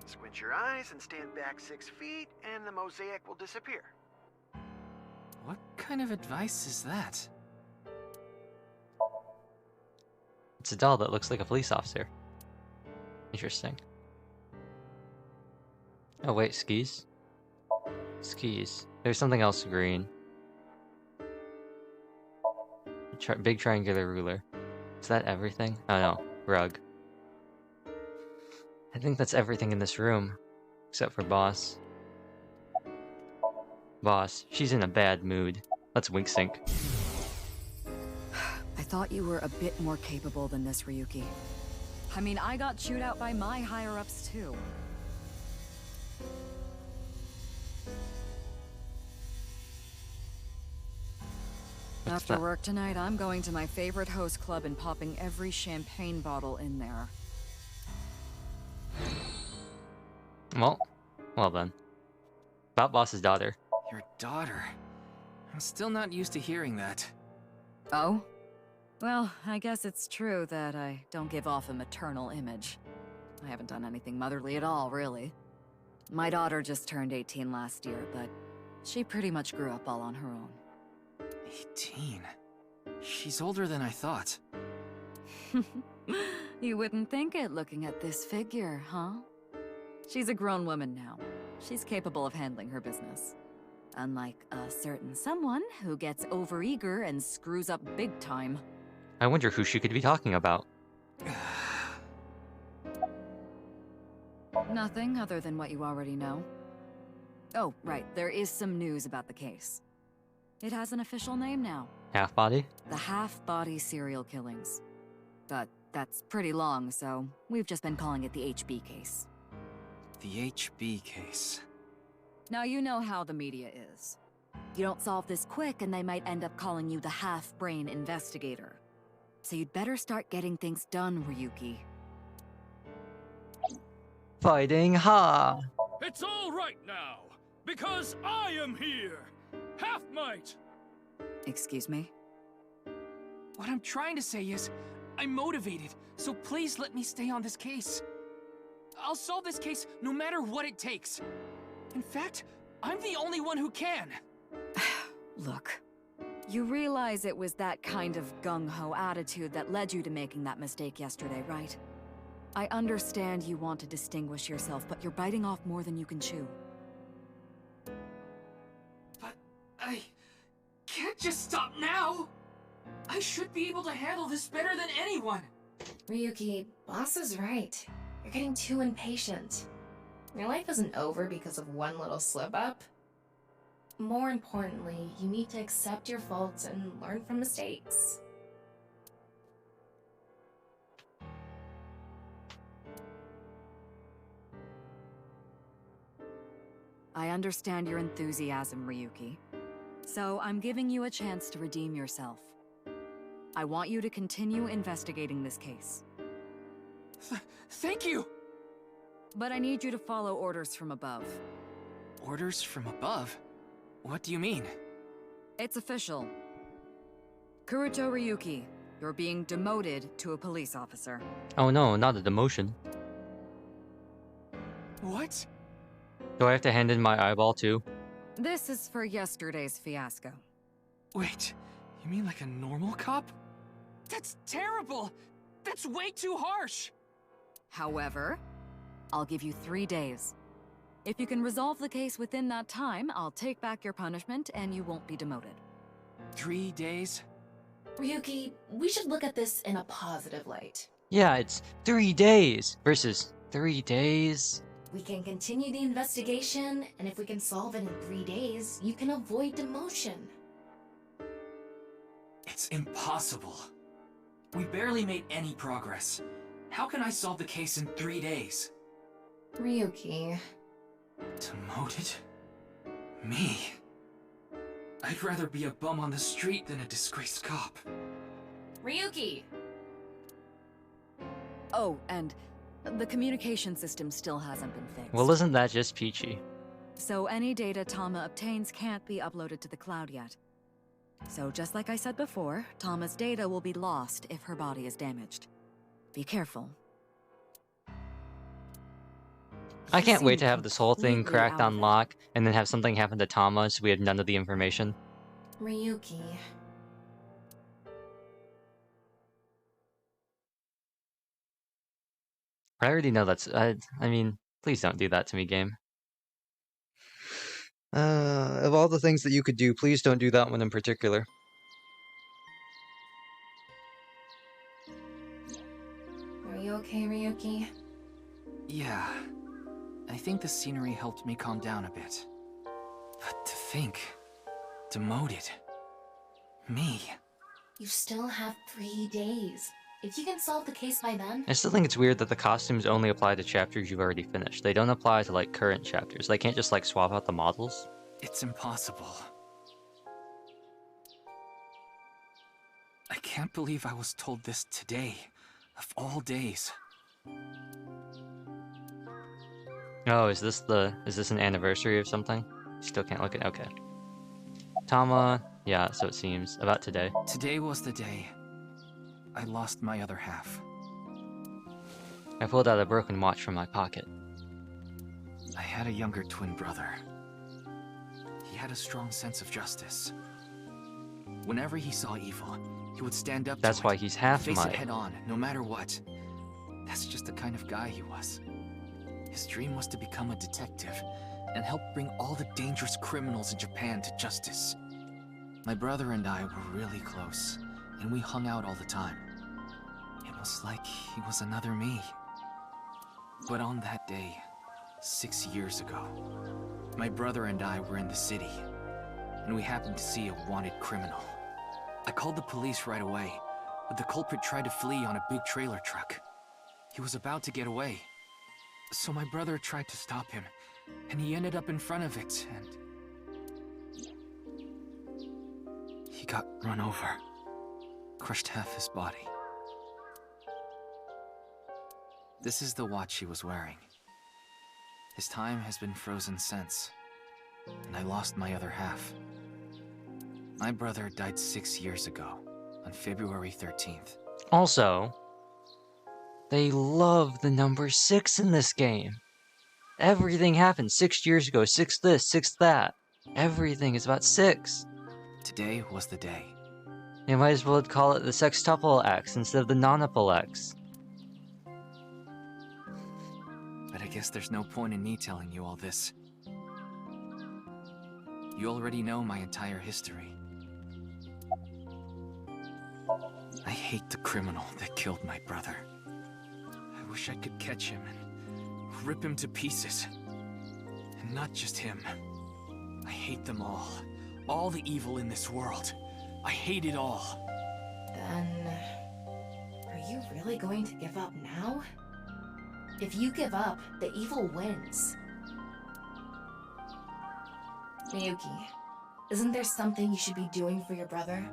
Squint your eyes and stand back 6 feet, and the mosaic will disappear. What kind of advice is that? It's a doll that looks like a police officer. Interesting. Oh wait, skis? Skis. There's something else green. Big triangular ruler. Is that everything? Oh no, rug. I think that's everything in this room. Except for Boss. Boss, she's in a bad mood. Let's wink sync. I thought you were a bit more capable than this, Ryuki. I mean, I got chewed out by my higher-ups, too. After work tonight, I'm going to my favorite host club and popping every champagne bottle in there. Well then. About Boss's daughter. Your daughter? I'm still not used to hearing that. Oh? Well, I guess it's true that I don't give off a maternal image. I haven't done anything motherly at all, really. My daughter just turned 18 last year, but she pretty much grew up all on her own. 18? She's older than I thought. You wouldn't think it looking at this figure, huh? She's a grown woman now. She's capable of handling her business. Unlike a certain someone who gets overeager and screws up big time. I wonder who she could be talking about. Nothing other than what you already know. Oh, right, there is some news about the case. It has an official name now. Half-body? The half-body serial killings. But that's pretty long, so we've just been calling it the HB case. The HB case. Now you know how the media is. You don't solve this quick and they might end up calling you the half-brain investigator. So you'd better start getting things done, Ryuki. Fighting ha! It's all right now, because I am here. Half might. Excuse me? What I'm trying to say is, I'm motivated, so please let me stay on this case. I'll solve this case no matter what it takes. In fact, I'm the only one who can. Look, you realize it was that kind of gung-ho attitude that led you to making that mistake yesterday, right? I understand you want to distinguish yourself, but you're biting off more than you can chew. But I can't just stop now. I should be able to handle this better than anyone. Ryuki, Boss is right. You're getting too impatient. Your life isn't over because of one little slip-up. More importantly, you need to accept your faults and learn from mistakes. I understand your enthusiasm, Ryuki. So I'm giving you a chance to redeem yourself. I want you to continue investigating this case. Thank you! But I need you to follow orders from above. Orders from above? What do you mean? It's official. Kuruto Ryuki, you're being demoted to a police officer. Oh no, not a demotion. What? Do I have to hand in my eyeball too? This is for yesterday's fiasco. Wait, you mean like a normal cop? That's terrible! That's way too harsh! However, I'll give you 3 days. If you can resolve the case within that time, I'll take back your punishment and you won't be demoted. 3 days? Ryuki, we should look at this in a positive light. Yeah, it's 3 days versus 3 days. We can continue the investigation, and if we can solve it in 3 days, you can avoid demotion. It's impossible. We barely made any progress. How can I solve the case in 3 days? Ryuki. Demoted? Me? I'd rather be a bum on the street than a disgraced cop. Ryuki! Oh, and the communication system still hasn't been fixed. Well, isn't that just peachy? So any data Tama obtains can't be uploaded to the cloud yet. So just like I said before, Tama's data will be lost if her body is damaged. Be careful. I can't wait to have this whole thing cracked on lock and then have something happen to Tama so we have none of the information. Ryuki. I already know that's... I mean, please don't do that to me, game. Of all the things that you could do, please don't do that one in particular. Are you okay, Ryuki? Yeah. I think the scenery helped me calm down a bit. But to think, demoted. Me. You still have 3 days. If you can solve the case by then... I still think it's weird that the costumes only apply to chapters you've already finished. They don't apply to, like, current chapters. They can't just, like, swap out the models. It's impossible. I can't believe I was told this today, of all days. Oh, is this an anniversary of something? Still can't look at. Okay. Tama, yeah, so it seems about today. Today was the day I lost my other half. I pulled out a broken watch from my pocket. I had a younger twin brother. He had a strong sense of justice. Whenever he saw evil, he would stand up. That's why he's half face my. it head on, no matter what. That's just the kind of guy he was. His dream was to become a detective and help bring all the dangerous criminals in Japan to justice. My brother and I were really close, and we hung out all the time. It was like he was another me. But on that day, 6 years ago, my brother and I were in the city, and we happened to see a wanted criminal. I called the police right away, but the culprit tried to flee on a big trailer truck. He was about to get away, so my brother tried to stop him, and he ended up in front of it, and he got run over, crushed half his body. This is the watch he was wearing. His time has been frozen since, and I lost my other half. My brother died 6 years ago, on February 13th. Also, they love the number 6 in this game. Everything happened 6 years ago. 6 this, 6 that. Everything is about 6. Today was the day. You might as well call it the sextuple X instead of the nonuple X. But I guess there's no point in me telling you all this. You already know my entire history. I hate the criminal that killed my brother. I wish I could catch him and rip him to pieces. And not just him. I hate them all. All the evil in this world. I hate it all. Then... are you really going to give up now? If you give up, the evil wins. Miyuki, isn't there something you should be doing for your brother?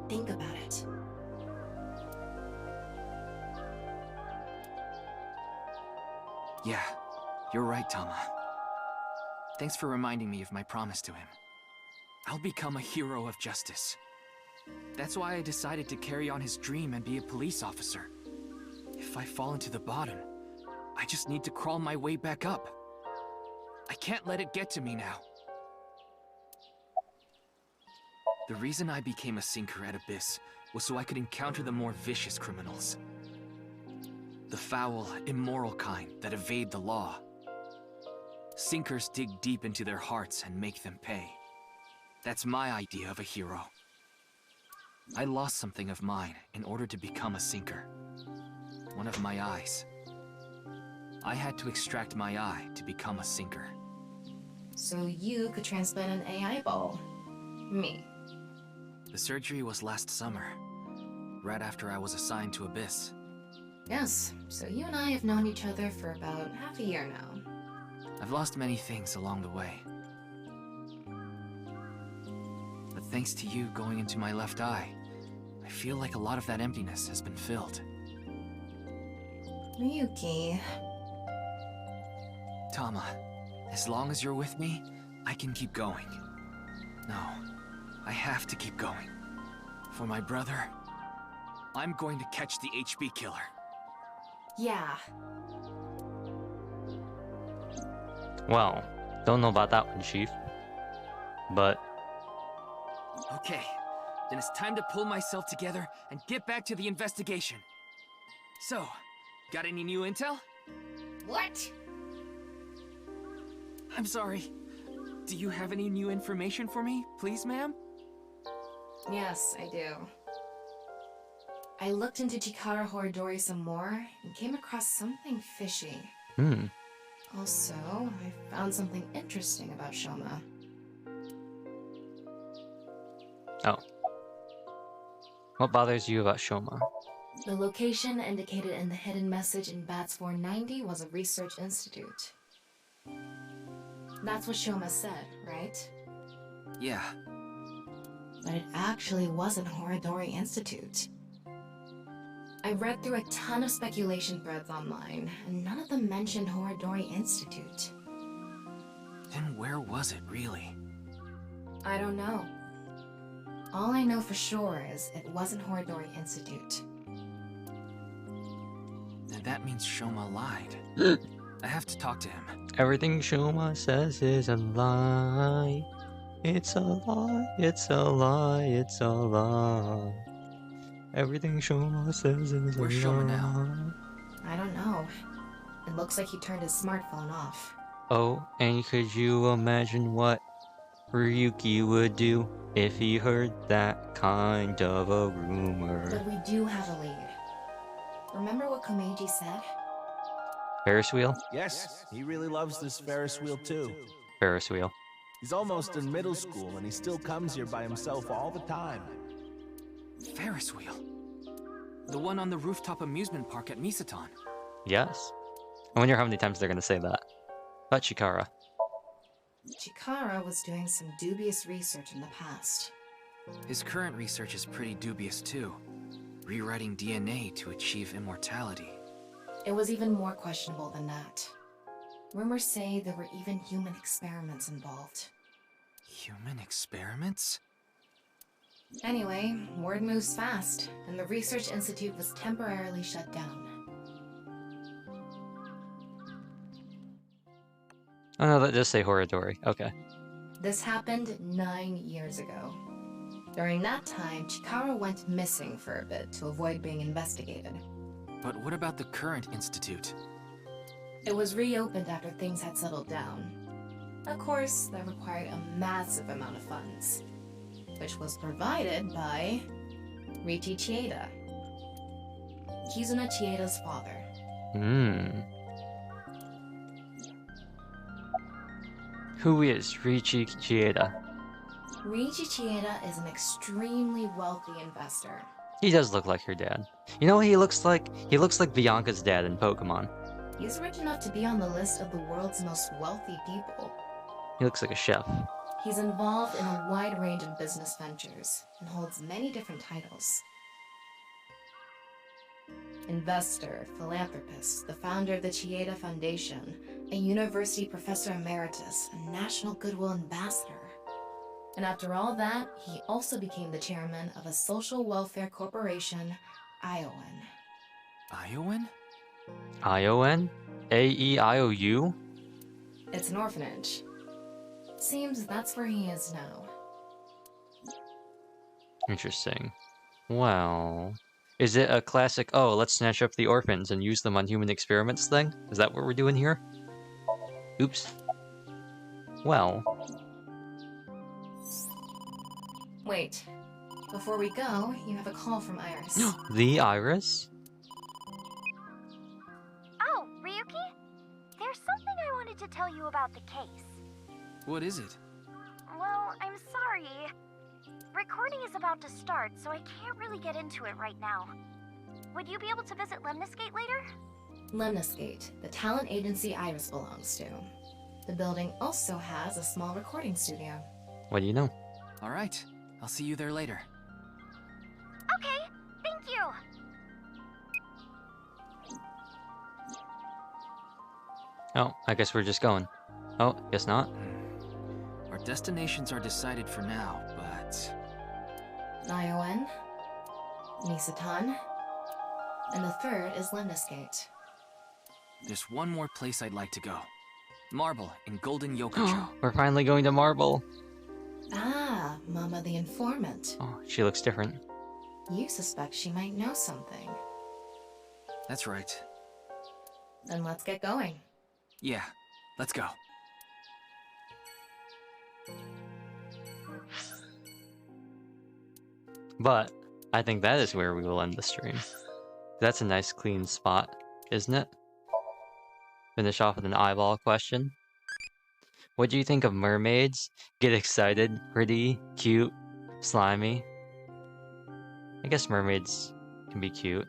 Think about it. Yeah, you're right, Tama. Thanks for reminding me of my promise to him. I'll become a hero of justice. That's why I decided to carry on his dream and be a police officer. If I fall into the bottom, I just need to crawl my way back up. I can't let it get to me now. The reason I became a sinker at Abyss was so I could encounter the more vicious criminals. The foul, immoral kind that evade the law. Sinkers dig deep into their hearts and make them pay. That's my idea of a hero. I lost something of mine in order to become a sinker. One of my eyes. I had to extract my eye to become a sinker. So you could transplant an AI ball. Me. The surgery was last summer, right after I was assigned to Abyss. Yes, so you and I have known each other for about half a year now. I've lost many things along the way. But thanks to you going into my left eye, I feel like a lot of that emptiness has been filled. Miyuki... Tama, as long as you're with me, I can keep going. No, I have to keep going. For my brother, I'm going to catch the HB killer. Yeah. Well, don't know about that one, Chief. But... okay, then it's time to pull myself together and get back to the investigation. So, got any new intel? What? I'm sorry. Do you have any new information for me, please, ma'am? Yes, I do. I looked into Chikara Horidori some more and came across something fishy. Also, I found something interesting about Shoma. Oh. What bothers you about Shoma? The location indicated in the hidden message in Bats 490 was a research institute. That's what Shoma said, right? Yeah. But it actually wasn't Horadori Institute. I read through a ton of speculation threads online, and none of them mentioned Horadori Institute. Then where was it, really? I don't know. All I know for sure is it wasn't Horadori Institute. Then that means Shoma lied. I have to talk to him. Everything Shoma says is a lie. It's a lie, it's a lie, it's a lie. Everything Shoma says is a lie. Where's Shoma now? I don't know. It looks like he turned his smartphone off. Oh, and could you imagine what Ryuki would do if he heard that kind of a rumor? But we do have a lead. Remember what Komeiji said? Ferris wheel? Yes, he really loves this Ferris wheel too. Ferris wheel. He's almost in middle school and he still comes here by himself all the time. Ferris wheel. The one on the rooftop amusement park at Misaton. Yes. I wonder how many times they're gonna say that. About Chikara. Chikara was doing some dubious research in the past. His current research is pretty dubious too. Rewriting DNA to achieve immortality. It was even more questionable than that. Rumors say there were even human experiments involved. Human experiments? Anyway, word moves fast, and the research institute was temporarily shut down. Oh no, that does say Horadori. Okay. This happened 9 years ago. During that time, Chikara went missing for a bit to avoid being investigated. But what about the current institute? It was reopened after things had settled down. Of course, that required a massive amount of funds, which was provided by Riichi Chieda, Kizuna Chieda's father. Who is Riichi Chieda? Riichi Chieda is an extremely wealthy investor. He does look like her dad. You know what he looks like? He looks like Bianca's dad in Pokemon. He's rich enough to be on the list of the world's most wealthy people. He looks like a chef. He's involved in a wide range of business ventures and holds many different titles. Investor, philanthropist, the founder of the Chieda Foundation, a university professor emeritus, a national goodwill ambassador. And after all that, he also became the chairman of a social welfare corporation, Iowan. Iowan? Iowan? A-E-I-O-U? It's an orphanage. Seems that's where he is now. Interesting. Well... Is it a classic, oh, let's snatch up the orphans and use them on human experiments thing? Is that what we're doing here? Oops. Well... Wait. Before we go, you have a call from Iris. The Iris? Oh, Ryuki? There's something I wanted to tell you about the case. What is it? Well, I'm sorry. Recording is about to start, so I can't really get into it right now. Would you be able to visit Lemniscate later? Lemniscate, the talent agency Iris belongs to. The building also has a small recording studio. What do you know? Alright, I'll see you there later. Okay, thank you! Oh, I guess we're just going. Oh, guess not. Our destinations are decided for now, but... Iowan, Misaton, and the third is Lemniscate. There's one more place I'd like to go. Marble in Golden Yokocho. We're finally going to Marble. Ah, Mama the Informant. Oh, she looks different. You suspect she might know something. That's right. Then let's get going. Yeah, let's go. But I think that is where we will end the stream. That's a nice clean spot, isn't it? Finish off with an eyeball question. What do you think of mermaids? Get excited, pretty, cute, slimy. I guess mermaids can be cute.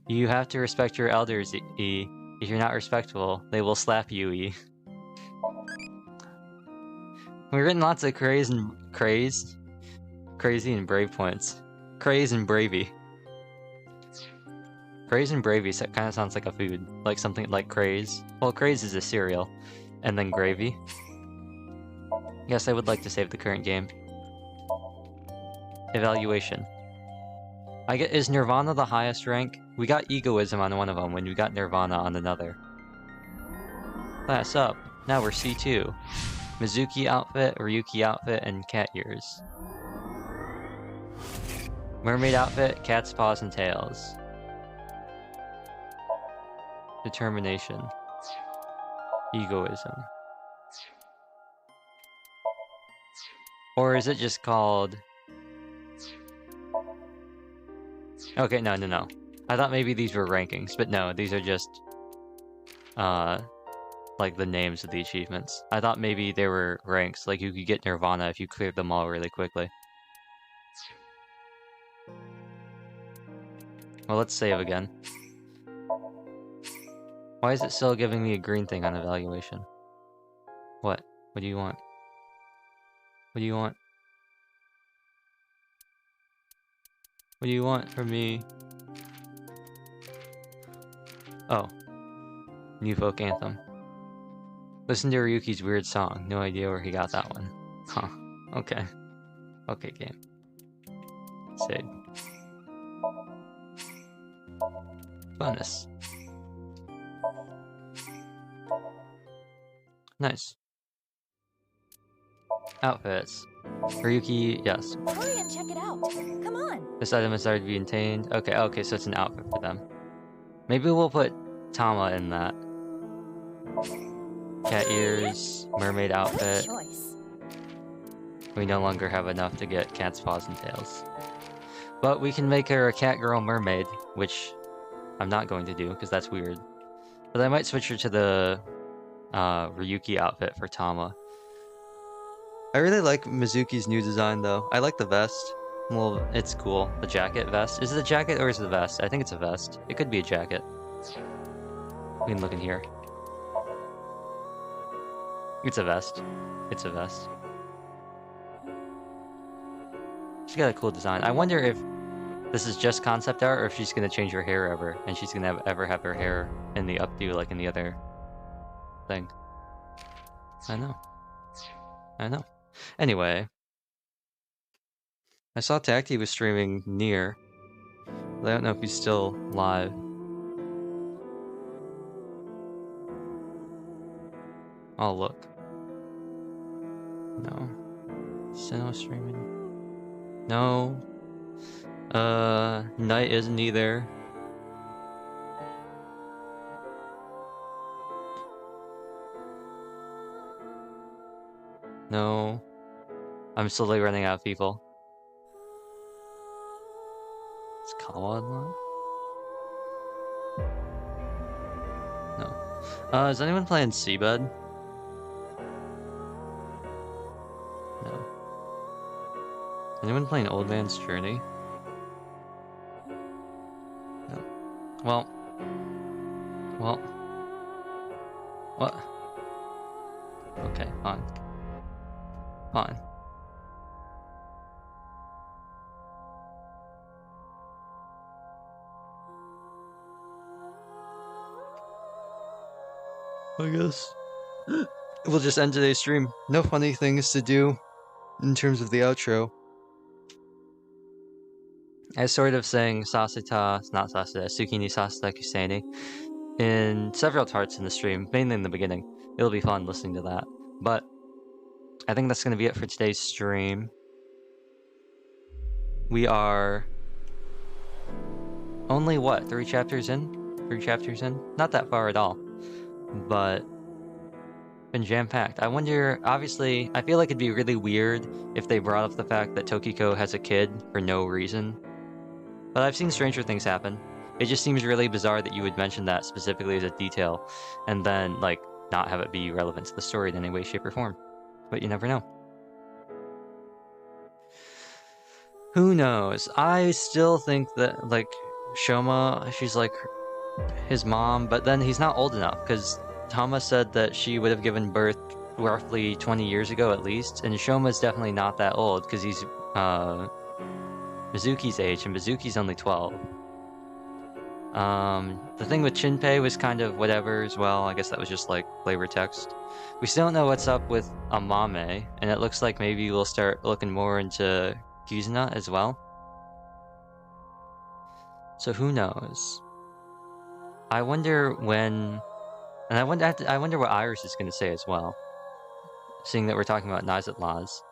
You have to respect your elders, E. If you're not respectful, they will slap you, E. We're getting lots of crazy and brave points. Craze and bravey. Craze and bravey kind of sounds like a food, like something like craze. Well, craze is a cereal, and then gravy. Yes, I would like to save the current game. Evaluation. Is Nirvana the highest rank? We got egoism on one of them when we got Nirvana on another. Class up. Now we're C2. Mizuki outfit, Ryuki outfit, and cat ears. Mermaid outfit, cat's paws and tails. Determination. Egoism. Or is it just called... Okay, no. I thought maybe these were rankings, but no, these are just... like the names of the achievements. I thought maybe they were ranks, like you could get Nirvana if you cleared them all really quickly. Well, let's save again. Why is it still giving me a green thing on evaluation? What? What do you want? What do you want? What do you want from me? Oh. New folk anthem. Listen to Ryuki's weird song. No idea where he got that one. Huh. Okay. Okay, game. Save. Bonus. Nice. Outfits. Ryuki, yes. Hurry and check it out. Come on. This item is already being obtained. Okay, so it's an outfit for them. Maybe we'll put Tama in that. Cat ears, mermaid outfit. We no longer have enough to get cat's paws and tails. But we can make her a cat girl mermaid, which I'm not going to do because that's weird. But I might switch her to the Ryuki outfit for Tama. I really like Mizuki's new design though. I like the vest. Well, it's cool. The jacket vest. Is it a jacket or is it a vest? I think it's a vest. It could be a jacket. We can look in here. It's a vest. It's a vest. She's got a cool design. I wonder if this is just concept art or if she's gonna change her hair ever, and she's gonna ever have her hair in the updo like in the other thing. I know. Anyway. I saw Tacti was streaming Nier, but I don't know if he's still live. I'll look. No. Sinnoh streaming. No. Knight isn't either. No. I'm slowly running out of people. Is Kawa online? No. Is anyone playing Seabed? No. Anyone playing Old Man's Journey? No. Well. What? Okay, fine. Fine. I guess we'll just end today's stream. No funny things to do in terms of the outro. I sort of sang Sasita, not Sasita, Tsukini Sasita Kuseni in several parts in the stream, mainly in the beginning. It'll be fun listening to that. But I think that's going to be it for today's stream. We are only, what, 3 chapters in? 3 chapters in? Not that far at all. But been jam-packed. I wonder, obviously, I feel like it'd be really weird if they brought up the fact that Tokiko has a kid for no reason. But I've seen stranger things happen. It just seems really bizarre that you would mention that specifically as a detail, and then, like, not have it be relevant to the story in any way, shape, or form. But you never know. Who knows? I still think that, like, Shoma, she's like his mom, but then he's not old enough, because Tama said that she would have given birth roughly 20 years ago at least, and Shoma's definitely not that old, because he's Mizuki's age, and Mizuki's only 12. The thing with Shinpei was kind of whatever as well. I guess that was just like flavor text. We still don't know what's up with Amame, and it looks like maybe we'll start looking more into Kizuna as well. So who knows? I wonder when, and I wonder what Iris is going to say as well. Seeing that we're talking about Nizet laws.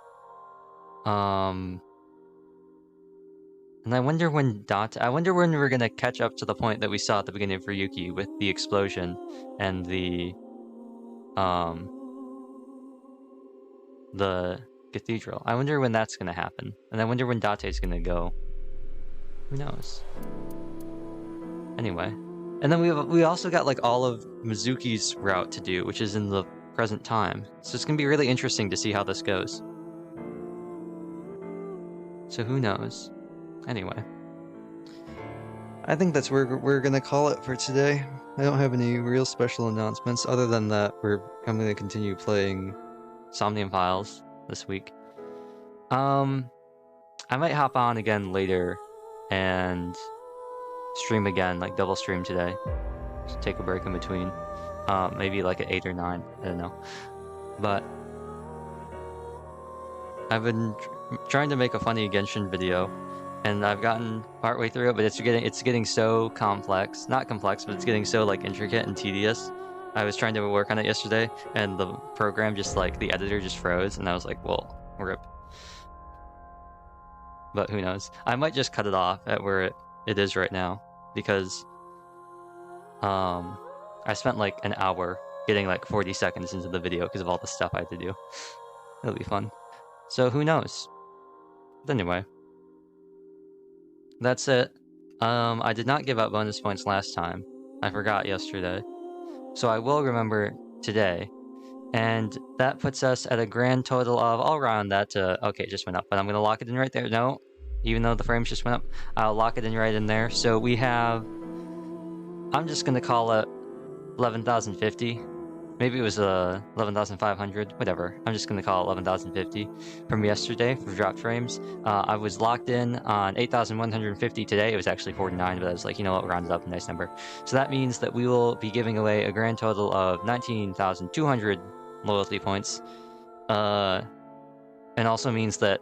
And I wonder when we're gonna catch up to the point that we saw at the beginning of Ryuki with the explosion and the cathedral. I wonder when that's gonna happen. And I wonder when Date's gonna go. Who knows? Anyway. And then we also got like all of Mizuki's route to do, which is in the present time. So it's gonna be really interesting to see how this goes. So who knows? Anyway, I think that's where we're gonna call it for today. I don't have any real special announcements other than that I'm gonna continue playing Somnium Files this week. I might hop on again later and stream again, like double stream today. Just take a break in between. Maybe like at 8 or 9. I don't know. But I've been trying to make a funny Genshin video. And I've gotten partway through it, but it's getting so complex. Not complex, but it's getting so like intricate and tedious. I was trying to work on it yesterday, and the program just like, the editor just froze, and I was like, well, rip. But who knows? I might just cut it off at where it is right now, because I spent like an hour getting like 40 seconds into the video because of all the stuff I had to do. It'll be fun. So who knows? But anyway. That's it. I did not give out bonus points last time. I forgot yesterday. So I will remember today. And that puts us at a grand total of, I'll round that to, okay, it just went up, but I'm going to lock it in right there. No, even though the frames just went up, I'll lock it in right in there. So we have, I'm just going to call it 11,050. Maybe it was 11,500, whatever. I'm just going to call it 11,050 from yesterday for dropped frames. I was locked in on 8,150 today. It was actually 49, but I was like, you know what, round it up, a nice number. So that means that we will be giving away a grand total of 19,200 loyalty points. And also means that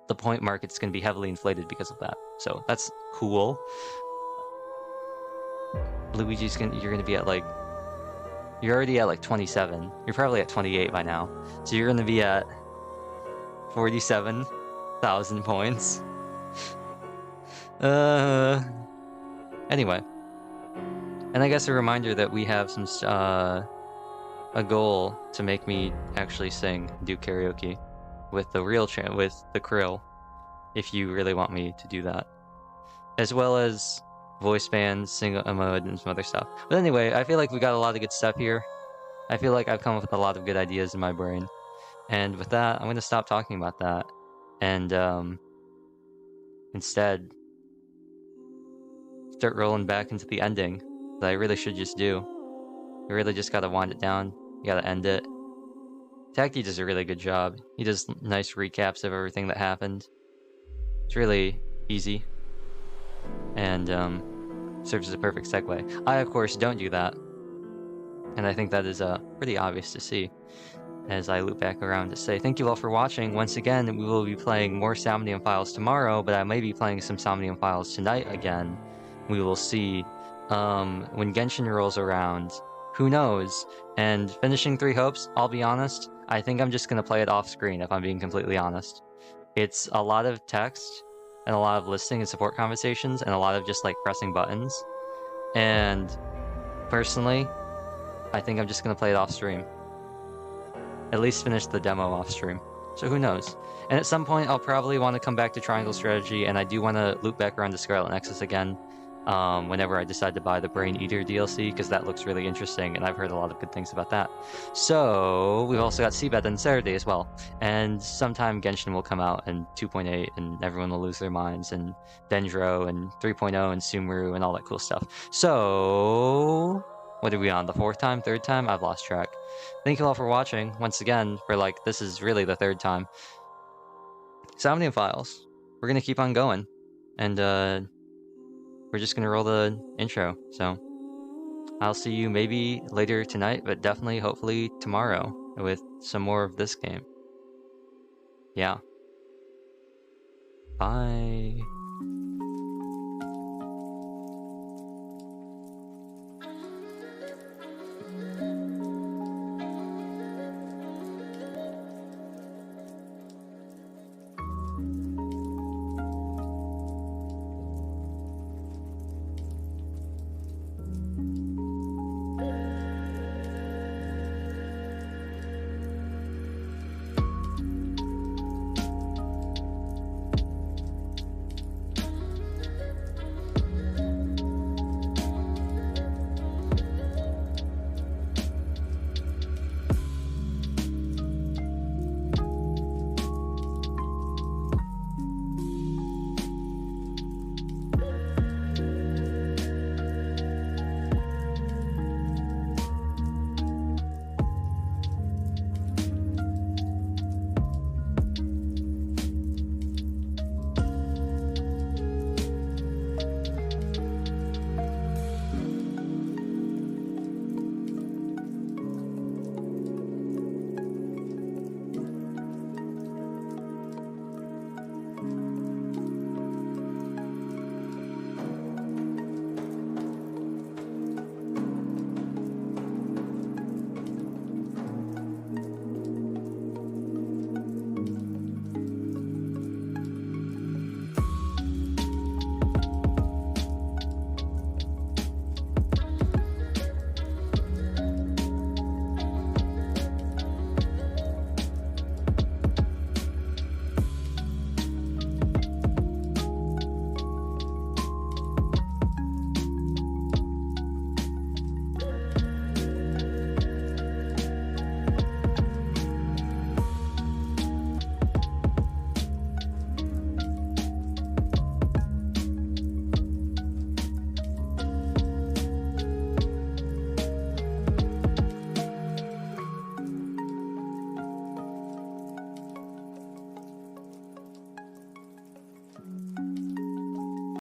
the point market's going to be heavily inflated because of that. So that's cool. Luigi's you're going to be at like, you're already at like 27. You're probably at 28 by now. So you're going to be at 47,000 points. Anyway. And I guess a reminder that we have some a goal to make me actually sing, do karaoke with the real with the Krill, if you really want me to do that. As well as voice bands, single mode, and some other stuff. But anyway, I feel like we got a lot of good stuff here. I feel like I've come up with a lot of good ideas in my brain. And with that, I'm going to stop talking about that. And instead, start rolling back into the ending that I really should just do. You really just got to wind it down. You got to end it. Taki does a really good job. He does nice recaps of everything that happened. It's really easy. And serves as a perfect segue. I, of course, don't do that. And I think that is pretty obvious to see as I loop back around to say thank you all for watching. Once again, we will be playing more Somnium Files tomorrow, but I may be playing some Somnium Files tonight again. We will see when Genshin rolls around. Who knows? And finishing Three Hopes, I'll be honest, I think I'm just going to play it off screen if I'm being completely honest. It's a lot of text and a lot of listening and support conversations and a lot of just like pressing buttons. And personally, I think I'm just going to play it off stream. At least finish the demo off stream. So who knows? And at some point, I'll probably want to come back to Triangle Strategy, and I do want to loop back around to Scarlet Nexus again. whenever I decide to buy the Brain Eater DLC, because that looks really interesting, and I've heard a lot of good things about that. So we've also got Seabed on Saturday as well, and sometime Genshin will come out, and 2.8, and everyone will lose their minds, and Dendro, and 3.0, and Sumeru, and all that cool stuff. So what are we on, the 4th time, 3rd time? I've lost track. Thank you all for watching once again. For like, this is really the 3rd time. Somnium Files. We're gonna keep on going, and we're just gonna roll the intro. So I'll see you maybe later tonight, but definitely, hopefully tomorrow with some more of this game. Yeah. Bye.